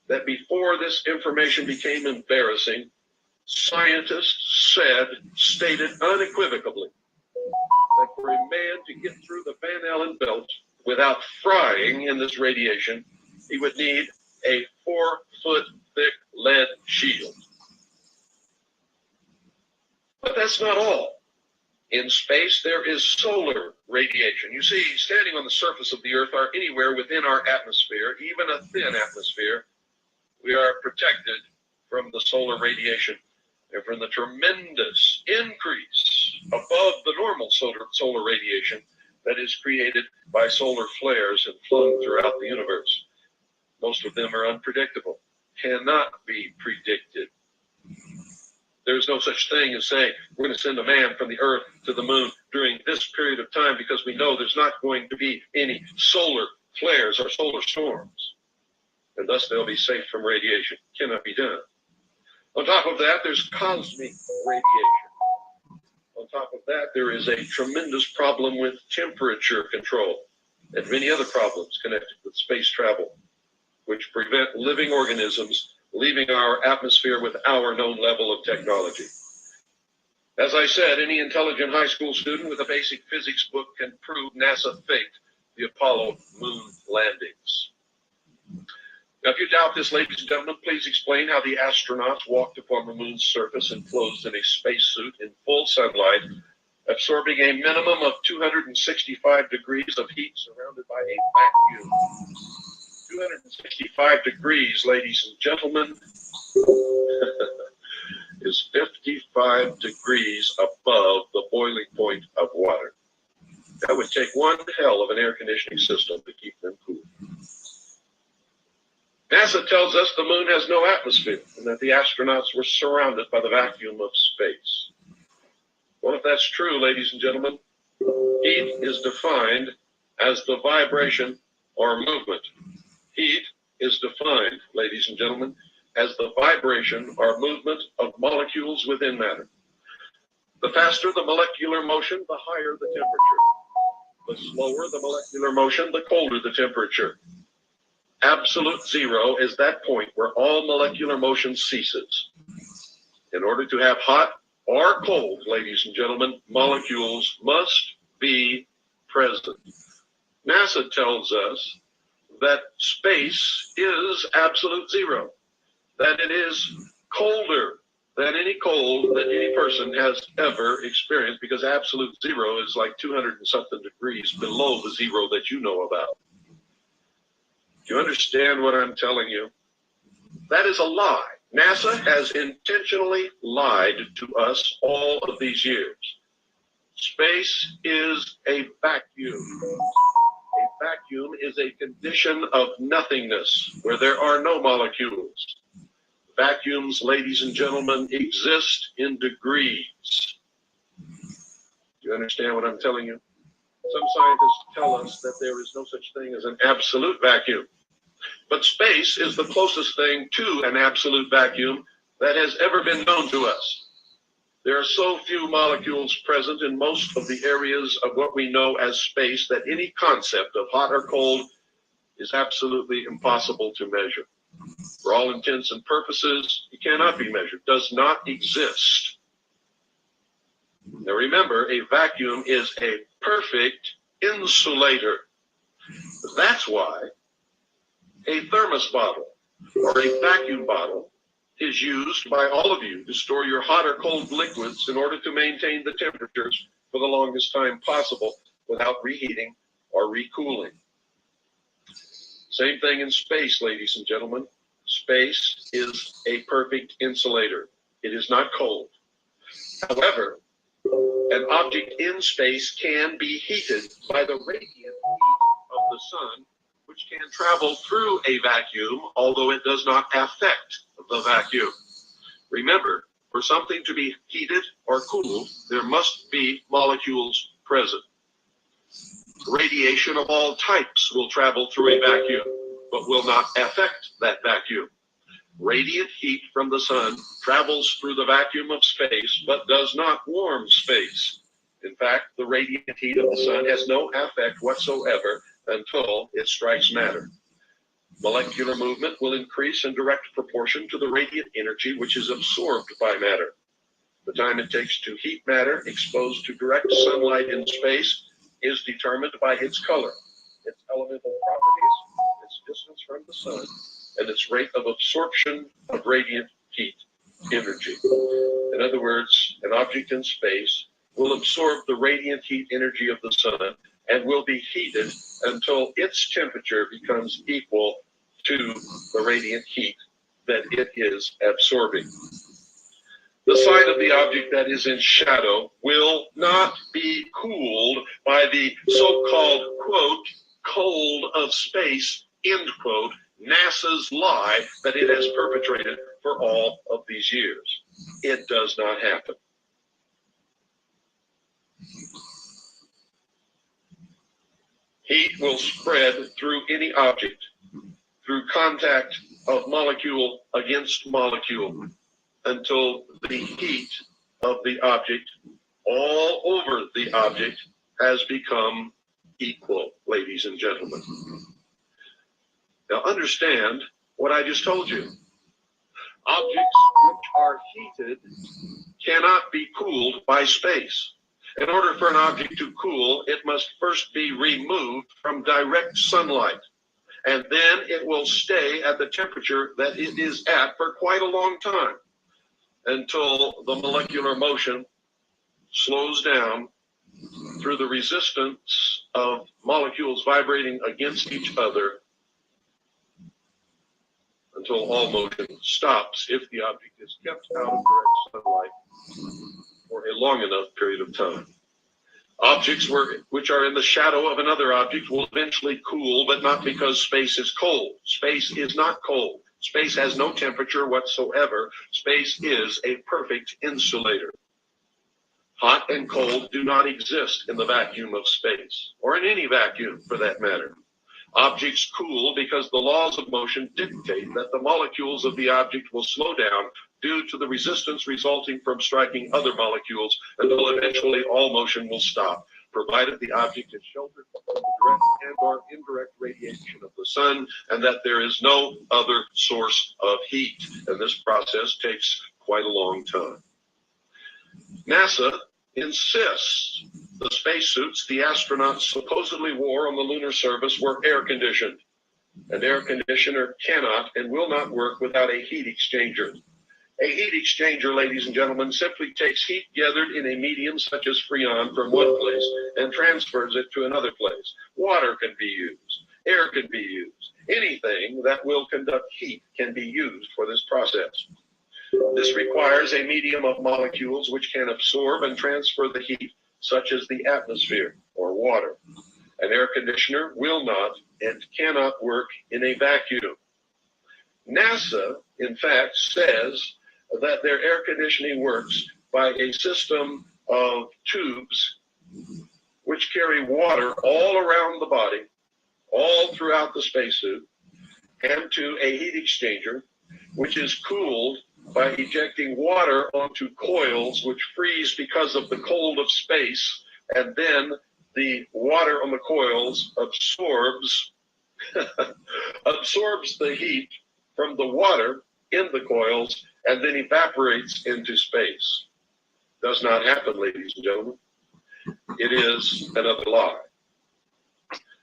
that before this information became embarrassing, scientists stated unequivocally that for a man to get through the Van Allen belt without frying in this radiation, he would need a 4-foot-thick lead shield. But that's not all. In space, there is solar radiation. You see, standing on the surface of the Earth or anywhere within our atmosphere, even a thin atmosphere, we are protected from the solar radiation and from the tremendous increase above the normal solar radiation that is created by solar flares and flung throughout the universe. Most of them are unpredictable, cannot be predicted. There's no such thing as saying we're going to send a man from the Earth to the moon during this period of time because we know there's not going to be any solar flares or solar storms. And thus they'll be safe from radiation. Cannot be done. On top of that, there's cosmic radiation. On top of that, there is a tremendous problem with temperature control and many other problems connected with space travel, which prevent living organisms leaving our atmosphere with our known level of technology. As I said, any intelligent high school student with a basic physics book can prove NASA faked the Apollo moon landings. Now, if you doubt this, ladies and gentlemen, please explain how the astronauts walked upon the moon's surface enclosed in a spacesuit in full sunlight, absorbing a minimum of 265 degrees of heat surrounded by a vacuum. 265 degrees, ladies and gentlemen, is 55 degrees above the boiling point of water. That would take one hell of an air conditioning system to keep them cool. NASA tells us the moon has no atmosphere and that the astronauts were surrounded by the vacuum of space. Well, if that's true, ladies and gentlemen, heat is defined as the vibration or movement. Heat is defined, ladies and gentlemen, as the vibration or movement of molecules within matter. The faster the molecular motion, the higher the temperature. The slower the molecular motion, the colder the temperature. Absolute zero is that point where all molecular motion ceases. In order to have hot or cold, ladies and gentlemen, molecules must be present. NASA tells us that space is absolute zero, that it is colder than any cold that any person has ever experienced, because absolute zero is like 200 and something degrees below the zero that you know about. Do you understand what I'm telling you? That is a lie. NASA has intentionally lied to us all of these years. Space is a vacuum. A vacuum is a condition of nothingness where there are no molecules. Vacuums, ladies and gentlemen, exist in degrees. Do you understand what I'm telling you? Some scientists tell us that there is no such thing as an absolute vacuum. But space is the closest thing to an absolute vacuum that has ever been known to us. There are so few molecules present in most of the areas of what we know as space that any concept of hot or cold is absolutely impossible to measure. For all intents and purposes, it cannot be measured, does not exist. Now remember, a vacuum is a perfect insulator. That's why a thermos bottle or a vacuum bottle is used by all of you to store your hot or cold liquids in order to maintain the temperatures for the longest time possible without reheating or recooling. Same thing in space, ladies and gentlemen. Space is a perfect insulator. It is not cold. However, an object in space can be heated by the radiant heat of the sun, which can travel through a vacuum, although it does not affect the vacuum. Remember, for something to be heated or cooled, there must be molecules present. Radiation of all types will travel through a vacuum, but will not affect that vacuum. Radiant heat from the sun travels through the vacuum of space, but does not warm space. In fact, the radiant heat of the sun has no effect whatsoever until it strikes matter. Molecular movement will increase in direct proportion to the radiant energy which is absorbed by matter. The time it takes to heat matter exposed to direct sunlight in space is determined by its color, its elemental properties, its distance from the sun, and its rate of absorption of radiant heat energy. In other words, an object in space will absorb the radiant heat energy of the sun and will be heated until its temperature becomes equal to the radiant heat that it is absorbing. The side of the object that is in shadow will not be cooled by the so-called, quote, cold of space, end quote, NASA's lie that it has perpetrated for all of these years. It does not happen. Heat will spread through any object, through contact of molecule against molecule, until the heat of the object all over the object has become equal, ladies and gentlemen. Now understand what I just told you. Objects which are heated cannot be cooled by space. In order for an object to cool, it must first be removed from direct sunlight, and then it will stay at the temperature that it is at for quite a long time, until the molecular motion slows down through the resistance of molecules vibrating against each other, until all motion stops if the object is kept out of direct sunlight for a long enough period of time. Objects which are in the shadow of another object will eventually cool, but not because space is cold. Space is not cold. Space has no temperature whatsoever. Space is a perfect insulator. Hot and cold do not exist in the vacuum of space, or in any vacuum for that matter. Objects cool because the laws of motion dictate that the molecules of the object will slow down due to the resistance resulting from striking other molecules until eventually all motion will stop, provided the object is sheltered from the direct and or indirect radiation of the sun and that there is no other source of heat. And this process takes quite a long time. NASA insists the spacesuits the astronauts supposedly wore on the lunar surface were air-conditioned. An air conditioner cannot and will not work without a heat exchanger. A heat exchanger, ladies and gentlemen, simply takes heat gathered in a medium such as Freon from one place and transfers it to another place. Water can be used. Air can be used. Anything that will conduct heat can be used for this process. This requires a medium of molecules which can absorb and transfer the heat, such as the atmosphere or water. An air conditioner will not and cannot work in a vacuum. NASA, in fact, says that their air conditioning works by a system of tubes which carry water all around the body, all throughout the spacesuit, and to a heat exchanger, which is cooled by ejecting water onto coils which freeze because of the cold of space, and then the water on the coils absorbs the heat from the water in the coils and then evaporates into space. Does not happen, ladies and gentlemen. It is another lie.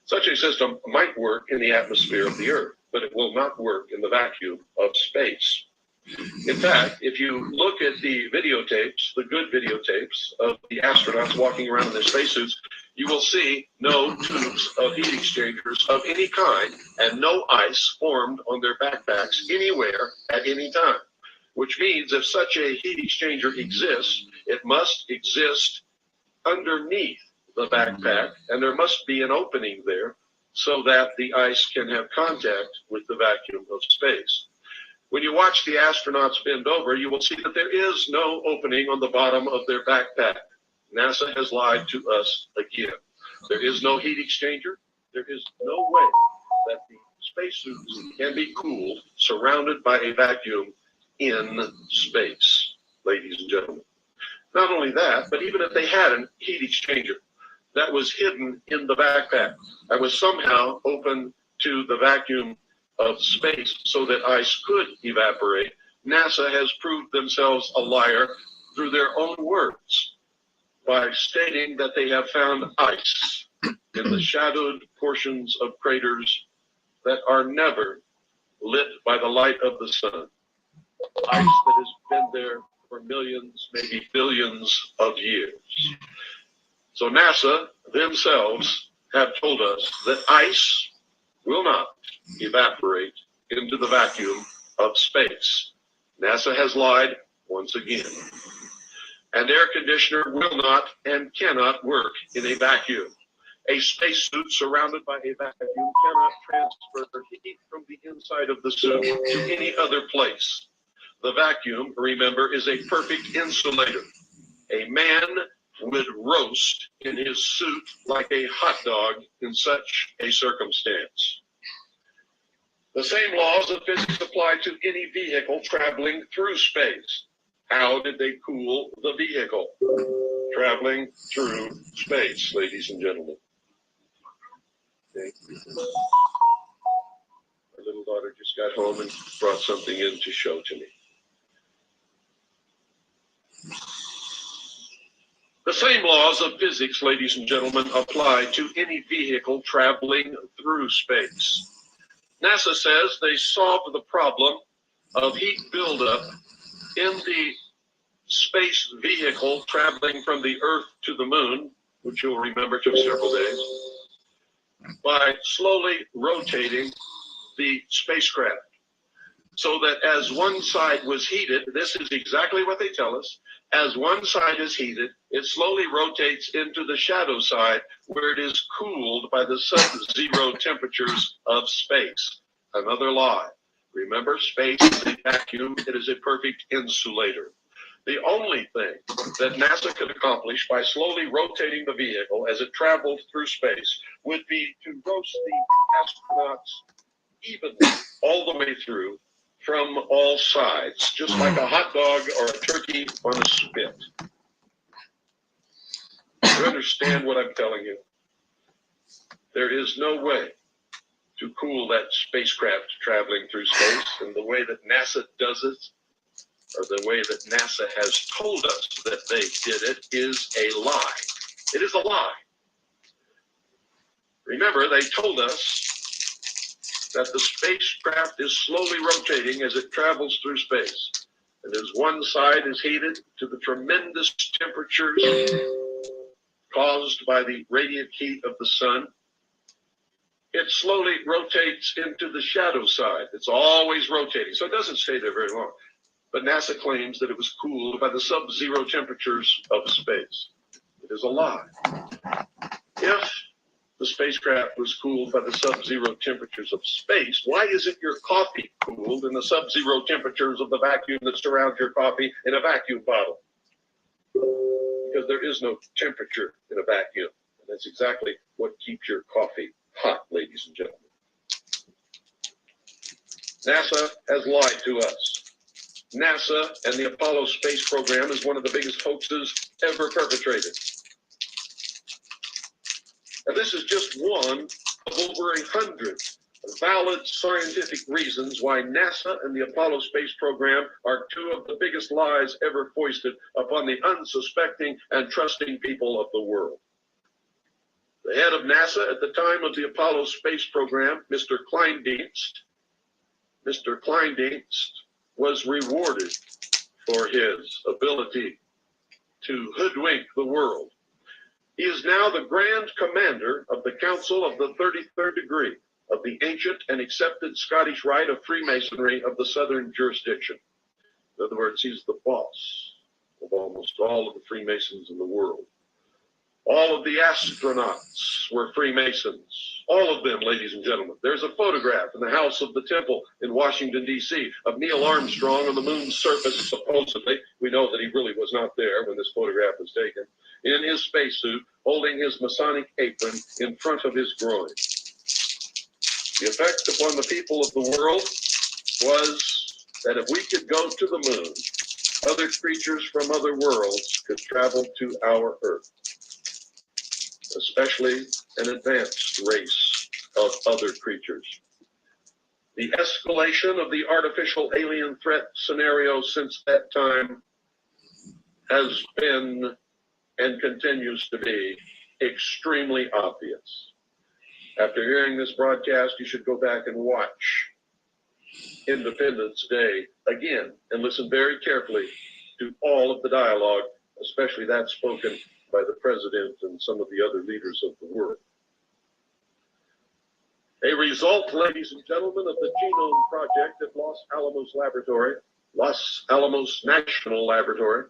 Such a system might work in the atmosphere of the Earth, but it will not work in the vacuum of space. In fact, if you look at the videotapes, the good videotapes of the astronauts walking around in their spacesuits, you will see no tubes of heat exchangers of any kind and no ice formed on their backpacks anywhere at any time. which means if such a heat exchanger exists, it must exist underneath the backpack, and there must be an opening there so that the ice can have contact with the vacuum of space. When you watch the astronauts bend over, you will see that there is no opening on the bottom of their backpack. NASA has lied to us again. There is no heat exchanger. There is no way that the spacesuits can be cooled surrounded by a vacuum in space, ladies and gentlemen. Not only that, but even if they had a heat exchanger that was hidden in the backpack, that was somehow open to the vacuum of space so that ice could evaporate, NASA has proved themselves a liar through their own words by stating that they have found ice in the shadowed portions of craters that are never lit by the light of the sun. Ice that has been there for millions, maybe billions of years. So NASA themselves have told us that ice will not evaporate into the vacuum of space. NASA has lied once again. An air conditioner will not and cannot work in a vacuum. A spacesuit surrounded by a vacuum cannot transfer heat from the inside of the suit to any other place. The vacuum, remember, is a perfect insulator. A man would roast in his suit like a hot dog in such a circumstance. The same laws of physics apply to any vehicle traveling through space. How did they cool the vehicle? Traveling through space, ladies and gentlemen. Okay. My little daughter just got home and brought something in to show to me. The same laws of physics, ladies and gentlemen, apply to any vehicle traveling through space. NASA says they solved the problem of heat buildup in the space vehicle traveling from the Earth to the Moon, which you'll remember took several days, by slowly rotating the spacecraft. So that as one side was heated, this is exactly what they tell us, as one side is heated, it slowly rotates into the shadow side where it is cooled by the sub-zero temperatures of space. Another lie. Remember, space is a vacuum. It is a perfect insulator. The only thing that NASA could accomplish by slowly rotating the vehicle as it traveled through space would be to roast the astronauts evenly all the way through from all sides, just like a hot dog or a turkey on a spit. You understand what I'm telling you? There is no way to cool that spacecraft traveling through space, and the way that NASA does it, or the way that NASA has told us that they did it, is a lie. It is a lie. Remember, they told us that the spacecraft is slowly rotating as it travels through space. And as one side is heated to the tremendous temperatures caused by the radiant heat of the sun, it slowly rotates into the shadow side. It's always rotating, so it doesn't stay there very long. But NASA claims that it was cooled by the sub-zero temperatures of space. It is a lie. If the spacecraft was cooled by the sub-zero temperatures of space, why isn't your coffee cooled in the sub-zero temperatures of the vacuum that surrounds your coffee in a vacuum bottle? Because there is no temperature in a vacuum. And that's exactly what keeps your coffee hot, ladies and gentlemen. NASA has lied to us. NASA and the Apollo space program is one of the biggest hoaxes ever perpetrated. And this is just one of over 100 valid scientific reasons why NASA and the Apollo space program are two of the biggest lies ever foisted upon the unsuspecting and trusting people of the world. The head of NASA at the time of the Apollo space program, Mr. Kleindienst, was rewarded for his ability to hoodwink the world. He is now the Grand Commander of the Council of the 33rd Degree of the ancient and accepted Scottish Rite of Freemasonry of the Southern Jurisdiction. In other words, he's the boss of almost all of the Freemasons in the world. All of the astronauts were Freemasons. All of them, ladies and gentlemen. There's a photograph in the House of the Temple in Washington, D.C. of Neil Armstrong on the moon's surface, supposedly. We know that he really was not there when this photograph was taken. In his spacesuit, holding his Masonic apron in front of his groin. The effect upon the people of the world was that if we could go to the moon, other creatures from other worlds could travel to our Earth, especially an advanced race of other creatures. The escalation of the artificial alien threat scenario since that time has been and continues to be extremely obvious. After hearing this broadcast, you should go back and watch Independence Day again and listen very carefully to all of the dialogue, especially that spoken by the president and some of the other leaders of the world. A result, ladies and gentlemen, of the Genome Project at Los Alamos National Laboratory,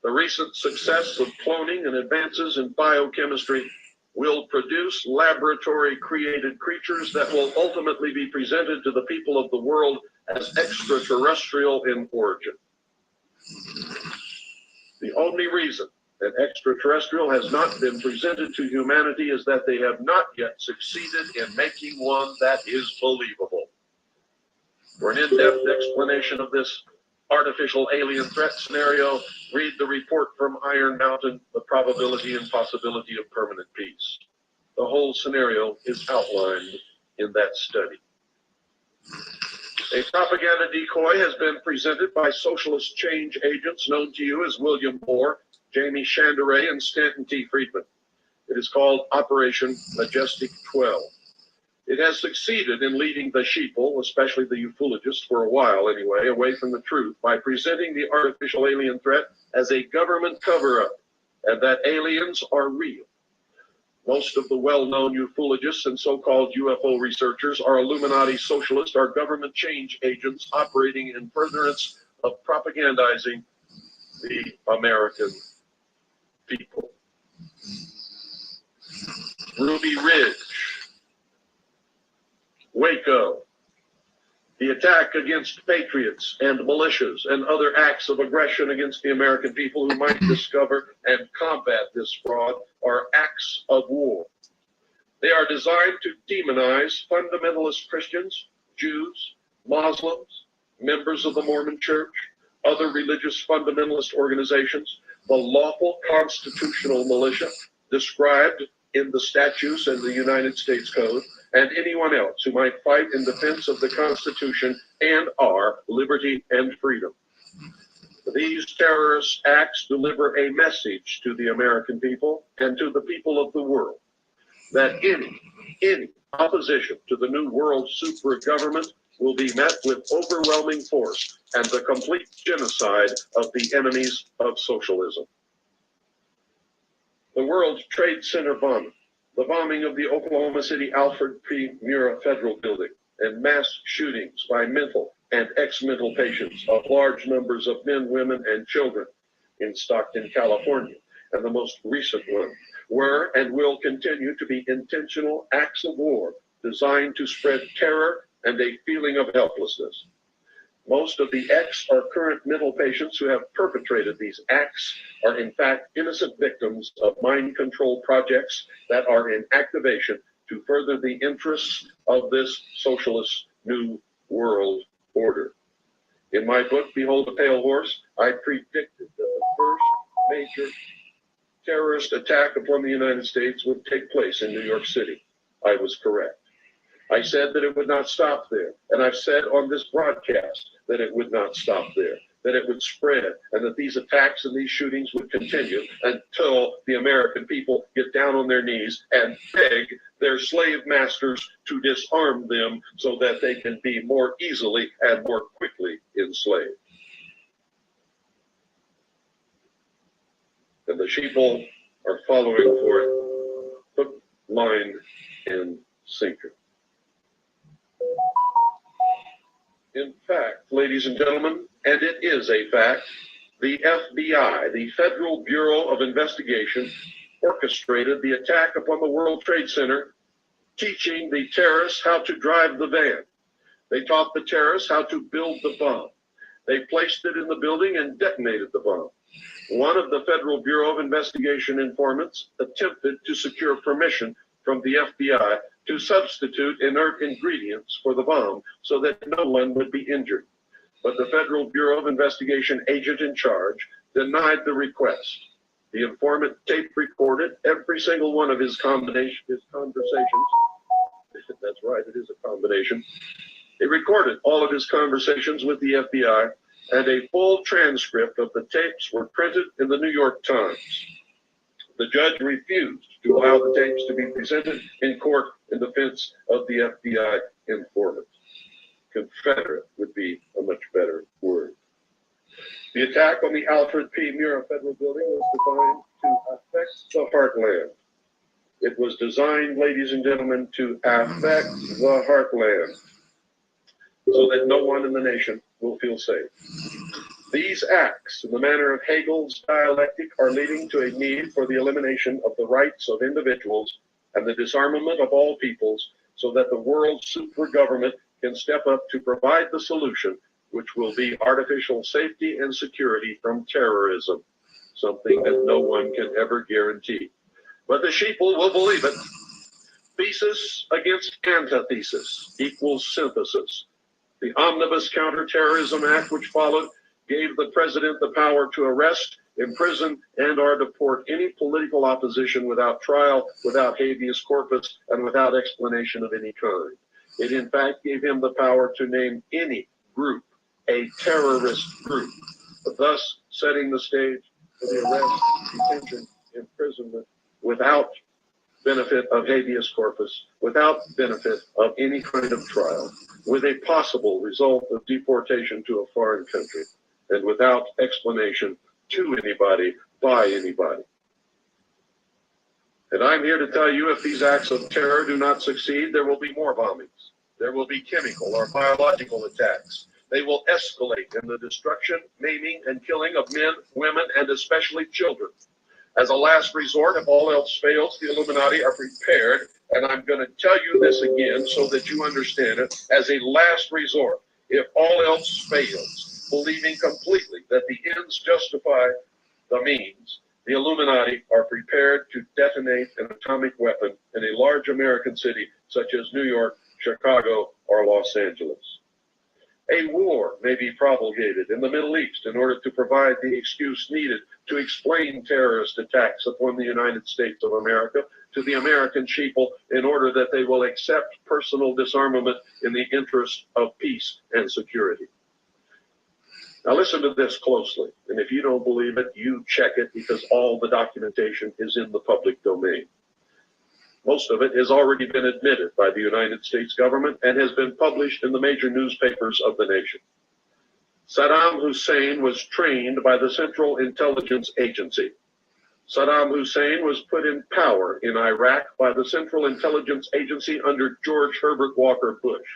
the recent success of cloning and advances in biochemistry will produce laboratory-created creatures that will ultimately be presented to the people of the world as extraterrestrial in origin. The only reason that extraterrestrial has not been presented to humanity is that they have not yet succeeded in making one that is believable. For an in-depth explanation of this artificial alien threat scenario, read the report from Iron Mountain, The Probability and Possibility of Permanent Peace. The whole scenario is outlined in that study. A propaganda decoy has been presented by socialist change agents known to you as William Moore, Jamie Chanderay, and Stanton T. Friedman. It is called Operation Majestic 12. It has succeeded in leading the sheeple, especially the ufologists for a while anyway, away from the truth by presenting the artificial alien threat as a government cover-up, and that aliens are real. Most of the well-known ufologists and so-called UFO researchers are Illuminati socialists, are government change agents operating in furtherance of propagandizing the American people. Ruby Ridge, Waco, the attack against patriots and militias and other acts of aggression against the American people who might discover and combat this fraud are acts of war. They are designed to demonize fundamentalist Christians, Jews, Muslims, members of the Mormon Church, other religious fundamentalist organizations, the lawful constitutional militia described in the statutes and the United States Code, and anyone else who might fight in defense of the Constitution and our liberty and freedom. These terrorist acts deliver a message to the American people and to the people of the world that any opposition to the new world super government will be met with overwhelming force and the complete genocide of the enemies of socialism. The World Trade Center bombing, the bombing of the Oklahoma City Alfred P. Murrah Federal Building, and mass shootings by mental and ex-mental patients of large numbers of men, women, and children in Stockton, California, and the most recent one, were and will continue to be intentional acts of war designed to spread terror and a feeling of helplessness. Most of the ex or current mental patients who have perpetrated these acts are in fact innocent victims of mind control projects that are in activation to further the interests of this socialist new world order. In my book, Behold the Pale Horse, I predicted that the first major terrorist attack upon the United States would take place in New York City. I was correct. I said that it would not stop there, and I've said on this broadcast that it would not stop there, that it would spread, and that these attacks and these shootings would continue until the American people get down on their knees and beg their slave masters to disarm them so that they can be more easily and more quickly enslaved. And the sheeple are following for it, hook, line, and sinker. In fact, ladies and gentlemen, and it is a fact, the FBI, the Federal Bureau of Investigation, orchestrated the attack upon the World Trade Center, teaching the terrorists how to drive the van. They taught the terrorists how to build the bomb. They placed it in the building and detonated the bomb. One of the Federal Bureau of Investigation informants attempted to secure permission from the FBI to substitute inert ingredients for the bomb so that no one would be injured. But the Federal Bureau of Investigation agent in charge denied the request. The informant tape recorded every single one of his conversations. That's right, it is a combination. He recorded all of his conversations with the FBI, and a full transcript of the tapes were printed in the New York Times. The judge refused to allow the tapes to be presented in court in defense of the FBI informant. Confederate would be a much better word. The attack on the Alfred P. Murrah Federal Building was designed to affect the heartland. It was designed, ladies and gentlemen, to affect the heartland so that no one in the nation will feel safe. These acts, in the manner of Hegel's dialectic, are leading to a need for the elimination of the rights of individuals and the disarmament of all peoples so that the world super-government can step up to provide the solution, which will be artificial safety and security from terrorism, something that no one can ever guarantee. But the sheeple will believe it. Thesis against antithesis equals synthesis. The Omnibus Counterterrorism Act, which followed, gave the president the power to arrest, imprison, and/or deport any political opposition without trial, without habeas corpus, and without explanation of any kind. It, in fact, gave him the power to name any group a terrorist group, thus setting the stage for the arrest, detention, imprisonment, without benefit of habeas corpus, without benefit of any kind of trial, with a possible result of deportation to a foreign country, and without explanation to anybody, by anybody. And I'm here to tell you, if these acts of terror do not succeed, there will be more bombings. There will be chemical or biological attacks. They will escalate in the destruction, maiming, and killing of men, women, and especially children. As a last resort, if all else fails, the Illuminati are prepared, and I'm going to tell you this again so that you understand it, as a last resort, if all else fails, believing completely that the ends justify the means, the Illuminati are prepared to detonate an atomic weapon in a large American city such as New York, Chicago, or Los Angeles. A war may be promulgated in the Middle East in order to provide the excuse needed to explain terrorist attacks upon the United States of America to the American sheeple in order that they will accept personal disarmament in the interest of peace and security. Now listen to this closely, and if you don't believe it, you check it, because all the documentation is in the public domain. Most of it has already been admitted by the United States government and has been published in the major newspapers of the nation. Saddam Hussein was trained by the Central Intelligence Agency. Saddam Hussein was put in power in Iraq by the Central Intelligence Agency under George Herbert Walker Bush,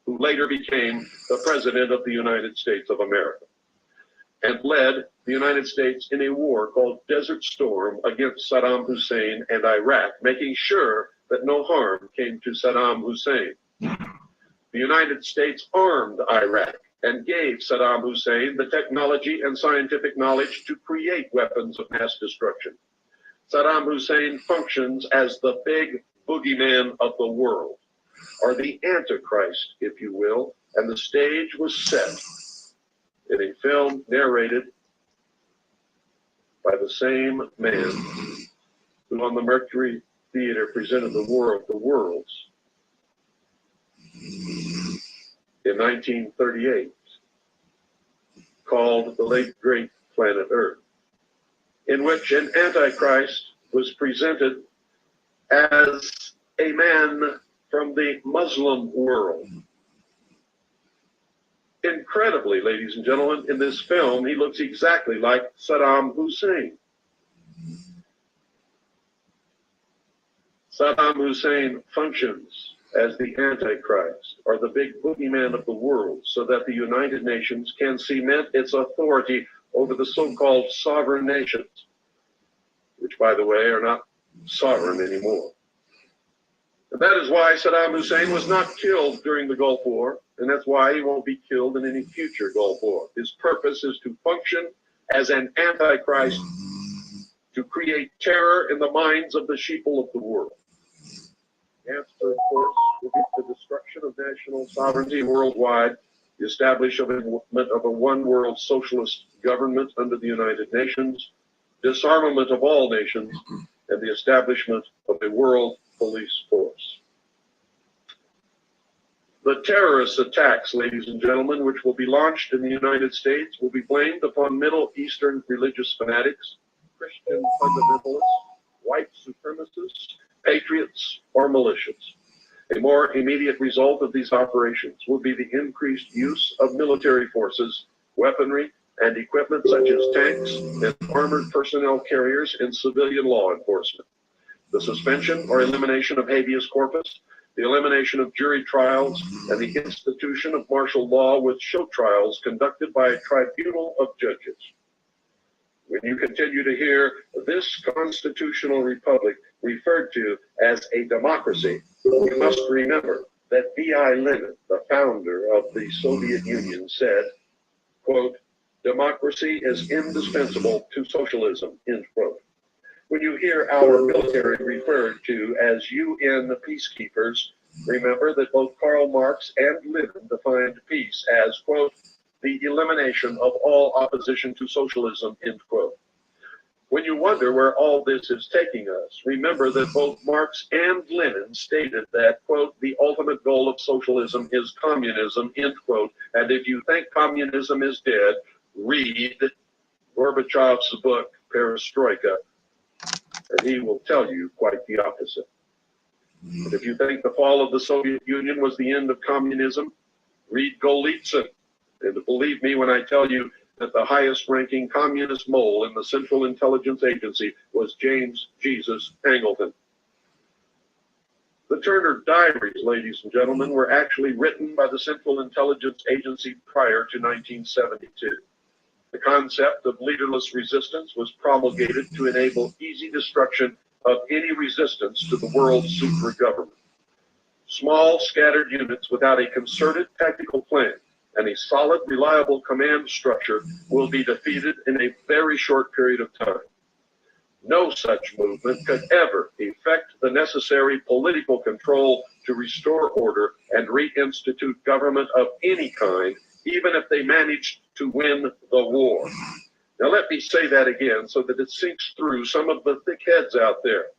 who later became the President of the United States of America, and led the United States in a war called Desert Storm against Saddam Hussein and Iraq, making sure that no harm came to Saddam Hussein. The United States armed Iraq and gave Saddam Hussein the technology and scientific knowledge to create weapons of mass destruction. Saddam Hussein functions as the big boogeyman of the world, or the Antichrist, if you will, and the stage was set in a film narrated by the same man who on the Mercury Theater presented the Worlds in 1938, called The Late Great Planet Earth, in which an Antichrist was presented as a man from the Muslim world. Incredibly, ladies and gentlemen, in this film, he looks exactly like Saddam Hussein. Saddam Hussein functions as the Antichrist or the big boogeyman of the world, so that the United Nations can cement its authority over the so-called sovereign nations, which, by the way, are not sovereign anymore. And that is why Saddam Hussein was not killed during the Gulf War, and that's why he won't be killed in any future Gulf War. His purpose is to function as an Antichrist, to create terror in the minds of the sheeple of the world. The answer, of course, will be the destruction of national sovereignty worldwide, the establishment of a one-world socialist government under the United Nations, disarmament of all nations, and the establishment of a world police force. The terrorist attacks, ladies and gentlemen, which will be launched in the United States, will be blamed upon Middle Eastern religious fanatics, Christian fundamentalists, white supremacists, patriots, or militias. A more immediate result of these operations will be the increased use of military forces, weaponry, and equipment such as tanks and armored personnel carriers in civilian law enforcement. The suspension or elimination of habeas corpus, the elimination of jury trials, and the institution of martial law with show trials conducted by a tribunal of judges. When you continue to hear this constitutional republic referred to as a democracy, you must remember that V.I. Lenin, the founder of the Soviet Union, said, quote, "Democracy is indispensable to socialism," end quote. When you hear our military referred to as UN peacekeepers, remember that both Karl Marx and Lenin defined peace as, quote, "the elimination of all opposition to socialism," end quote. When you wonder where all this is taking us, remember that both Marx and Lenin stated that, quote, "the ultimate goal of socialism is communism," end quote. And if you think communism is dead, read Gorbachev's book, Perestroika, and he will tell you quite the opposite. And if you think the fall of the Soviet Union was the end of communism, read Golitsyn. And believe me when I tell you that the highest-ranking communist mole in the Central Intelligence Agency was James Jesus Angleton. The Turner Diaries, ladies and gentlemen, were actually written by the Central Intelligence Agency prior to 1972. The concept of leaderless resistance was promulgated to enable easy destruction of any resistance to the world super government. Small, scattered units without a concerted tactical plan and a solid, reliable command structure will be defeated in a very short period of time. No such movement could ever effect the necessary political control to restore order and reinstitute government of any kind, even if they managed to win the war. Now let me say that again so that it sinks through some of the thick heads out there.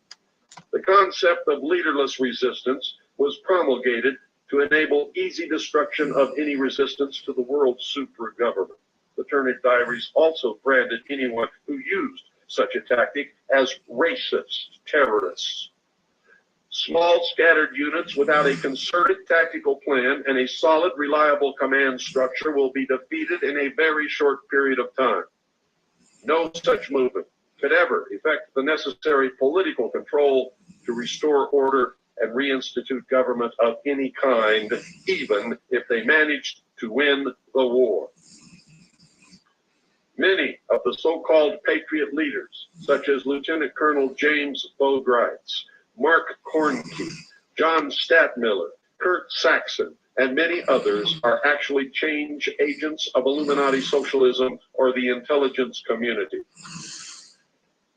The concept of leaderless resistance was promulgated to enable easy destruction of any resistance to the world super government. The Turner Diaries also branded anyone who used such a tactic as racist terrorists. Small scattered units without a concerted tactical plan and a solid, reliable command structure will be defeated in a very short period of time. No such movement could ever effect the necessary political control to restore order and reinstitute government of any kind, even if they managed to win the war. Many of the so-called patriot leaders, such as Lieutenant Colonel James Bogreitz, Mark Kornke, John Stadtmiller, Kurt Saxon, and many others are actually change agents of Illuminati socialism or the intelligence community.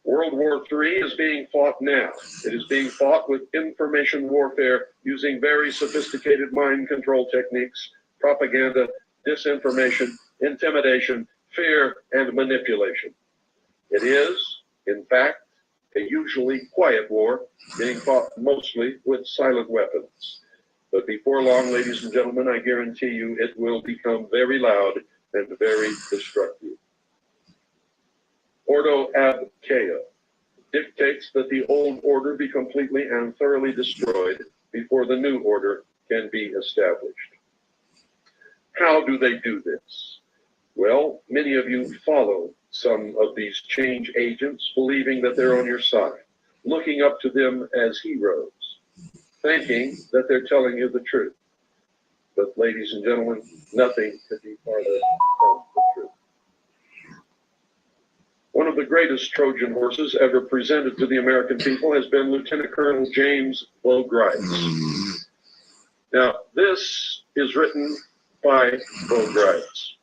World War III is being fought now. It is being fought with information warfare using very sophisticated mind control techniques, propaganda, disinformation, intimidation, fear, and manipulation. It is, in fact, a usually quiet war being fought mostly with silent weapons. But before long, ladies and gentlemen, I guarantee you it will become very loud and very destructive. Ordo ab chao dictates that the old order be completely and thoroughly destroyed before the new order can be established. How do they do this? Well, many of you follow some of these change agents, believing that they're on your side, looking up to them as heroes. thinking that they're telling you the truth. But ladies and gentlemen, nothing could be farther from the truth. One of the greatest Trojan horses ever presented to the American people has been Lieutenant Colonel James Bo Grice. Now, this is written by Bo Grice.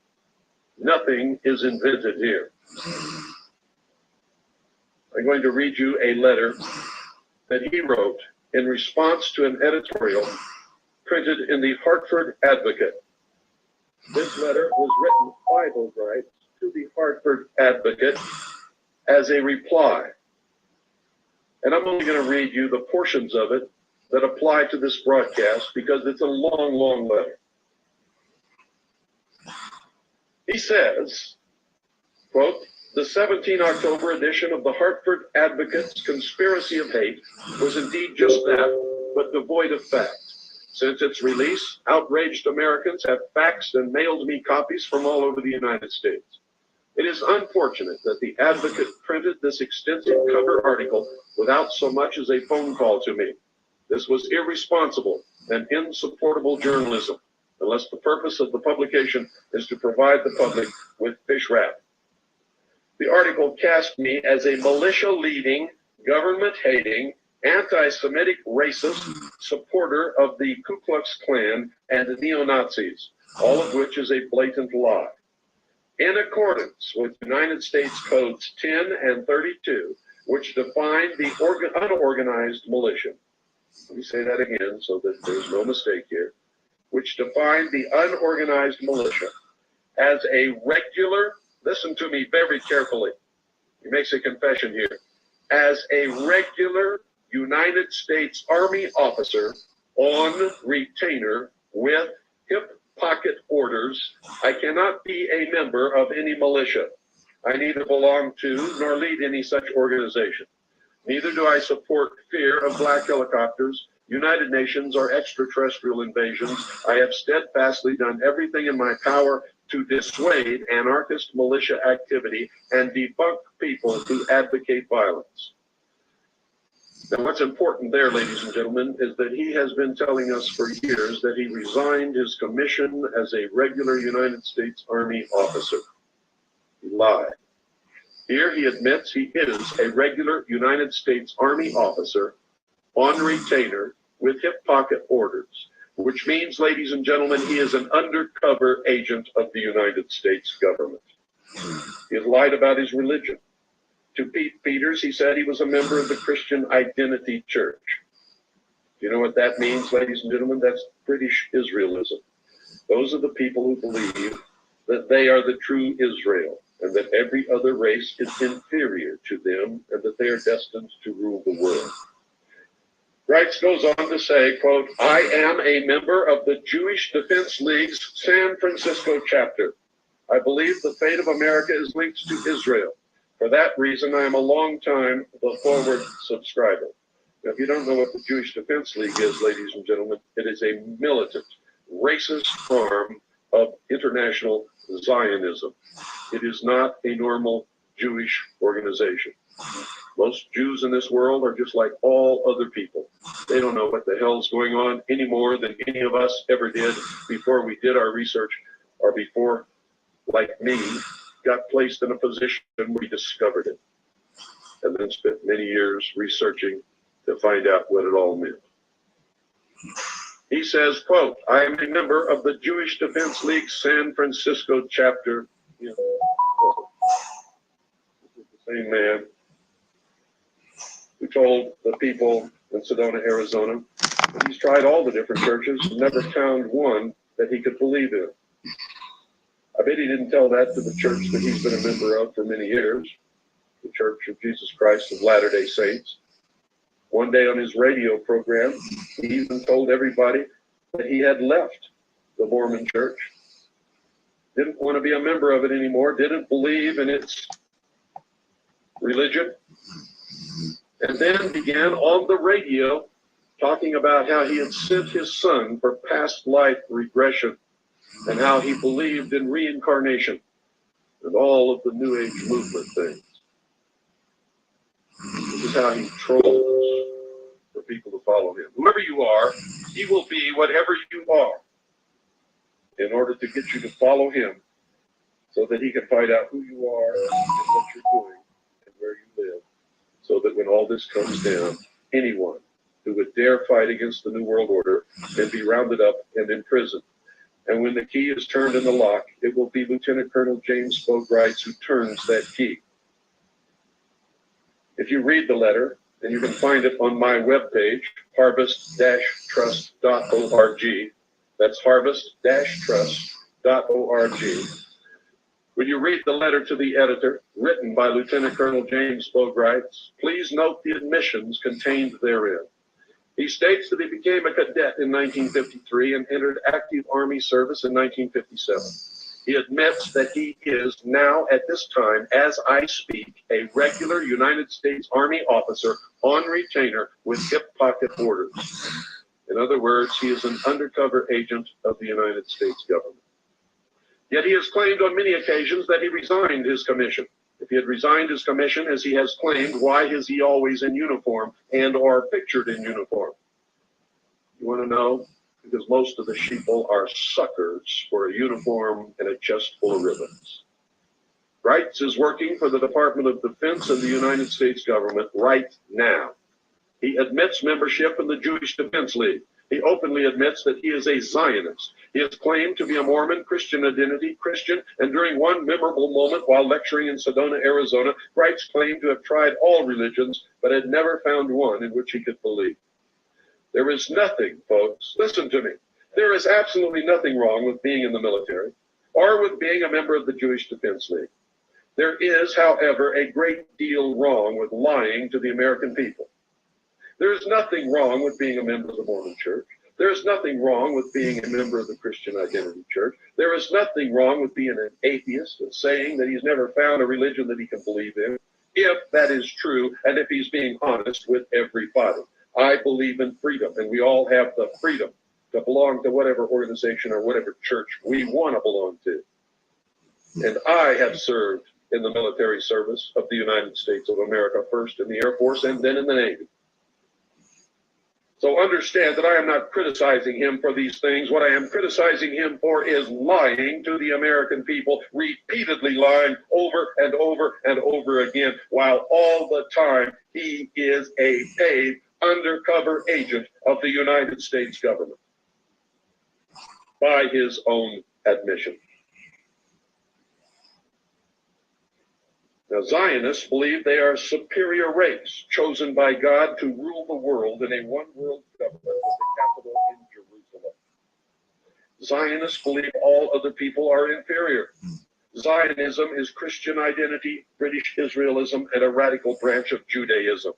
Nothing is invented here. I'm going to read you a letter that he wrote in response to an editorial printed in the Hartford Advocate. This letter was written by Bo Grice to the Hartford Advocate as a reply. And I'm only going to read you the portions of it that apply to this broadcast because it's a long, long letter. He says, quote, "The 17 October edition of the Hartford Advocate's Conspiracy of Hate was indeed just that, but devoid of fact. Since its release, outraged Americans have faxed and mailed me copies from all over the United States. It is unfortunate that the Advocate printed this extensive cover article without so much as a phone call to me. This was irresponsible and insupportable journalism, unless the purpose of the publication is to provide the public with fish wrap. The article cast me as a militia-leading, government-hating, anti-Semitic racist supporter of the Ku Klux Klan and neo-Nazis, all of which is a blatant lie. In accordance with United States Codes 10 and 32, which define the unorganized militia. Let me say that again so that there's no mistake here. Which define the unorganized militia as a regular, listen to me very carefully, he makes a confession here, as a regular United States Army officer on retainer with hip pocket orders. I cannot be a member of any militia. I neither belong to nor lead any such organization. Neither do I support fear of black helicopters, United Nations, or extraterrestrial invasions. I have steadfastly done everything in my power to dissuade anarchist militia activity and debunk people who advocate violence. Now, what's important there, ladies and gentlemen, is that he has been telling us for years that he resigned his commission as a regular United States Army officer. He lied. Here he admits he is a regular United States Army officer on retainer with hip pocket orders, which means, ladies and gentlemen, he is an undercover agent of the United States government. He has lied about his religion. To Pete Peters, he said he was a member of the Christian Identity Church. Do you know what that means, ladies and gentlemen? That's British Israelism. Those are the people who believe that they are the true Israel and that every other race is inferior to them and that they are destined to rule the world. Grice goes on to say, quote, "I am a member of the Jewish Defense League's San Francisco chapter. I believe the fate of America is linked to Israel. For that reason, I am a long-time The Forward subscriber." Now, if you don't know what the Jewish Defense League is, ladies and gentlemen, it is a militant, racist arm of international Zionism. It is not a normal Jewish organization. Most Jews in this world are just like all other people. They don't know what the hell's going on any more than any of us ever did before we did our research or before, like me, got placed in a position where we discovered it and then spent many years researching to find out what it all meant. He says, quote, "I am a member of the Jewish Defense League San Francisco chapter." This is the same man who told the people in Sedona, Arizona, that he's tried all the different churches and never found one that he could believe in. I bet he didn't tell that to the church that he's been a member of for many years, the Church of Jesus Christ of Latter-day Saints. One day on his radio program, he even told everybody that he had left the Mormon church, didn't want to be a member of it anymore, didn't believe in its religion, and then began on the radio talking about how he had sent his son for past life regression and how he believed in reincarnation and all of the New Age movement things. This is how he trolled us for people to follow him. Whoever you are, he will be whatever you are in order to get you to follow him so that he can find out who you are and what you're doing and where you live, so that when all this comes down, anyone who would dare fight against the New World Order can be rounded up and imprisoned. And when the key is turned in the lock, it will be Lieutenant Colonel James Bogrites who turns that key. If you read the letter, and you can find it on my webpage, harvest-trust.org. That's harvest-trust.org. When you read the letter to the editor, written by Lieutenant Colonel James Bogrites, please note the admissions contained therein. He states that he became a cadet in 1953 and entered active Army service in 1957. He admits that he is now, at this time, as I speak, a regular United States Army officer on retainer with hip pocket orders. In other words, he is an undercover agent of the United States government. Yet he has claimed on many occasions that he resigned his commission. If he had resigned his commission, as he has claimed, why is he always in uniform and or pictured in uniform? You want to know? Because most of the sheeple are suckers for a uniform and a chest full of ribbons. Grites is working for the Department of Defense and the United States government right now. He admits membership in the Jewish Defense League. He openly admits that he is a Zionist. He has claimed to be a Mormon, Christian identity, Christian, and during one memorable moment while lecturing in Sedona, Arizona, Grites claimed to have tried all religions, but had never found one in which he could believe. There is nothing, folks, listen to me, there is absolutely nothing wrong with being in the military or with being a member of the Jewish Defense League. There is, however, a great deal wrong with lying to the American people. There is nothing wrong with being a member of the Mormon Church. There is nothing wrong with being a member of the Christian Identity Church. There is nothing wrong with being an atheist and saying that he's never found a religion that he can believe in, if that is true and if he's being honest with everybody. I believe in freedom, and we all have the freedom to belong to whatever organization or whatever church we want to belong to. And I have served in the military service of the United States of America, first in the Air Force and then in the Navy. So understand that I am not criticizing him for these things. What I am criticizing him for is lying to the American people, repeatedly lying over and over and over again, while all the time he is a paid undercover agent of the United States government, by his own admission. Now, Zionists believe they are a superior race, chosen by God to rule the world in a one-world government with the capital in Jerusalem. Zionists believe all other people are inferior. Zionism is Christian identity, British Israelism, and a radical branch of Judaism.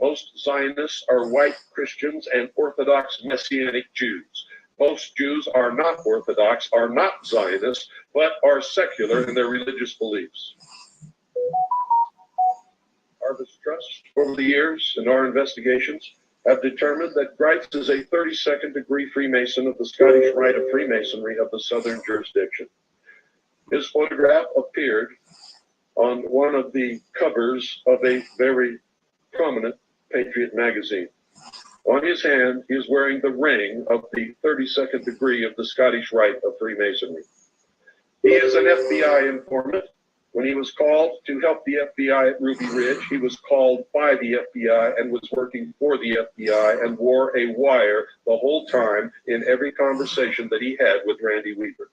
Most Zionists are white Christians and Orthodox Messianic Jews. Most Jews are not Orthodox, are not Zionists, but are secular in their religious beliefs. Harvest Trust, over the years in our investigations, have determined that Grites is a 32nd degree Freemason of the Scottish Rite of Freemasonry of the Southern jurisdiction. His photograph appeared on one of the covers of a very prominent Patriot magazine. On his hand, he is wearing the ring of the 32nd degree of the Scottish Rite of Freemasonry. He is an FBI informant. When he was called to help the FBI at Ruby Ridge, he was called by the FBI and was working for the FBI and wore a wire the whole time in every conversation that he had with Randy Weaver.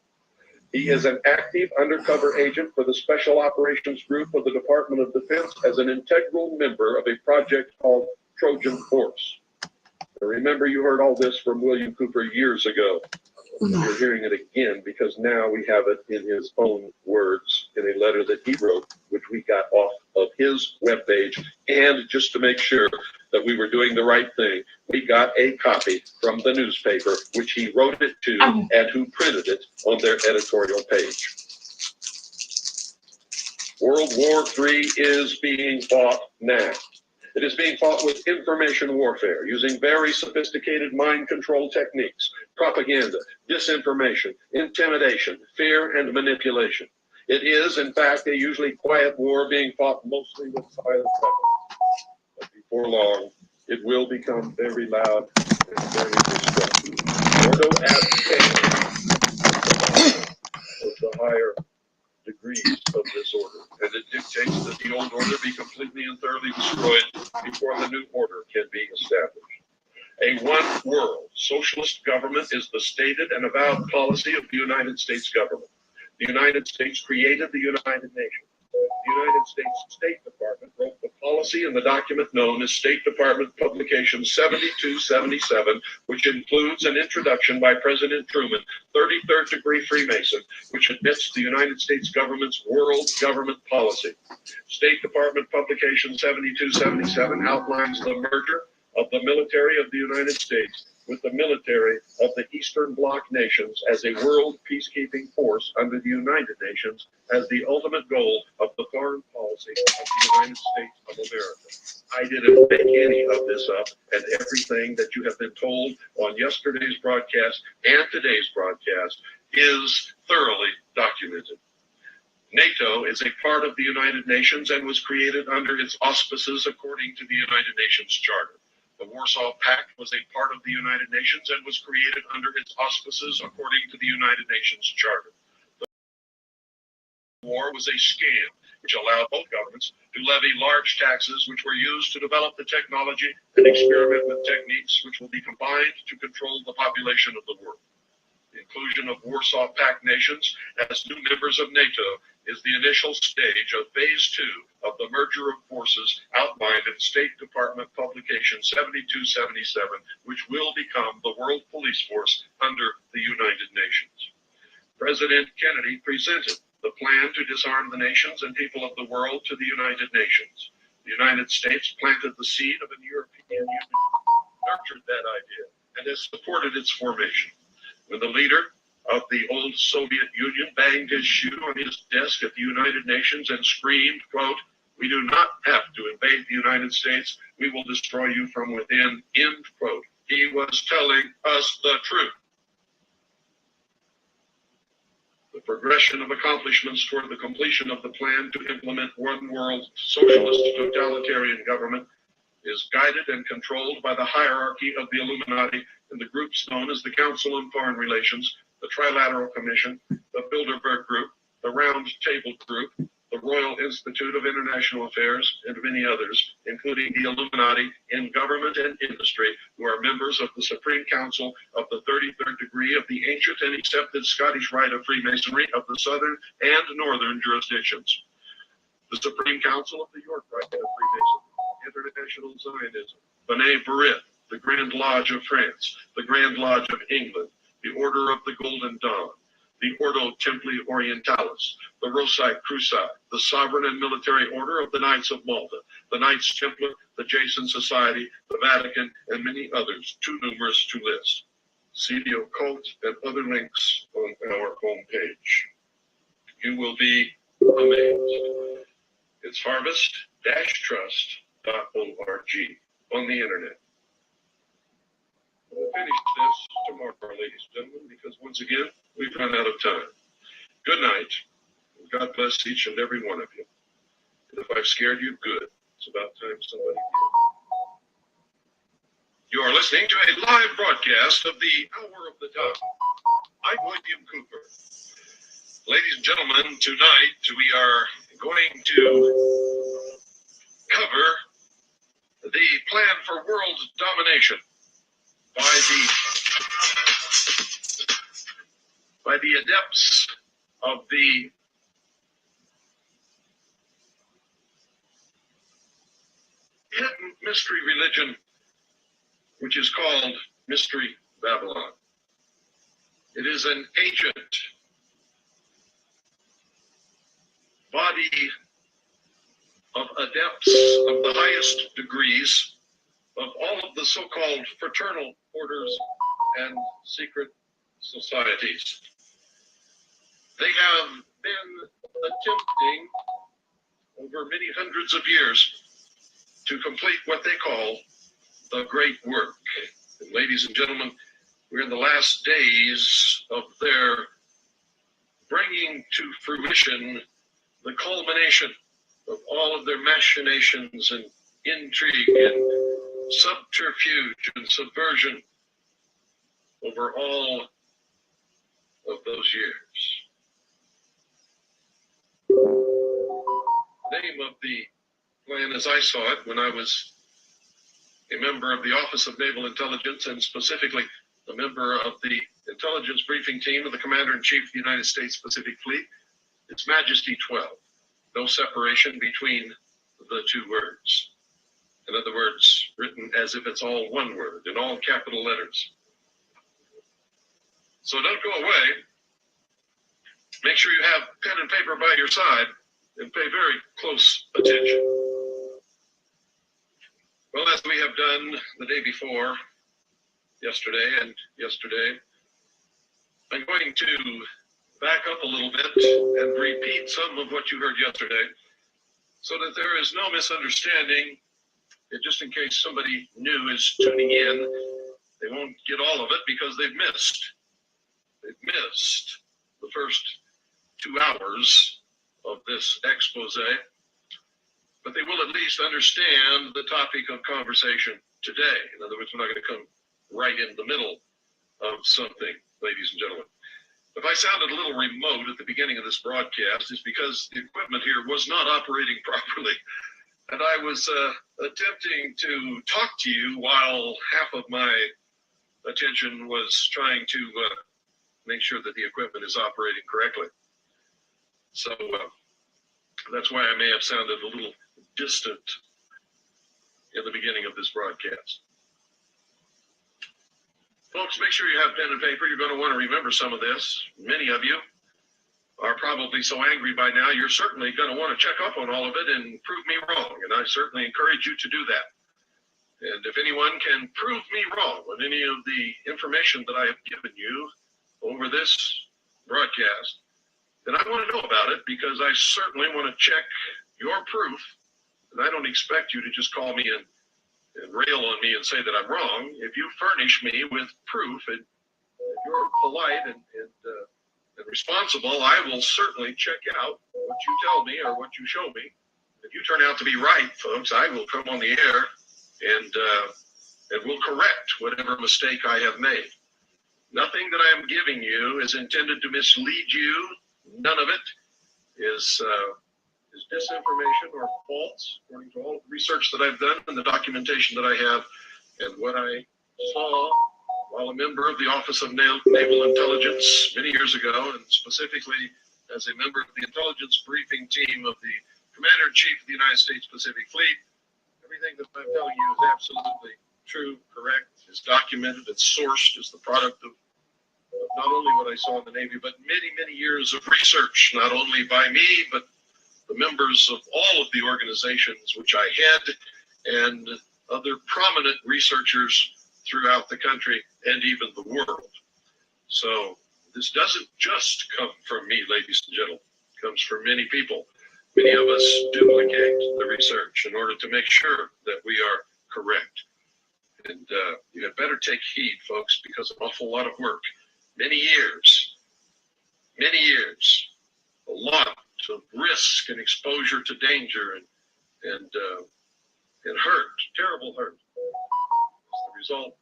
He is an active undercover agent for the Special Operations Group of the Department of Defense as an integral member of a project called Trojan Horse. Now remember, you heard all this from William Cooper years ago. You're hearing it again because now we have it in his own words in a letter that he wrote, which we got off of his webpage. And just to make sure that we were doing the right thing, we got a copy from the newspaper, which he wrote it to and who printed it on their editorial page. World War III is being fought now. It is being fought with information warfare, using very sophisticated mind control techniques, propaganda, disinformation, intimidation, fear, and manipulation. It is, in fact, a usually quiet war being fought mostly with silent weapons. But before long, it will become very loud and very destructive. Ordo of the higher degrees of this order, and it dictates that the old order be completely and thoroughly destroyed before the new order can be established. A one-world socialist government is the stated and avowed policy of the United States government. The United States created the United Nations. The United States State Department wrote the policy in the document known as State Department Publication 7277, which includes an introduction by President Truman, 33rd degree Freemason, which admits the United States government's world government policy. State Department Publication 7277 outlines the merger of the military of the United States with the military of the Eastern Bloc nations as a world peacekeeping force under the United Nations as the ultimate goal of the foreign policy of the United States of America. I didn't make any of this up, and everything that you have been told on yesterday's broadcast and today's broadcast is thoroughly documented. NATO is a part of the United Nations and was created under its auspices according to the United Nations Charter. The Warsaw Pact was a part of the United Nations and was created under its auspices according to the United Nations Charter. The war was a scam which allowed both governments to levy large taxes which were used to develop the technology and experiment with techniques which will be combined to control the population of the world. The inclusion of Warsaw Pact nations as new members of NATO is the initial stage of Phase 2 of the merger of forces outlined in State Department Publication 7277, which will become the World Police Force under the United Nations. President Kennedy presented the plan to disarm the nations and people of the world to the United Nations. The United States planted the seed of an European Union, nurtured that idea, and has supported its formation. When the leader of the old Soviet Union banged his shoe on his desk at the United Nations and screamed, quote, "We do not have to invade the United States. We will destroy you from within," end quote. He was telling us the truth. The progression of accomplishments toward the completion of the plan to implement one world socialist totalitarian government is guided and controlled by the hierarchy of the Illuminati and the groups known as the Council on Foreign Relations, the Trilateral Commission, the Bilderberg Group, the Round Table Group, the Royal Institute of International Affairs, and many others, including the Illuminati in government and industry, who are members of the Supreme Council of the 33rd degree of the ancient and accepted Scottish Rite of Freemasonry of the southern and northern jurisdictions. The Supreme Council of the York Rite of Freemasonry, International Zionism, B'nai B'rith, the Grand Lodge of France, the Grand Lodge of England, the Order of the Golden Dawn, the Ordo Templi Orientalis, the Rosite Cruci, the Sovereign and Military Order of the Knights of Malta, the Knights Templar, the Jason Society, the Vatican, and many others, too numerous to list. See the occult and other links on our homepage. You will be amazed. It's harvest-trust.org on the internet. We'll finish this tomorrow, ladies and gentlemen, because once again, we've run out of time. Good night. God bless each and every one of you. And if I've scared you, good. It's about time somebody did. You are listening to a live broadcast of the Hour of the Dove. I'm William Cooper. Ladies and gentlemen, tonight we are going to cover the plan for world domination by the adepts of the hidden mystery religion, which is called Mystery Babylon. It is an ancient body of adepts of the highest degrees of all of the so-called fraternal orders and secret societies. They have been attempting over many hundreds of years to complete what they call the great work. And ladies and gentlemen, we're in the last days of their bringing to fruition the culmination of all of their machinations and intrigue and subterfuge and subversion over all of those years. The name of the plan as I saw it when I was a member of the Office of Naval Intelligence, and specifically a member of the intelligence briefing team of the Commander-in-Chief of the United States Pacific Fleet, Its Majesty 12. No separation between the two words. In other words, written as if it's all one word in all capital letters. So don't go away. Make sure you have pen and paper by your side and pay very close attention. Well, as we have done the day before, yesterday, I'm going to back up a little bit and repeat some of what you heard yesterday so that there is no misunderstanding. And just in case somebody new is tuning in, they won't get all of it because they've missed the first 2 hours of this expose, but they will at least understand the topic of conversation today. In other words, we're not going to come right in the middle of something, ladies and gentlemen. If I sounded a little remote at the beginning of this broadcast, it's because the equipment here was not operating properly. And I was attempting to talk to you while half of my attention was trying to make sure that the equipment is operating correctly. So that's why I may have sounded a little distant in the beginning of this broadcast. Folks, make sure you have pen and paper. You're going to want to remember some of this. Many of you are probably so angry by now, you're certainly going to want to check up on all of it and prove me wrong. And I certainly encourage you to do that. And if anyone can prove me wrong on any of the information that I have given you over this broadcast, then I want to know about it, because I certainly want to check your proof. And I don't expect you to just call me and rail on me and say that I'm wrong. If you furnish me with proof and you're polite and responsible, I will certainly check out what you tell me or what you show me. If you turn out to be right, folks, I will come on the air and will correct whatever mistake I have made. Nothing that I am giving you is intended to mislead you. None of it is disinformation or false, according to all of the research that I've done and the documentation that I have and what I saw while a member of the Office of Naval Intelligence many years ago, and specifically as a member of the intelligence briefing team of the Commander-in-Chief of the United States Pacific Fleet. Everything that I'm telling you is absolutely true, correct, is documented, it's sourced, is the product of not only what I saw in the Navy, but many, many years of research, not only by me, but the members of all of the organizations which I head and other prominent researchers throughout the country and even the world. So this doesn't just come from me, ladies and gentlemen. It comes from many people. Many of us duplicate the research in order to make sure that we are correct. And you had better take heed, folks, because an awful lot of work, many years, a lot of risk and exposure to danger and hurt, terrible hurt, as the result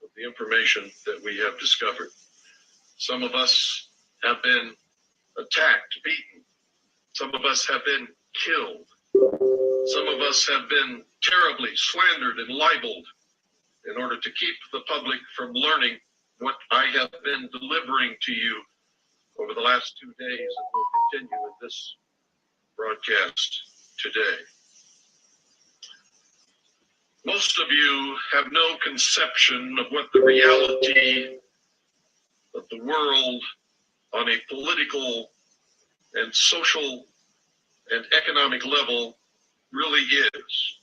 of the information that we have discovered. Some of us have been attacked, beaten. Some of us have been killed. Some of us have been terribly slandered and libeled in order to keep the public from learning what I have been delivering to you over the last 2 days, and will continue with this broadcast today. Most of you have no conception of what the reality of the world on a political and social and economic level really is.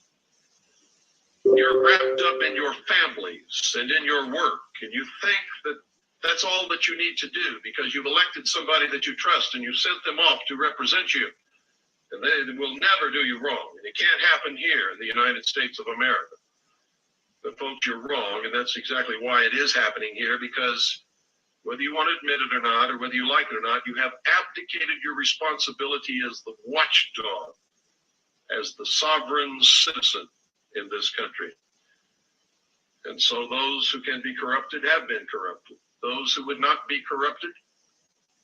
You're wrapped up in your families and in your work, and you think that that's all that you need to do because you've elected somebody that you trust and you sent them off to represent you. And they will never do you wrong. And it can't happen here in the United States of America. But folks, you're wrong, and that's exactly why it is happening here, because whether you want to admit it or not, or whether you like it or not, you have abdicated your responsibility as the watchdog, as the sovereign citizen in this country. And so those who can be corrupted have been corrupted. Those who would not be corrupted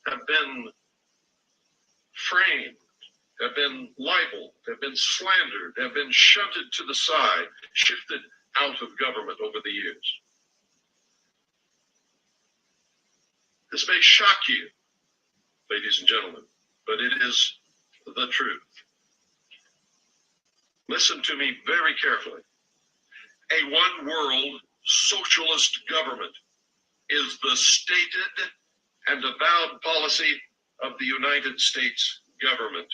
have been framed, have been libeled, have been slandered, have been shunted to the side, shifted out of government over the years. This may shock you, ladies and gentlemen, but it is the truth. Listen to me very carefully. A one-world socialist government is the stated and avowed policy of the United States government.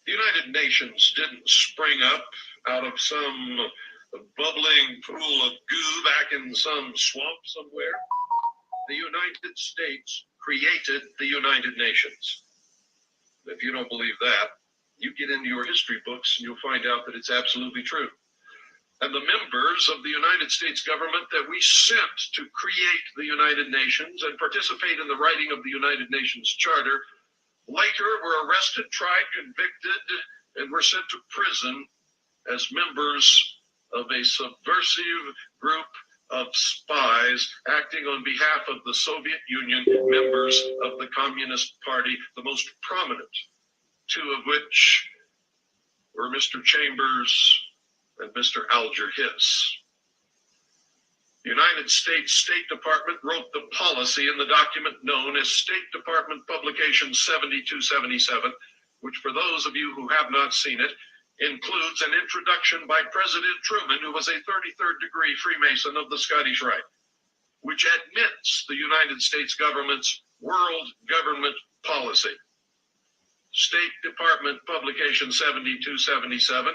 The United Nations didn't spring up out of some bubbling pool of goo back in some swamp somewhere. The United States created the United Nations. If you don't believe that, you get into your history books and you'll find out that it's absolutely true. And the members of the United States government that we sent to create the United Nations and participate in the writing of the United Nations Charter later were arrested, tried, convicted, and were sent to prison as members of a subversive group of spies acting on behalf of the Soviet Union, members of the Communist Party, the most prominent, two of which were Mr. Chambers and Mr. Alger Hiss. The United States State Department wrote the policy in the document known as State Department Publication 7277, which for those of you who have not seen it, includes an introduction by President Truman, who was a 33rd degree Freemason of the Scottish Rite, which admits the United States government's world government policy. State Department Publication 7277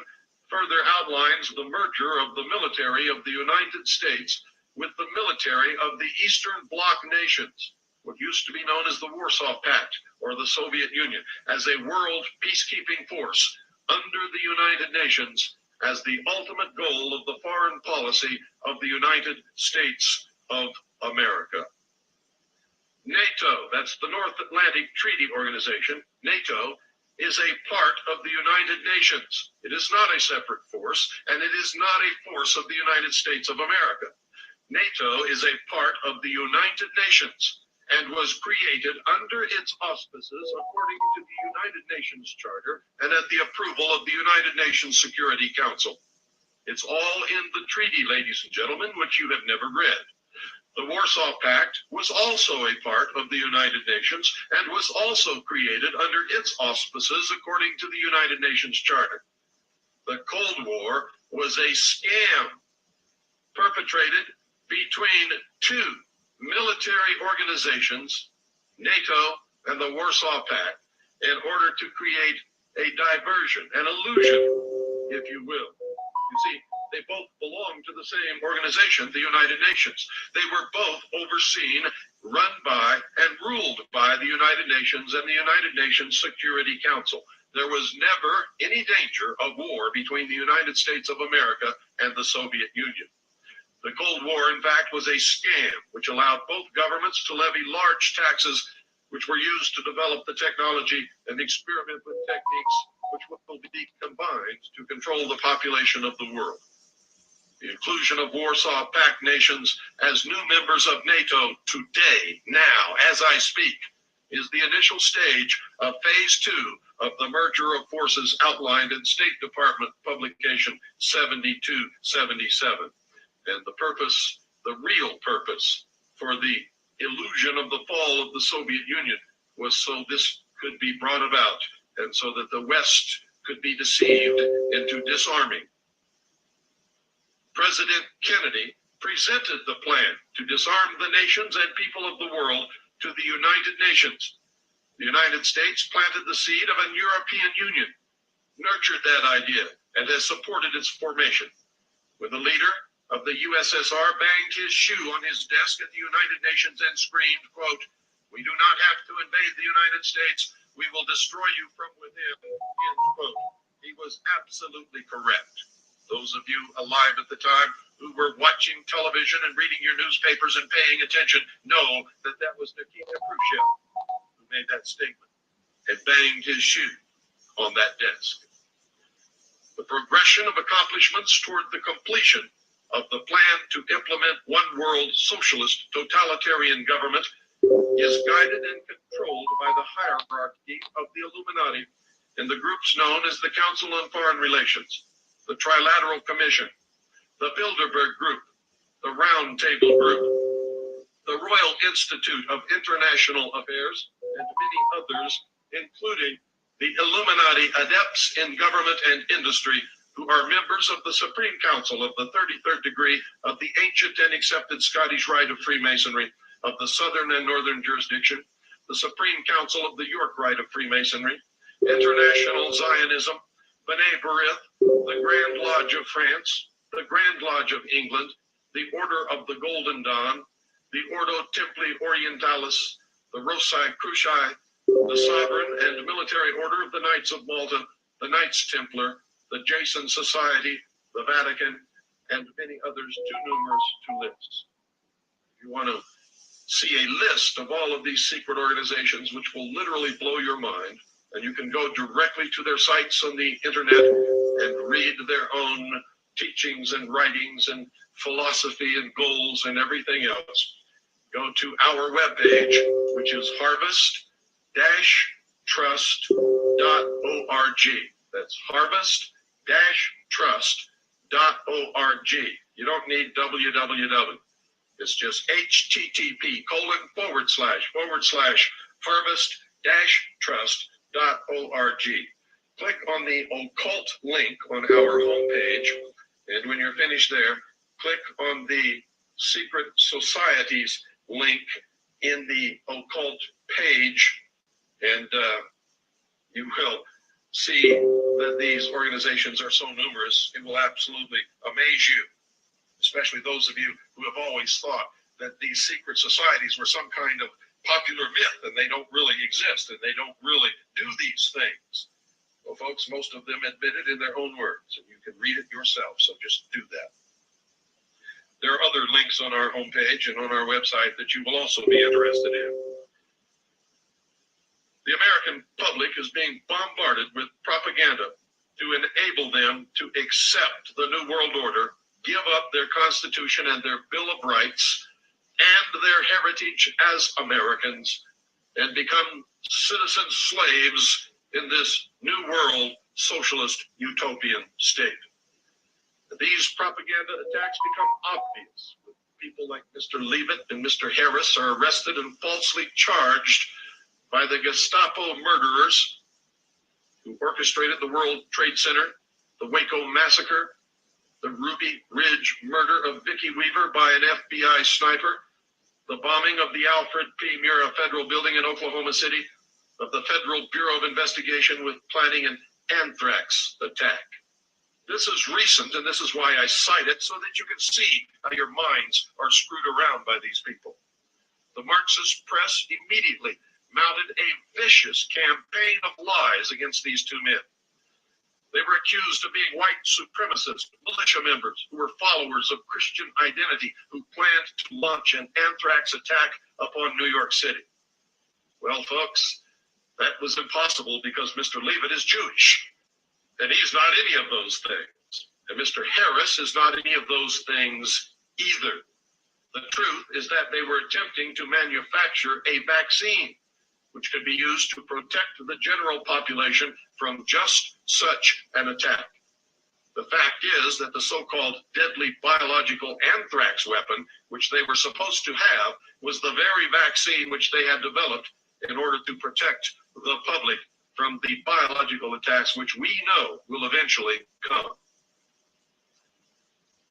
further outlines the merger of the military of the United States with the military of the Eastern Bloc nations, what used to be known as the Warsaw Pact or the Soviet Union, as a world peacekeeping force under the United Nations as the ultimate goal of the foreign policy of the United States of America. NATO, that's the North Atlantic Treaty Organization, NATO is a part of the United Nations. It is not a separate force, and it is not a force of the United States of America. NATO is a part of the United Nations and was created under its auspices according to the United Nations Charter and at the approval of the United Nations Security Council. It's all in the treaty, ladies and gentlemen, which you have never read. The Warsaw Pact was also a part of the United Nations and was also created under its auspices according to the United Nations Charter. The Cold War was a scam perpetrated between two military organizations, NATO and the Warsaw Pact, in order to create a diversion, an illusion, if you will. You see, they both belong to the same organization, the United Nations. They were both overseen, run by, and ruled by the United Nations and the United Nations Security Council. There was never any danger of war between the United States of America and the Soviet Union. The Cold War, in fact, was a scam which allowed both governments to levy large taxes which were used to develop the technology and experiment with techniques which will be combined to control the population of the world. The inclusion of Warsaw Pact nations as new members of NATO today, now, as I speak, is the initial stage of phase 2 of the merger of forces outlined in State Department Publication 7277. And the purpose, the real purpose for the illusion of the fall of the Soviet Union was so this could be brought about and so that the West could be deceived into disarming. President Kennedy presented the plan to disarm the nations and people of the world to the United Nations. The United States planted the seed of a European Union, nurtured that idea, and has supported its formation. When the leader of the USSR banged his shoe on his desk at the United Nations and screamed, quote, "We do not have to invade the United States. We will destroy you from within," end quote. He was absolutely correct. Those of you alive at the time who were watching television and reading your newspapers and paying attention know that that was Nikita Khrushchev who made that statement and banged his shoe on that desk. the progression of accomplishments toward the completion of the plan to implement one world socialist totalitarian government is guided and controlled by the hierarchy of the Illuminati in the groups known as the Council on Foreign Relations, the Trilateral Commission, the Bilderberg Group, the Round Table Group, the Royal Institute of International Affairs, and many others, including the Illuminati adepts in government and industry who are members of the Supreme Council of the 33rd degree of the ancient and accepted Scottish Rite of Freemasonry of the Southern and Northern jurisdiction, the Supreme Council of the York Rite of Freemasonry, International Zionism, B'nai B'rith, the Grand Lodge of France, the Grand Lodge of England, the Order of the Golden Dawn, the Ordo Templi Orientalis, the Rossi Cruci, the Sovereign and Military Order of the Knights of Malta, the Knights Templar, the Jason Society, the Vatican, and many others too numerous to list. If you want to see a list of all of these secret organizations, which will literally blow your mind, and you can go directly to their sites on the internet and read their own teachings and writings and philosophy and goals and everything else. Go to our webpage, which is harvest-trust.org. That's harvest-trust.org. You don't need www. It's just http:// Click on the occult link on our homepage, and when you're finished there, click on the secret societies link in the occult page, and you will see that these organizations are so numerous, it will absolutely amaze you, especially those of you who have always thought that these secret societies were some kind of popular myth and they don't really exist and they don't really do these things. Well, folks, most of them admit it in their own words, and you can read it yourself, so just do that. There are other links on our homepage and on our website that you will also be interested in. The American public is being bombarded with propaganda to enable them to accept the New World Order, give up their Constitution and their Bill of Rights and their heritage as Americans, and become citizen slaves in this New World socialist utopian state. These propaganda attacks become obvious. People like Mr. Leavitt and Mr. Harris are arrested and falsely charged by the Gestapo murderers who orchestrated the World Trade Center, the Waco massacre, the Ruby Ridge murder of Vicki Weaver by an FBI sniper, the bombing of the Alfred P. Murrah Federal Building in Oklahoma City, of the Federal Bureau of Investigation with planning an anthrax attack. This is recent, and this is why I cite it, so that you can see how your minds are screwed around by these people. The Marxist press immediately mounted a vicious campaign of lies against these two men. They were accused of being white supremacist militia members who were followers of Christian identity who planned to launch an anthrax attack upon New York City. Well, folks, that was impossible because Mr. Leavitt is Jewish, and he's not any of those things. And Mr. Harris is not any of those things either. The truth is that they were attempting to manufacture a vaccine which could be used to protect the general population from just such an attack. The fact is that the so-called deadly biological anthrax weapon, which they were supposed to have, was the very vaccine which they had developed in order to protect the public from the biological attacks which we know will eventually come.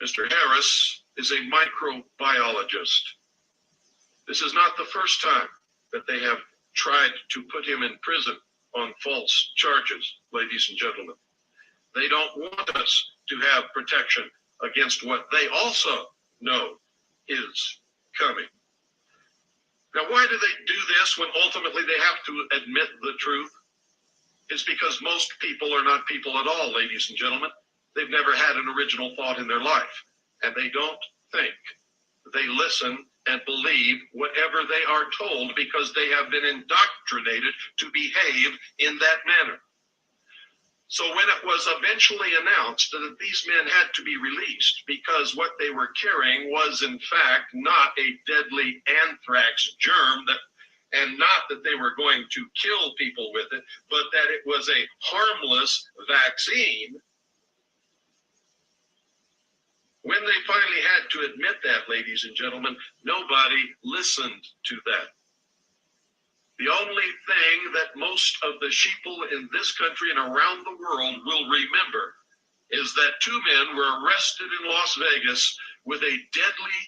Mr. Harris is a microbiologist. This is not the first time that they have tried to put him in prison on false charges, ladies and gentlemen. They don't want us to have protection against what they also know is coming. Now, why do they do this when ultimately they have to admit the truth? It's because most people are not people at all, ladies and gentlemen. They've never had an original thought in their life, and they don't think. They listen and believe whatever they are told because they have been indoctrinated to behave in that manner. So when it was eventually announced that these men had to be released because what they were carrying was in fact not a deadly anthrax germ, and not that they were going to kill people with it, but that it was a harmless vaccine, when they finally had to admit that, ladies and gentlemen, nobody listened to that. The only thing that most of the sheeple in this country and around the world will remember is that two men were arrested in Las Vegas with a deadly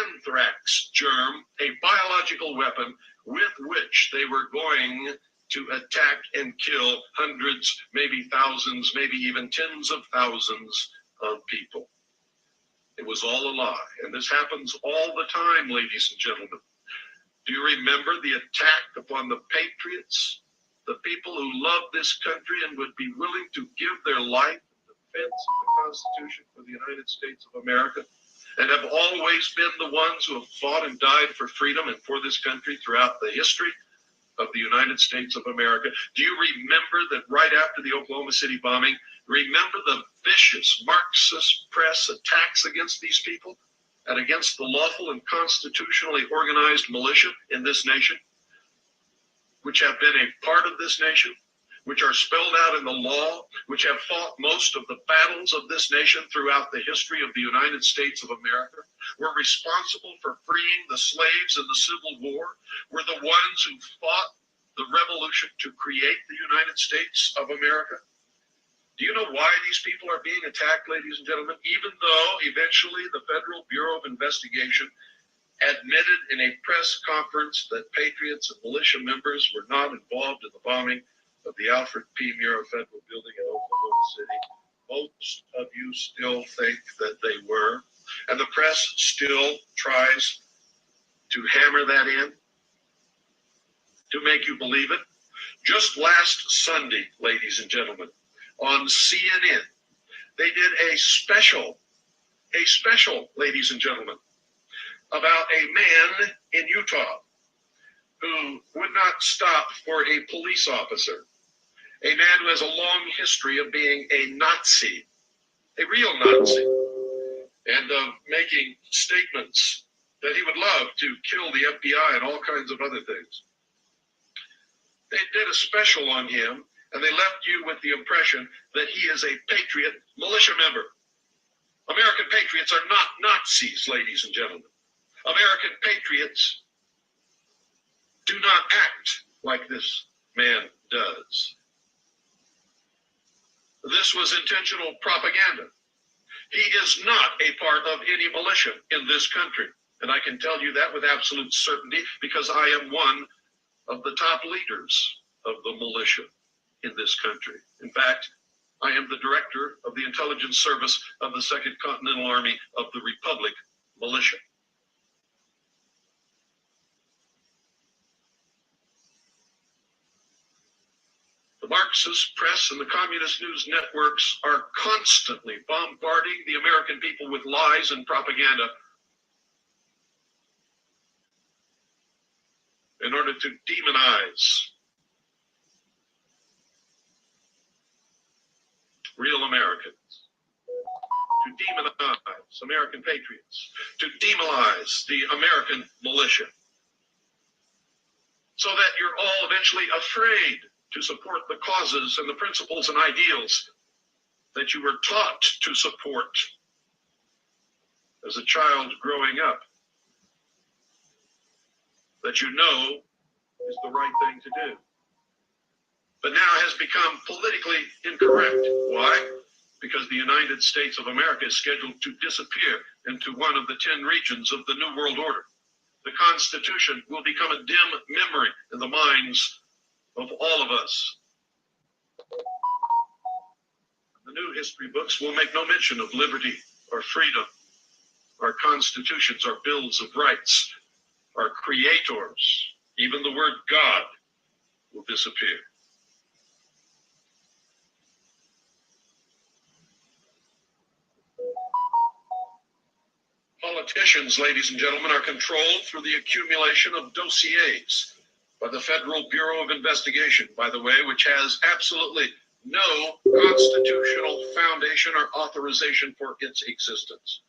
anthrax germ, a biological weapon with which they were going to attack and kill hundreds, maybe thousands, maybe even tens of thousands of people. It was all a lie. And this happens all the time, ladies and gentlemen. Do you remember the attack upon the patriots, the people who love this country and would be willing to give their life in defense of the Constitution for the United States of America, and have always been the ones who have fought and died for freedom and for this country throughout the history of the United States of America? Do you remember that right after the Oklahoma City bombing, remember the vicious Marxist press attacks against these people and against the lawful and constitutionally organized militia in this nation, which have been a part of this nation, which are spelled out in the law, which have fought most of the battles of this nation throughout the history of the United States of America, were responsible for freeing the slaves in the Civil War, were the ones who fought the revolution to create the United States of America? Do you know why these people are being attacked, ladies and gentlemen? Even though eventually the Federal Bureau of Investigation admitted in a press conference that patriots and militia members were not involved in the bombing of the Alfred P. Murrah Federal Building in Oklahoma City, most of you still think that they were, and the press still tries to hammer that in to make you believe it. Just last Sunday, ladies and gentlemen, on CNN, they did a special, ladies and gentlemen, about a man in Utah who would not stop for a police officer, a man who has a long history of being a Nazi, a real Nazi, and of making statements that he would love to kill the FBI and all kinds of other things. They did a special on him, and they left you with the impression that he is a patriot militia member. American patriots are not Nazis, ladies and gentlemen. American patriots do not act like this man does. This was intentional propaganda. He is not a part of any militia in this country. And I can tell you that with absolute certainty because I am one of the top leaders of the militia in this country. In fact, I am the director of the intelligence service of the 2nd Continental Army of the Republic Militia. The Marxist press and the communist news networks are constantly bombarding the American people with lies and propaganda in order to demonize real Americans, to demonize American patriots, to demonize the American militia, so that you're all eventually afraid to support the causes and the principles and ideals that you were taught to support as a child growing up, that you know is the right thing to do, but now has become politically incorrect. Why? Because the United States of America is scheduled to disappear into one of the 10 regions of the New World Order. The Constitution will become a dim memory in the minds of all of us. The new history books will make no mention of liberty or freedom, our constitutions, our bills of rights, our creators. Even the word God will disappear. Politicians, ladies and gentlemen, are controlled through the accumulation of dossiers by the Federal Bureau of Investigation, by the way, which has absolutely no constitutional foundation or authorization for its existence.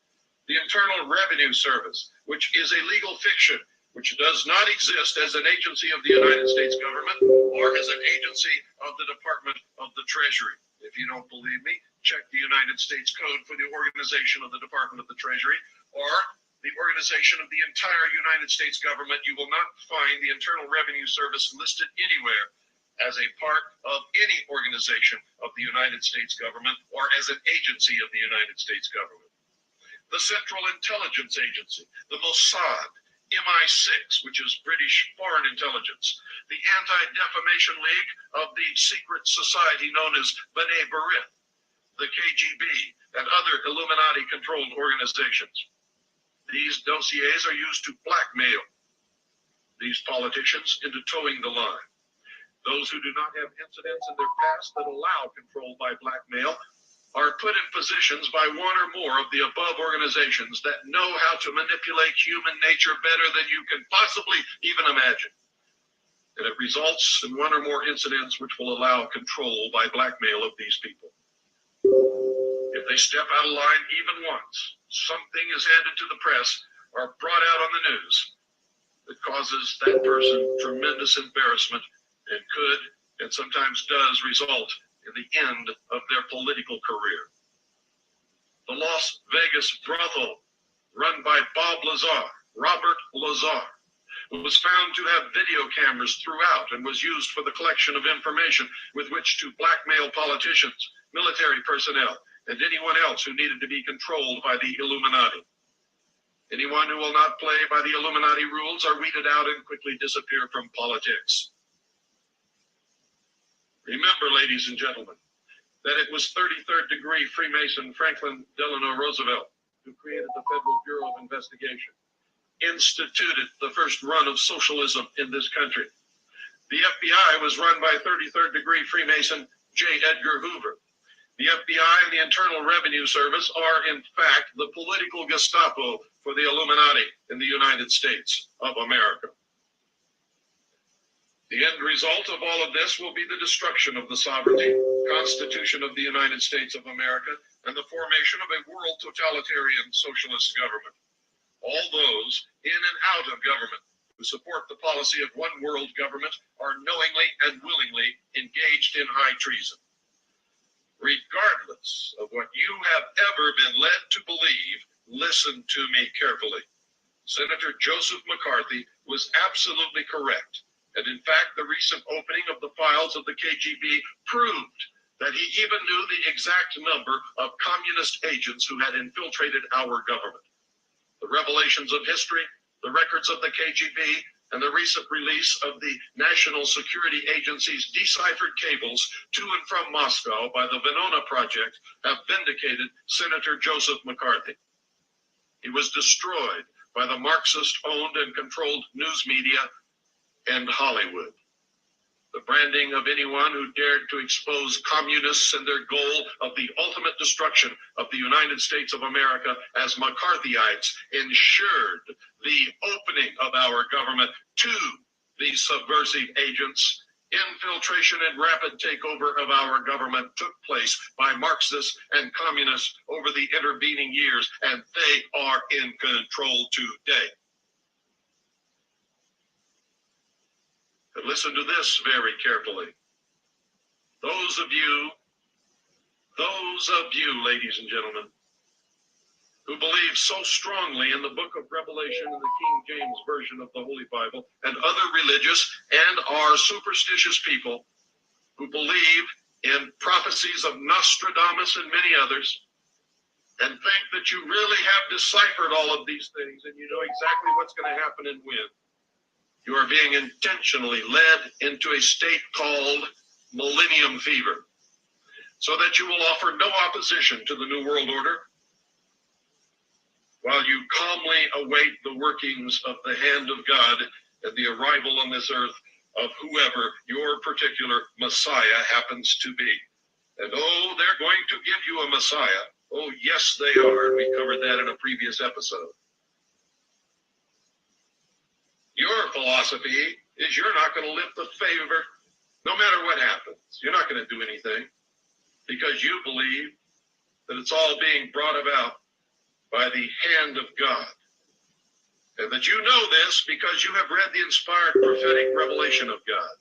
The Internal Revenue Service, which is a legal fiction, which does not exist as an agency of the United States government or as an agency of the Department of the Treasury. If you don't believe me, check the United States Code for the organization of the Department of the Treasury or the organization of the entire United States government. You will not find the Internal Revenue Service listed anywhere as a part of any organization of the United States government or as an agency of the United States government. The Central Intelligence Agency, the Mossad, MI6, which is British Foreign Intelligence, the Anti-Defamation League of the secret society known as B'nai B'rith, the KGB, and other Illuminati-controlled organizations. These dossiers are used to blackmail these politicians into towing the line. Those who do not have incidents in their past that allow control by blackmail are put in positions by one or more of the above organizations that know how to manipulate human nature better than you can possibly even imagine. And it results in one or more incidents which will allow control by blackmail of these people. If they step out of line even once, something is handed to the press or brought out on the news that causes that person tremendous embarrassment and could and sometimes does result in the end of their political career. The Las Vegas brothel run by Robert Lazar, was found to have video cameras throughout and was used for the collection of information with which to blackmail politicians, military personnel, and anyone else who needed to be controlled by the Illuminati. Anyone who will not play by the Illuminati rules are weeded out and quickly disappear from politics. Remember, ladies and gentlemen, that it was 33rd degree Freemason Franklin Delano Roosevelt who created the Federal Bureau of Investigation, instituted the first run of socialism in this country. The FBI was run by 33rd degree Freemason J. Edgar Hoover. The FBI and the Internal Revenue Service are, in fact, the political Gestapo for the Illuminati in the United States of America. The end result of all of this will be the destruction of the sovereignty, Constitution of the United States of America, and the formation of a world totalitarian socialist government. All those in and out of government who support the policy of one world government are knowingly and willingly engaged in high treason. Regardless of what you have ever been led to believe, listen to me carefully. Senator Joseph McCarthy was absolutely correct. And in fact, the recent opening of the files of the KGB proved that he even knew the exact number of communist agents who had infiltrated our government. The revelations of history, the records of the KGB, and the recent release of the National Security Agency's deciphered cables to and from Moscow by the Venona Project have vindicated Senator Joseph McCarthy. He was destroyed by the Marxist-owned and controlled news media and Hollywood. The branding of anyone who dared to expose communists and their goal of the ultimate destruction of the United States of America as McCarthyites ensured the opening of our government to these subversive agents. Infiltration and rapid takeover of our government took place by Marxists and communists over the intervening years, and they are in control today. But listen to this very carefully. Those of you, ladies and gentlemen, who believe so strongly in the book of Revelation and the King James Version of the Holy Bible and other religious and are superstitious people who believe in prophecies of Nostradamus and many others and think that you really have deciphered all of these things and you know exactly what's going to happen and when. You are being intentionally led into a state called millennium fever, so that you will offer no opposition to the New World Order while you calmly await the workings of the hand of God and the arrival on this earth of whoever your particular Messiah happens to be. And oh, they're going to give you a Messiah. Oh, yes, they are. And we covered that in a previous episode. Your philosophy is you're not going to lift the favor no matter what happens. You're not going to do anything. because you believe that it's all being brought about by the hand of God. And that you know this because you have read the inspired prophetic revelation of God.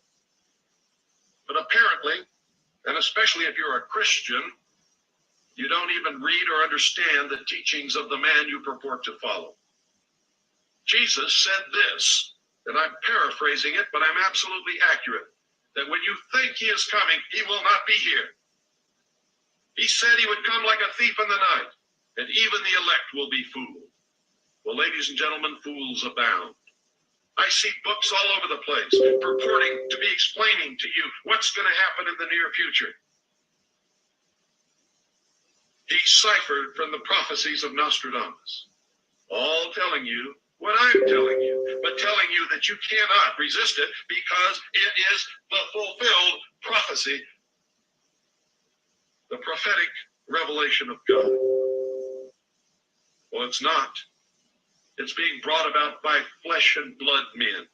But apparently, and especially if you're a Christian, you don't even read or understand the teachings of the man you purport to follow. Jesus said this, and I'm paraphrasing it, but I'm absolutely accurate, that when you think he is coming, he will not be here. He said he would come like a thief in the night, and even the elect will be fooled. Well, ladies and gentlemen, fools abound. I see books all over the place purporting to be explaining to you what's going to happen in the near future. Deciphered from the prophecies of Nostradamus. All telling you what I'm telling you, but telling you that you cannot resist it because it is the fulfilled prophecy, the prophetic revelation of God. Well, it's not. It's being brought about by flesh and blood men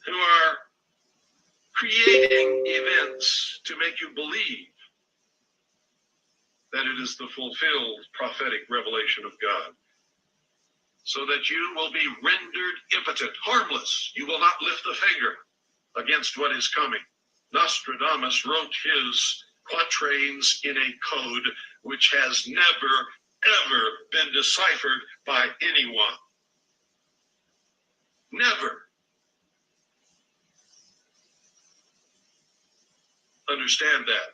who are creating events to make you believe that it is the fulfilled prophetic revelation of God, so that you will be rendered impotent, harmless. You will not lift a finger against what is coming. Nostradamus wrote his quatrains in a code which has never, ever been deciphered by anyone. Never. Understand that.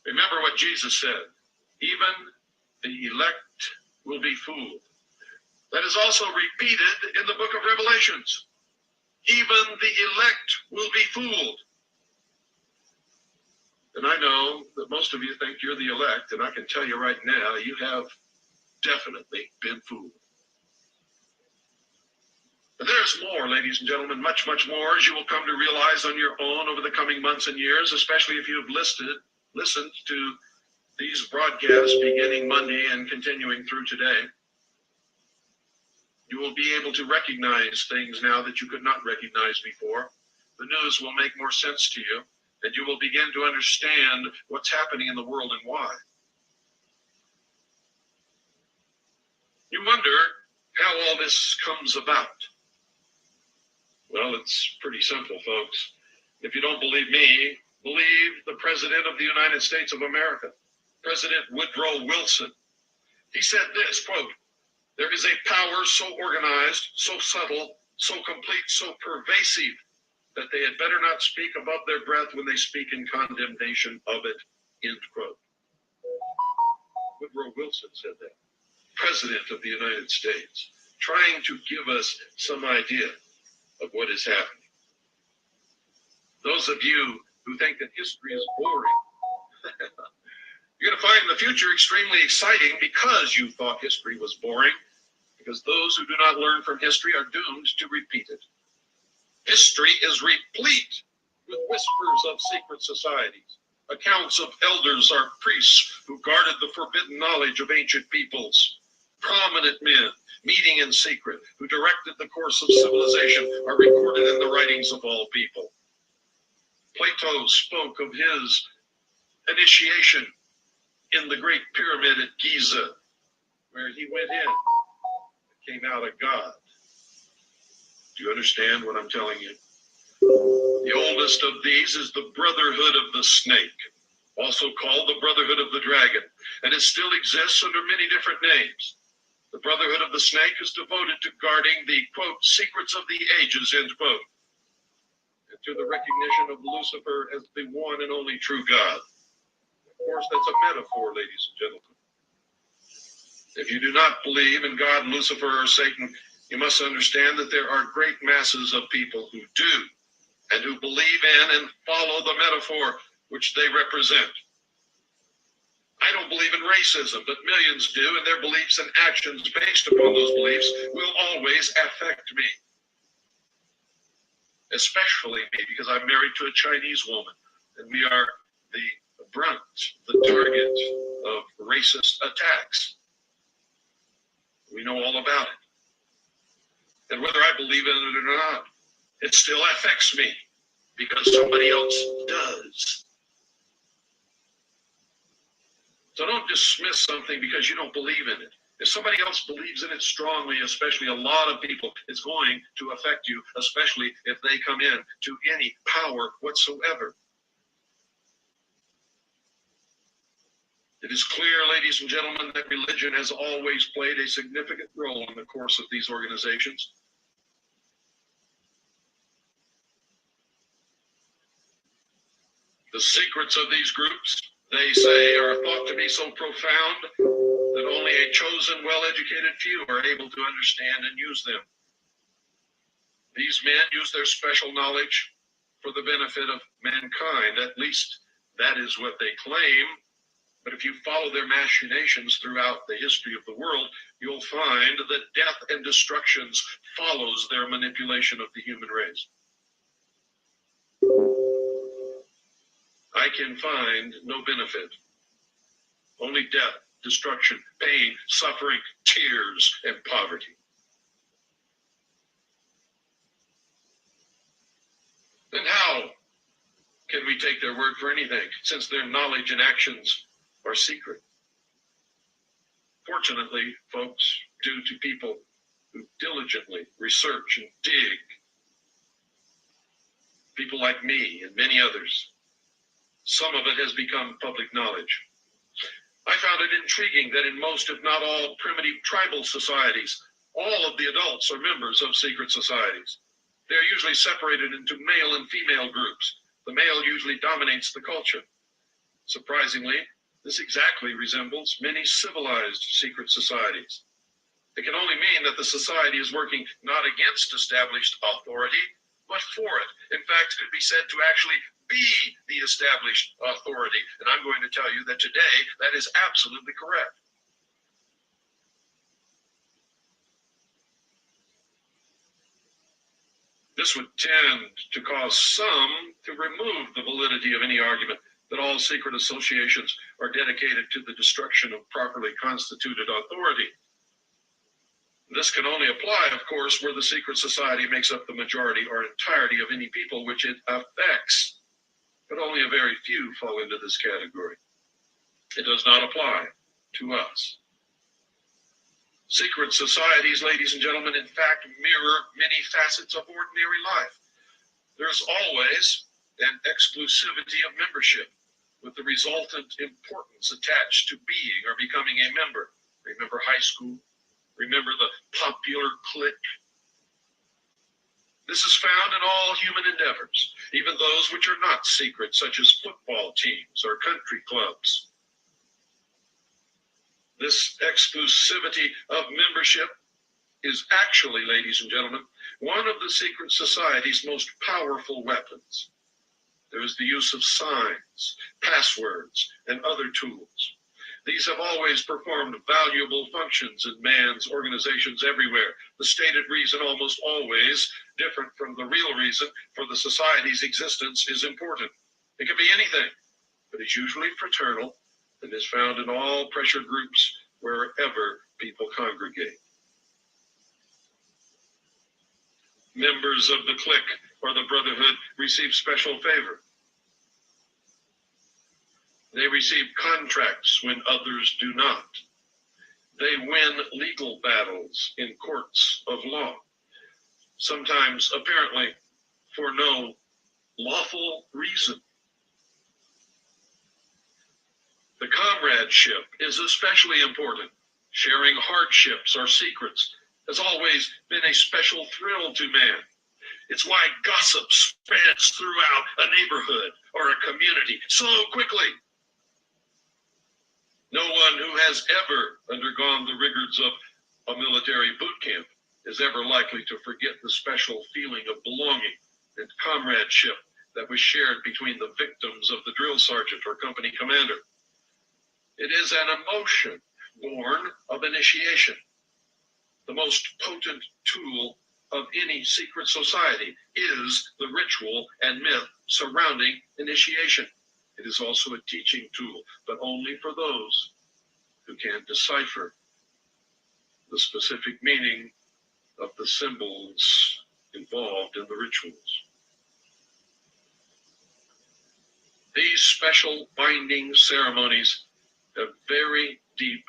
Remember what Jesus said. Even the elect will be fooled. That is also repeated in the book of Revelations. Even the elect will be fooled. And I know that most of you think you're the elect, and I can tell you right now, you have definitely been fooled. But there's more, ladies and gentlemen, much, much more, as you will come to realize on your own over the coming months and years, especially if you've listened to these broadcasts beginning Monday and continuing through today. You will be able to recognize things now that you could not recognize before. The news will make more sense to you, and you will begin to understand what's happening in the world and why. You wonder how all this comes about. Well, it's pretty simple, folks. If you don't believe me, believe the President of the United States of America, President Woodrow Wilson. He said this, quote, "There is a power so organized, so subtle, so complete, so pervasive, that they had better not speak above their breath when they speak in condemnation of it," end quote. Woodrow Wilson said that. President of the United States, trying to give us some idea of what is happening. Those of you who think that history is boring, you're going to find the future extremely exciting because you thought history was boring, because those who do not learn from history are doomed to repeat it. History is replete with whispers of secret societies, accounts of elders or priests who guarded the forbidden knowledge of ancient peoples, prominent men meeting in secret who directed the course of civilization are recorded in the writings of all people. Plato spoke of his initiation in the Great Pyramid at Giza, where he went in and came out a god. Do you understand what I'm telling you? The oldest of these is the Brotherhood of the Snake, also called the Brotherhood of the Dragon, and it still exists under many different names. The Brotherhood of the Snake is devoted to guarding the, quote, secrets of the ages, end quote, and to the recognition of Lucifer as the one and only true God. Of course, that's a metaphor, ladies and gentlemen. If you do not believe in God, Lucifer, or Satan, you must understand that there are great masses of people who do, and who believe in and follow the metaphor which they represent. I don't believe in racism, but millions do, and their beliefs and actions based upon those beliefs will always affect me. Especially me, because I'm married to a Chinese woman, and we are the brunt, the target of racist attacks. We know all about it. And whether I believe in it or not, It still affects me because somebody else does. So don't dismiss something because you don't believe in it. If somebody else believes in it strongly, especially a lot of people, it's going to affect you, especially if they come in to any power whatsoever. It is clear, ladies and gentlemen, that religion has always played a significant role in the course of these organizations. The secrets of these groups, they say, are thought to be so profound that only a chosen, well-educated few are able to understand and use them. These men use their special knowledge for the benefit of mankind. At least that is what they claim. But if you follow their machinations throughout the history of the world, you'll find that death and destruction follows their manipulation of the human race. I can find no benefit, only death, destruction, pain, suffering, tears, and poverty. Then how can we take their word for anything, since their knowledge and actions are secret? Fortunately, folks, due to people who diligently research and dig, people like me and many others, some of it has become public knowledge. I found it intriguing that in most, if not all, primitive tribal societies, all of the adults are members of secret societies. They are usually separated into male and female groups. The male usually dominates the culture. Surprisingly, this exactly resembles many civilized secret societies. It can only mean that the society is working not against established authority, but for it. In fact, it could be said to actually be the established authority. And I'm going to tell you that today that is absolutely correct. This would tend to cause some to remove the validity of any argument that all secret associations are dedicated to the destruction of properly constituted authority. This can only apply, of course, where the secret society makes up the majority or entirety of any people which it affects, but only a very few fall into this category. It does not apply to us. Secret societies, ladies and gentlemen, in fact, mirror many facets of ordinary life. There's always an exclusivity of membership, with the resultant importance attached to being or becoming a member. Remember high school? Remember the popular clique? This is found in all human endeavors, even those which are not secret, such as football teams or country clubs. This exclusivity of membership is actually, ladies and gentlemen, one of the secret society's most powerful weapons. There is the use of signs, passwords, and other tools. These have always performed valuable functions in man's organizations everywhere. The stated reason, almost always different from the real reason for the society's existence, is important. It can be anything, but it's usually fraternal and is found in all pressure groups wherever people congregate. Members of the clique or the brotherhood receive special favor. They receive contracts when others do not. They win legal battles in courts of law, sometimes apparently for no lawful reason. The comradeship is especially important. Sharing hardships or secrets has always been a special thrill to man. It's why gossip spreads throughout a neighborhood or a community so quickly. No one who has ever undergone the rigors of a military boot camp is ever likely to forget the special feeling of belonging and comradeship that was shared between the victims of the drill sergeant or company commander. It is an emotion born of initiation. The most potent tool of any secret society is the ritual and myth surrounding initiation. It is also a teaching tool, but only for those who can decipher the specific meaning of the symbols involved. involved in the rituals. These special binding ceremonies have very deep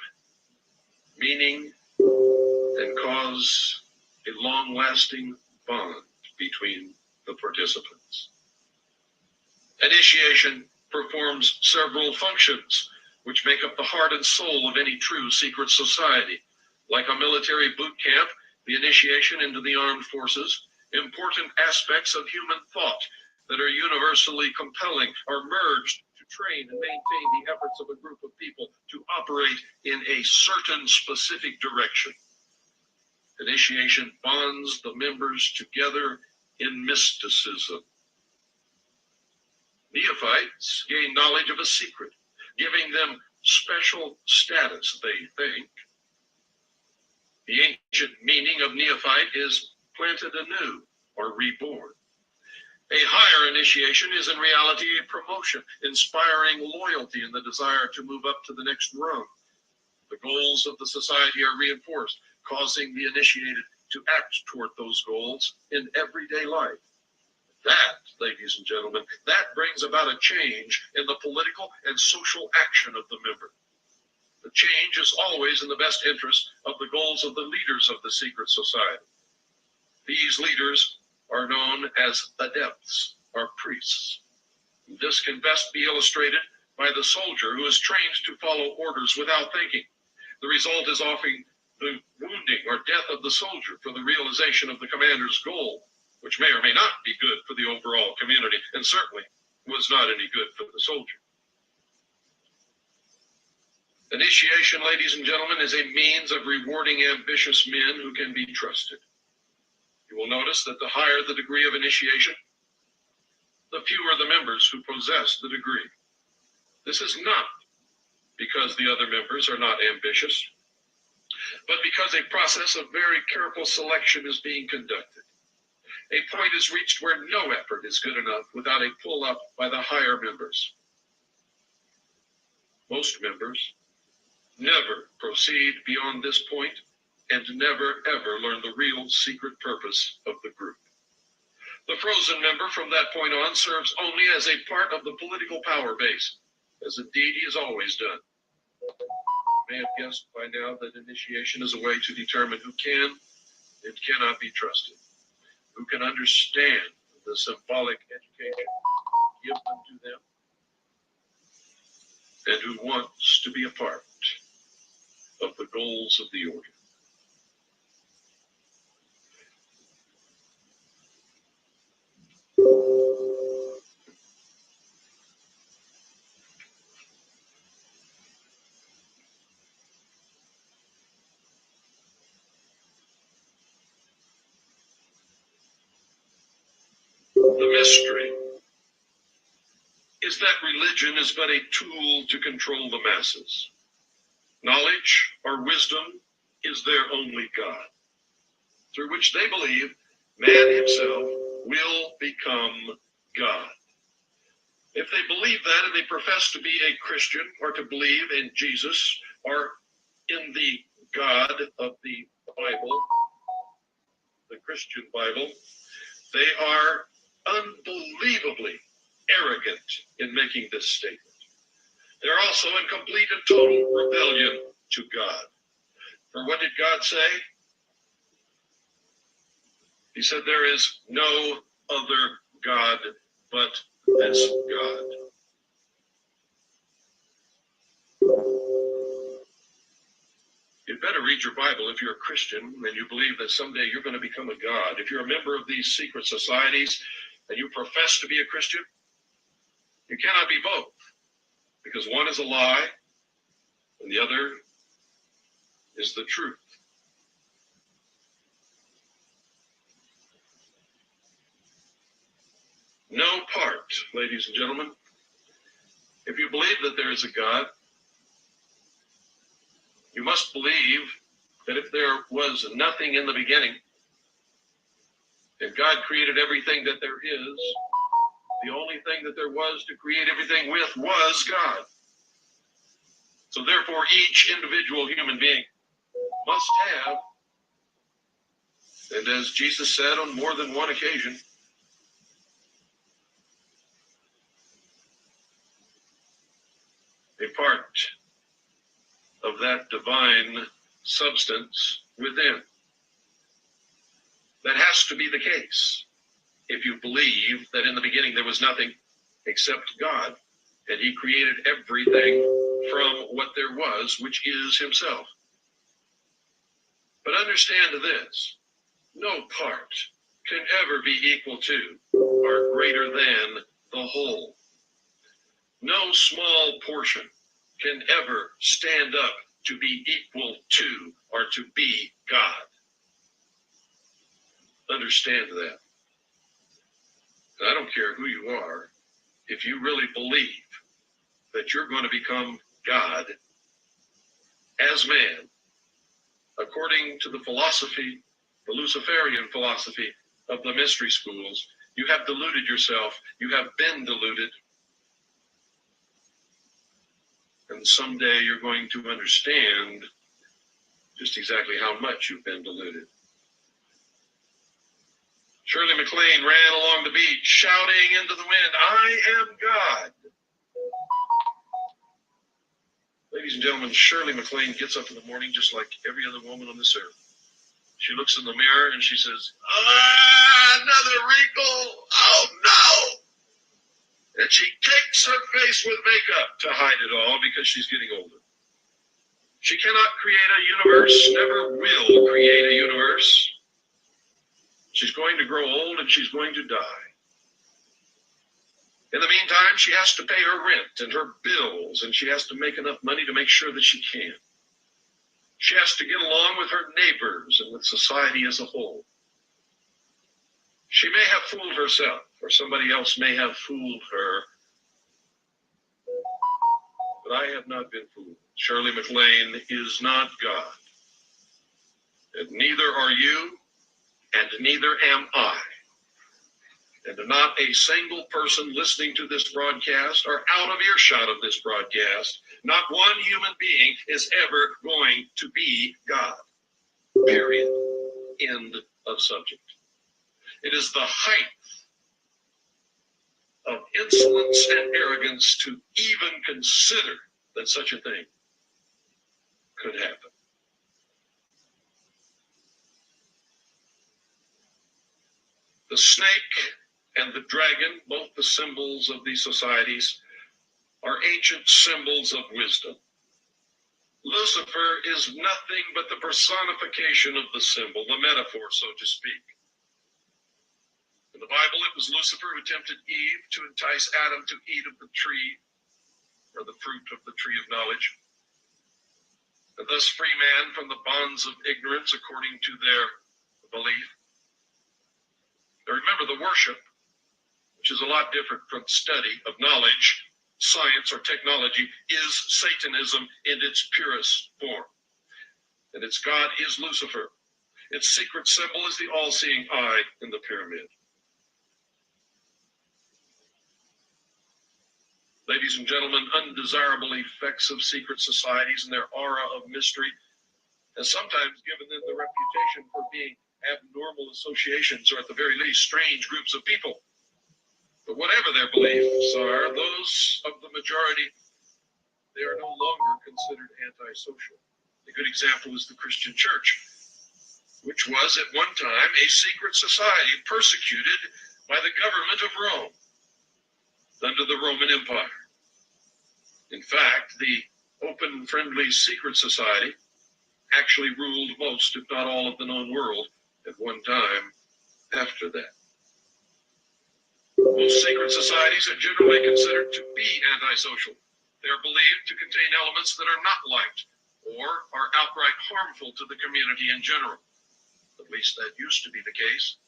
meaning and cause a long-lasting bond between the participants. Initiation performs several functions which make up the heart and soul of any true secret society. Like a military boot camp, the initiation into the armed forces, important aspects of human thought that are universally compelling are merged to train and maintain the efforts of a group of people to operate in a certain specific direction. Initiation bonds the members together in mysticism. Neophytes gain knowledge of a secret, giving them special status, they think. The ancient meaning of neophyte is planted anew or reborn. A higher initiation is in reality a promotion, inspiring loyalty and the desire to move up to the next rung. The goals of the society are reinforced, causing the initiated to act toward those goals in everyday life. That, ladies and gentlemen, that brings about a change in the political and social action of the member. The change is always in the best interest of the goals of the leaders of the secret society. These leaders are known as adepts, or priests. This can best be illustrated by the soldier who is trained to follow orders without thinking. The result is often the wounding or death of the soldier for the realization of the commander's goal, which may or may not be good for the overall community, and certainly was not any good for the soldier. Initiation, ladies and gentlemen, is a means of rewarding ambitious men who can be trusted. You will notice that the higher the degree of initiation, the fewer the members who possess the degree. This is not because the other members are not ambitious, but because a process of very careful selection is being conducted. A point is reached where no effort is good enough without a pull-up by the higher members. Most members never proceed beyond this point and never ever learn the real secret purpose of the group. The frozen member from that point on serves only as a part of the political power base, as indeed he has always done. You may have guessed by now that initiation is a way to determine who can and cannot be trusted, who can understand the symbolic education given to them, and who wants to be a part of the goals of the order. The mystery is that religion is but a tool to control the masses. Knowledge or wisdom is their only God, through which they believe man himself will become God. If they believe that and they profess to be a Christian or to believe in Jesus or in the God of the Bible, the Christian Bible, they are unbelievably arrogant in making this statement. They're also in complete and total rebellion to God. For what did God say? He said, there is no other God but this God. You'd better read your Bible if you're a Christian and you believe that someday you're going to become a God. If you're a member of these secret societies and you profess to be a Christian, you cannot be both, because one is a lie and the other is the truth. No part, ladies and gentlemen, if you believe that there is a God, you must believe that if there was nothing in the beginning, and God created everything that there is, the only thing that there was to create everything with was God. So therefore, each individual human being must have And as Jesus said on more than one occasion, a part of that divine substance within. That has to be the case if you believe that in the beginning there was nothing except God, and he created everything from what there was, which is himself. But understand this, no part can ever be equal to or greater than the whole. No small portion can ever stand up to be equal to or to be God. Understand that. I don't care who you are, if you really believe that you're going to become God as man, according to the philosophy, the Luciferian philosophy of the mystery schools, you have deluded yourself. You have been deluded. And someday you're going to understand just exactly how much you've been deluded. Shirley MacLaine ran along the beach, shouting into the wind, "I am God." Ladies and gentlemen, Shirley MacLaine gets up in the morning just like every other woman on this earth. She looks in the mirror and she says, another wrinkle, oh no! And she takes her face with makeup to hide it all because she's getting older. She cannot create a universe, never will create a universe. She's going to grow old and she's going to die. In the meantime, she has to pay her rent and her bills, and she has to make enough money to make sure that she can. She has to get along with her neighbors and with society as a whole. She may have fooled herself, or somebody else may have fooled her, but I have not been fooled. Shirley MacLaine is not God, and neither are you, and neither am I. And not a single person listening to this broadcast or out of earshot of this broadcast, not one human being is ever going to be God. Period. End of subject. It is the height of insolence and arrogance to even consider that such a thing could happen. The snake and the dragon, both the symbols of these societies, are ancient symbols of wisdom. Lucifer is nothing but the personification of the symbol, the metaphor, so to speak. In the Bible, it was Lucifer who tempted Eve to entice Adam to eat of the tree, or the fruit of the tree of knowledge, and thus free man from the bonds of ignorance according to their belief. Now remember, the worship, which is a lot different from study of knowledge, science, or technology, is Satanism in its purest form. And its God is Lucifer. Its secret symbol is the all-seeing eye in the pyramid. Ladies and gentlemen, undesirable effects of secret societies and their aura of mystery has sometimes given them the reputation for being abnormal associations, or at the very least, strange groups of people. But whatever their beliefs are, those of the majority, they are no longer considered antisocial. A good example is the Christian church, which was at one time a secret society persecuted by the government of Rome under the Roman Empire. In fact, the open, friendly secret society actually ruled most, if not all, of the known world at one time after that. Most secret societies are generally considered to be antisocial. They are believed to contain elements that are not liked or are outright harmful to the community in general. At least that used to be the case.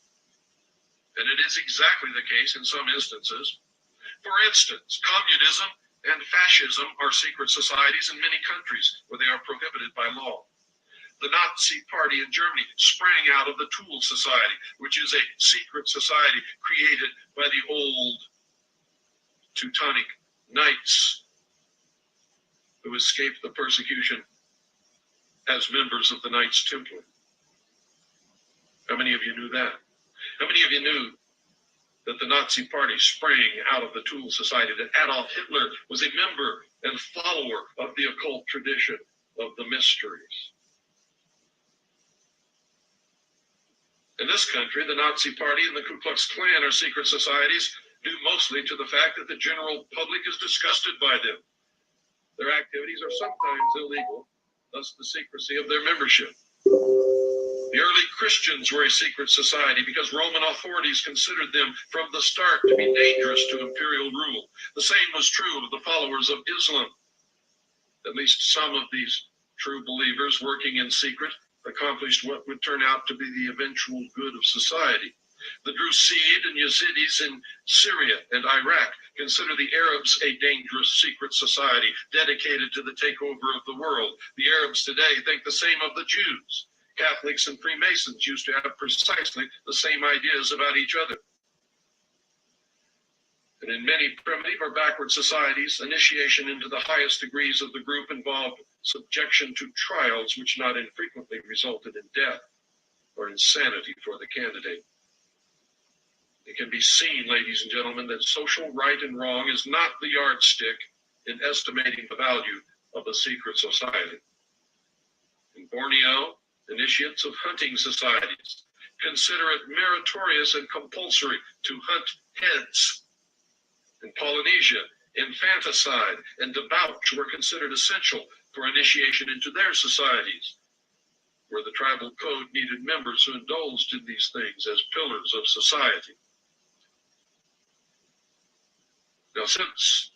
And it is exactly the case in some instances. For instance, communism and fascism are secret societies in many countries where they are prohibited by law. The Nazi Party in Germany sprang out of the Tool Society, which is a secret society created by the old Teutonic Knights who escaped the persecution as members of the Knights Templar. How many of you knew that? How many of you knew that the Nazi Party sprang out of the Tool Society, that Adolf Hitler was a member and follower of the occult tradition of the mysteries? In this country, the Nazi Party and the Ku Klux Klan are secret societies due mostly to the fact that the general public is disgusted by them. Their activities are sometimes illegal, thus the secrecy of their membership. The early Christians were a secret society because Roman authorities considered them from the start to be dangerous to imperial rule. The same was true of the followers of Islam. At least some of these true believers working in secret accomplished what would turn out to be the eventual good of society. The Drusid and Yazidis in Syria and Iraq consider the Arabs a dangerous secret society dedicated to the takeover of the world. The Arabs today think the same of the Jews. Catholics and Freemasons used to have precisely the same ideas about each other. And in many primitive or backward societies, initiation into the highest degrees of the group involved subjection to trials which not infrequently resulted in death or insanity for the candidate. It can be seen, ladies and gentlemen, that social right and wrong is not the yardstick in estimating the value of a secret society. In Borneo, initiates of hunting societies consider it meritorious and compulsory to hunt heads. In Polynesia, infanticide and debauch were considered essential for initiation into their societies, where the tribal code needed members who indulged in these things as pillars of society. Now, since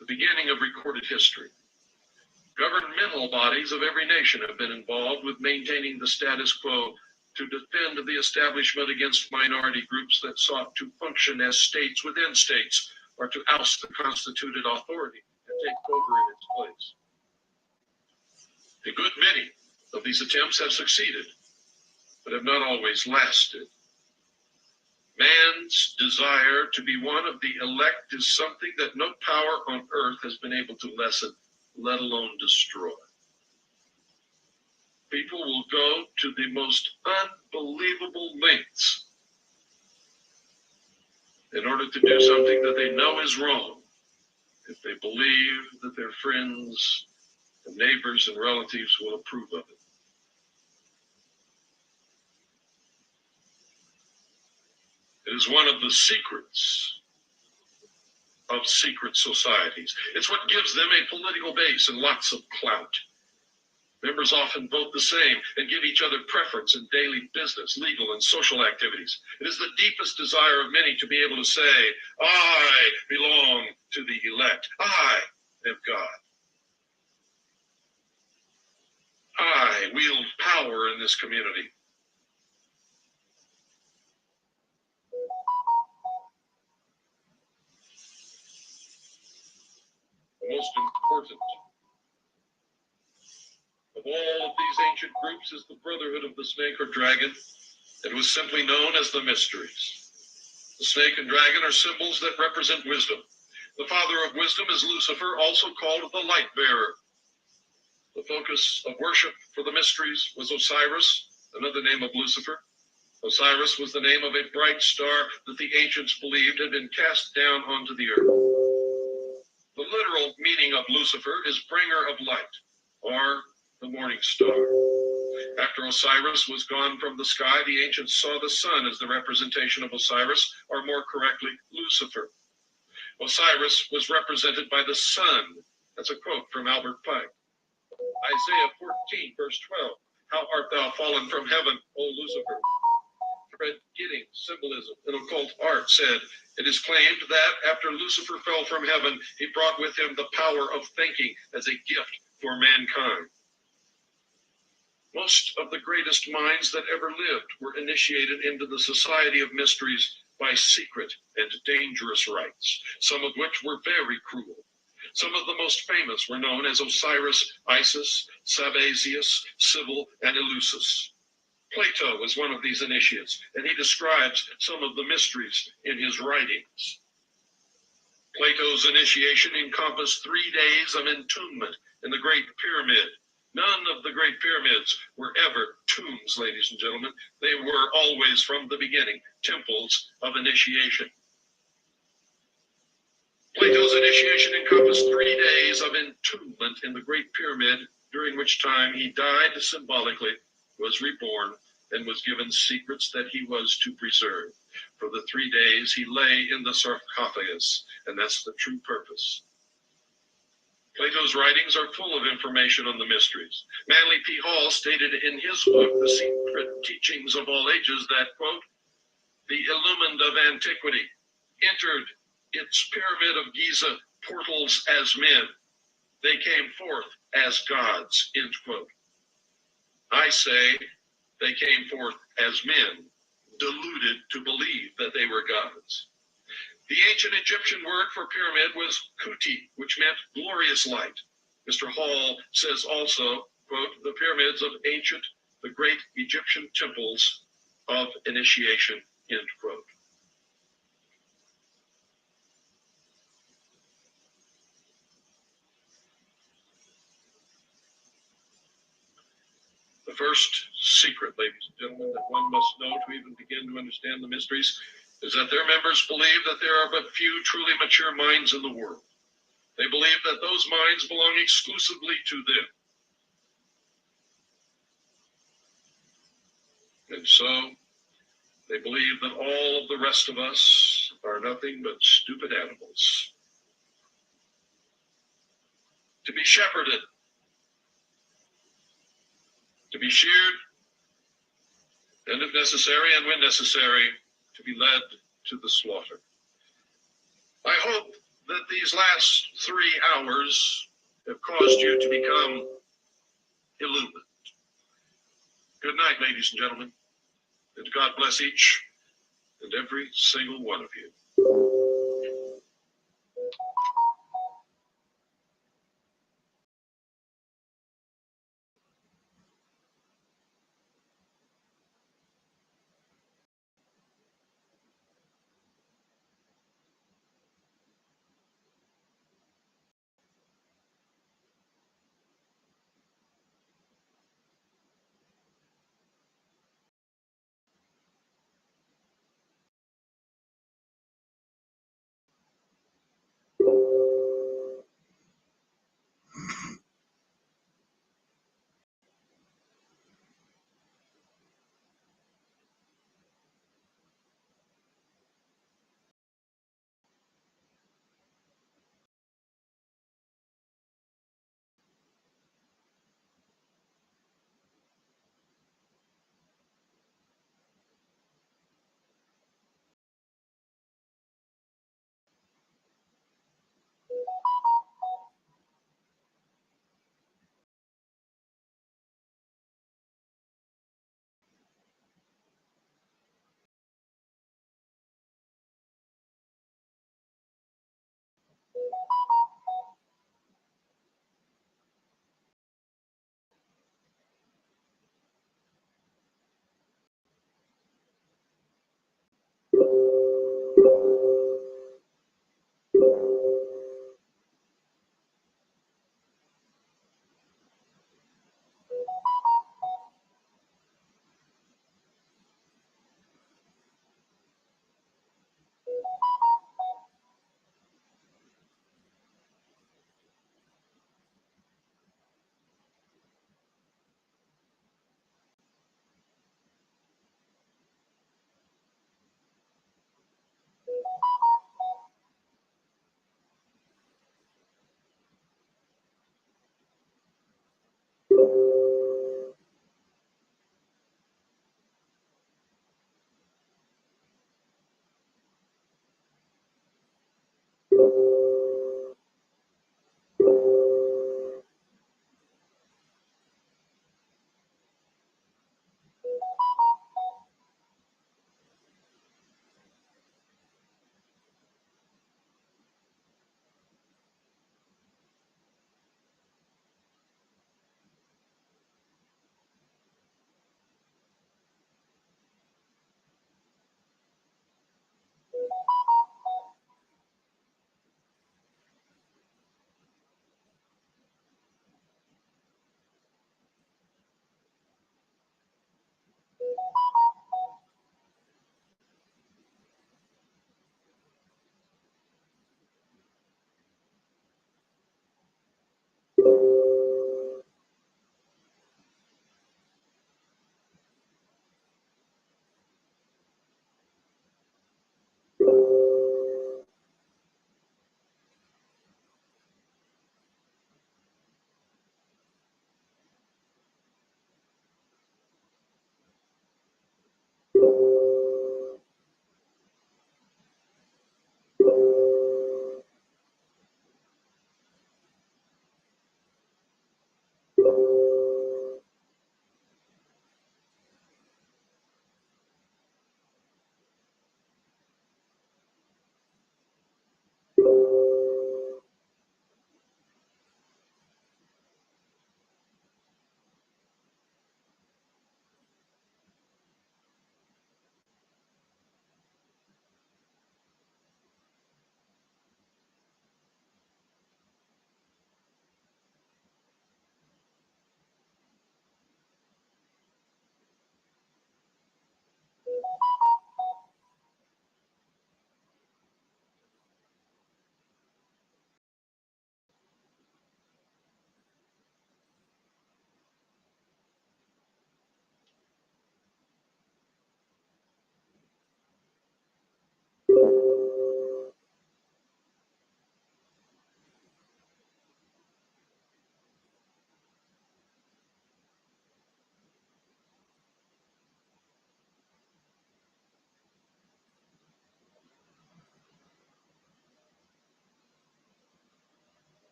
the beginning of recorded history, governmental bodies of every nation have been involved with maintaining the status quo to defend the establishment against minority groups that sought to function as states within states or to oust the constituted authority and take over in its place. A good many of these attempts have succeeded, but have not always lasted. Man's desire to be one of the elect is something that no power on earth has been able to lessen, let alone destroy. People will go to the most unbelievable lengths in order to do something that they know is wrong, if they believe that their friends and neighbors and relatives will approve of it. It is one of the secrets of secret societies. It's what gives them a political base and lots of clout. Members often vote the same and give each other preference in daily business, legal, and social activities. It is the deepest desire of many to be able to say, I belong to the elect. I am God. I wield power in this community. The most important of all of these ancient groups is the Brotherhood of the Snake or Dragon. It was simply known as the Mysteries. The snake and dragon are symbols that represent wisdom. The father of wisdom is Lucifer, also called the Light Bearer. The focus of worship for the Mysteries was Osiris, another name of Lucifer. Osiris was the name of a bright star that the ancients believed had been cast down onto the earth. The literal meaning of Lucifer is bringer of light, or the morning star. After Osiris was gone from the sky, the ancients saw the sun as the representation of Osiris, or more correctly, Lucifer. Osiris was represented by the sun. That's a quote from Albert Pike. Isaiah 14, verse 12. How art thou fallen from heaven, O Lucifer? Fred Gidding, Symbolism and Occult Art, said, it is claimed that after Lucifer fell from heaven, he brought with him the power of thinking as a gift for mankind. Most of the greatest minds that ever lived were initiated into the Society of Mysteries by secret and dangerous rites, some of which were very cruel. Some of the most famous were known as Osiris, Isis, Sabazius, Cybele, and Eleusis. Plato was one of these initiates, and he describes some of the mysteries in his writings. Plato's initiation encompassed 3 days of entombment in the Great Pyramid, None of the great pyramids were ever tombs, ladies and gentlemen. They were always, from the beginning, temples of initiation. Plato's initiation encompassed 3 days of entombment in the Great Pyramid, during which time he died symbolically, was reborn, and was given secrets that he was to preserve. For the 3 days he lay in the sarcophagus, and that's the true purpose. Plato's writings are full of information on the mysteries. Manly P. Hall stated in his book, The Secret Teachings of All Ages, that, quote, the illumined of antiquity entered its pyramid of Giza portals as men. They came forth as gods, end quote. I say they came forth as men, deluded to believe that they were gods. The ancient Egyptian word for pyramid was kuti, which meant glorious light. Mr. Hall says also, quote, the pyramids of ancient, the great Egyptian temples of initiation, end quote. The first secret, ladies and gentlemen, that one must know to even begin to understand the mysteries is that their members believe that there are but few truly mature minds in the world. They believe that those minds belong exclusively to them. And so they believe that all of the rest of us are nothing but stupid animals, to be shepherded, to be sheared, and if necessary, and when necessary, to be led to the slaughter. I hope that these last 3 hours have caused you to become illumined. Good night, ladies and gentlemen, and God bless each and every single one of you.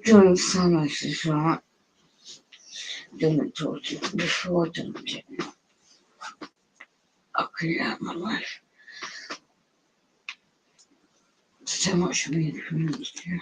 doing so much is right. Didn't talk it before, didn't it? I could out my life. So much for me to community.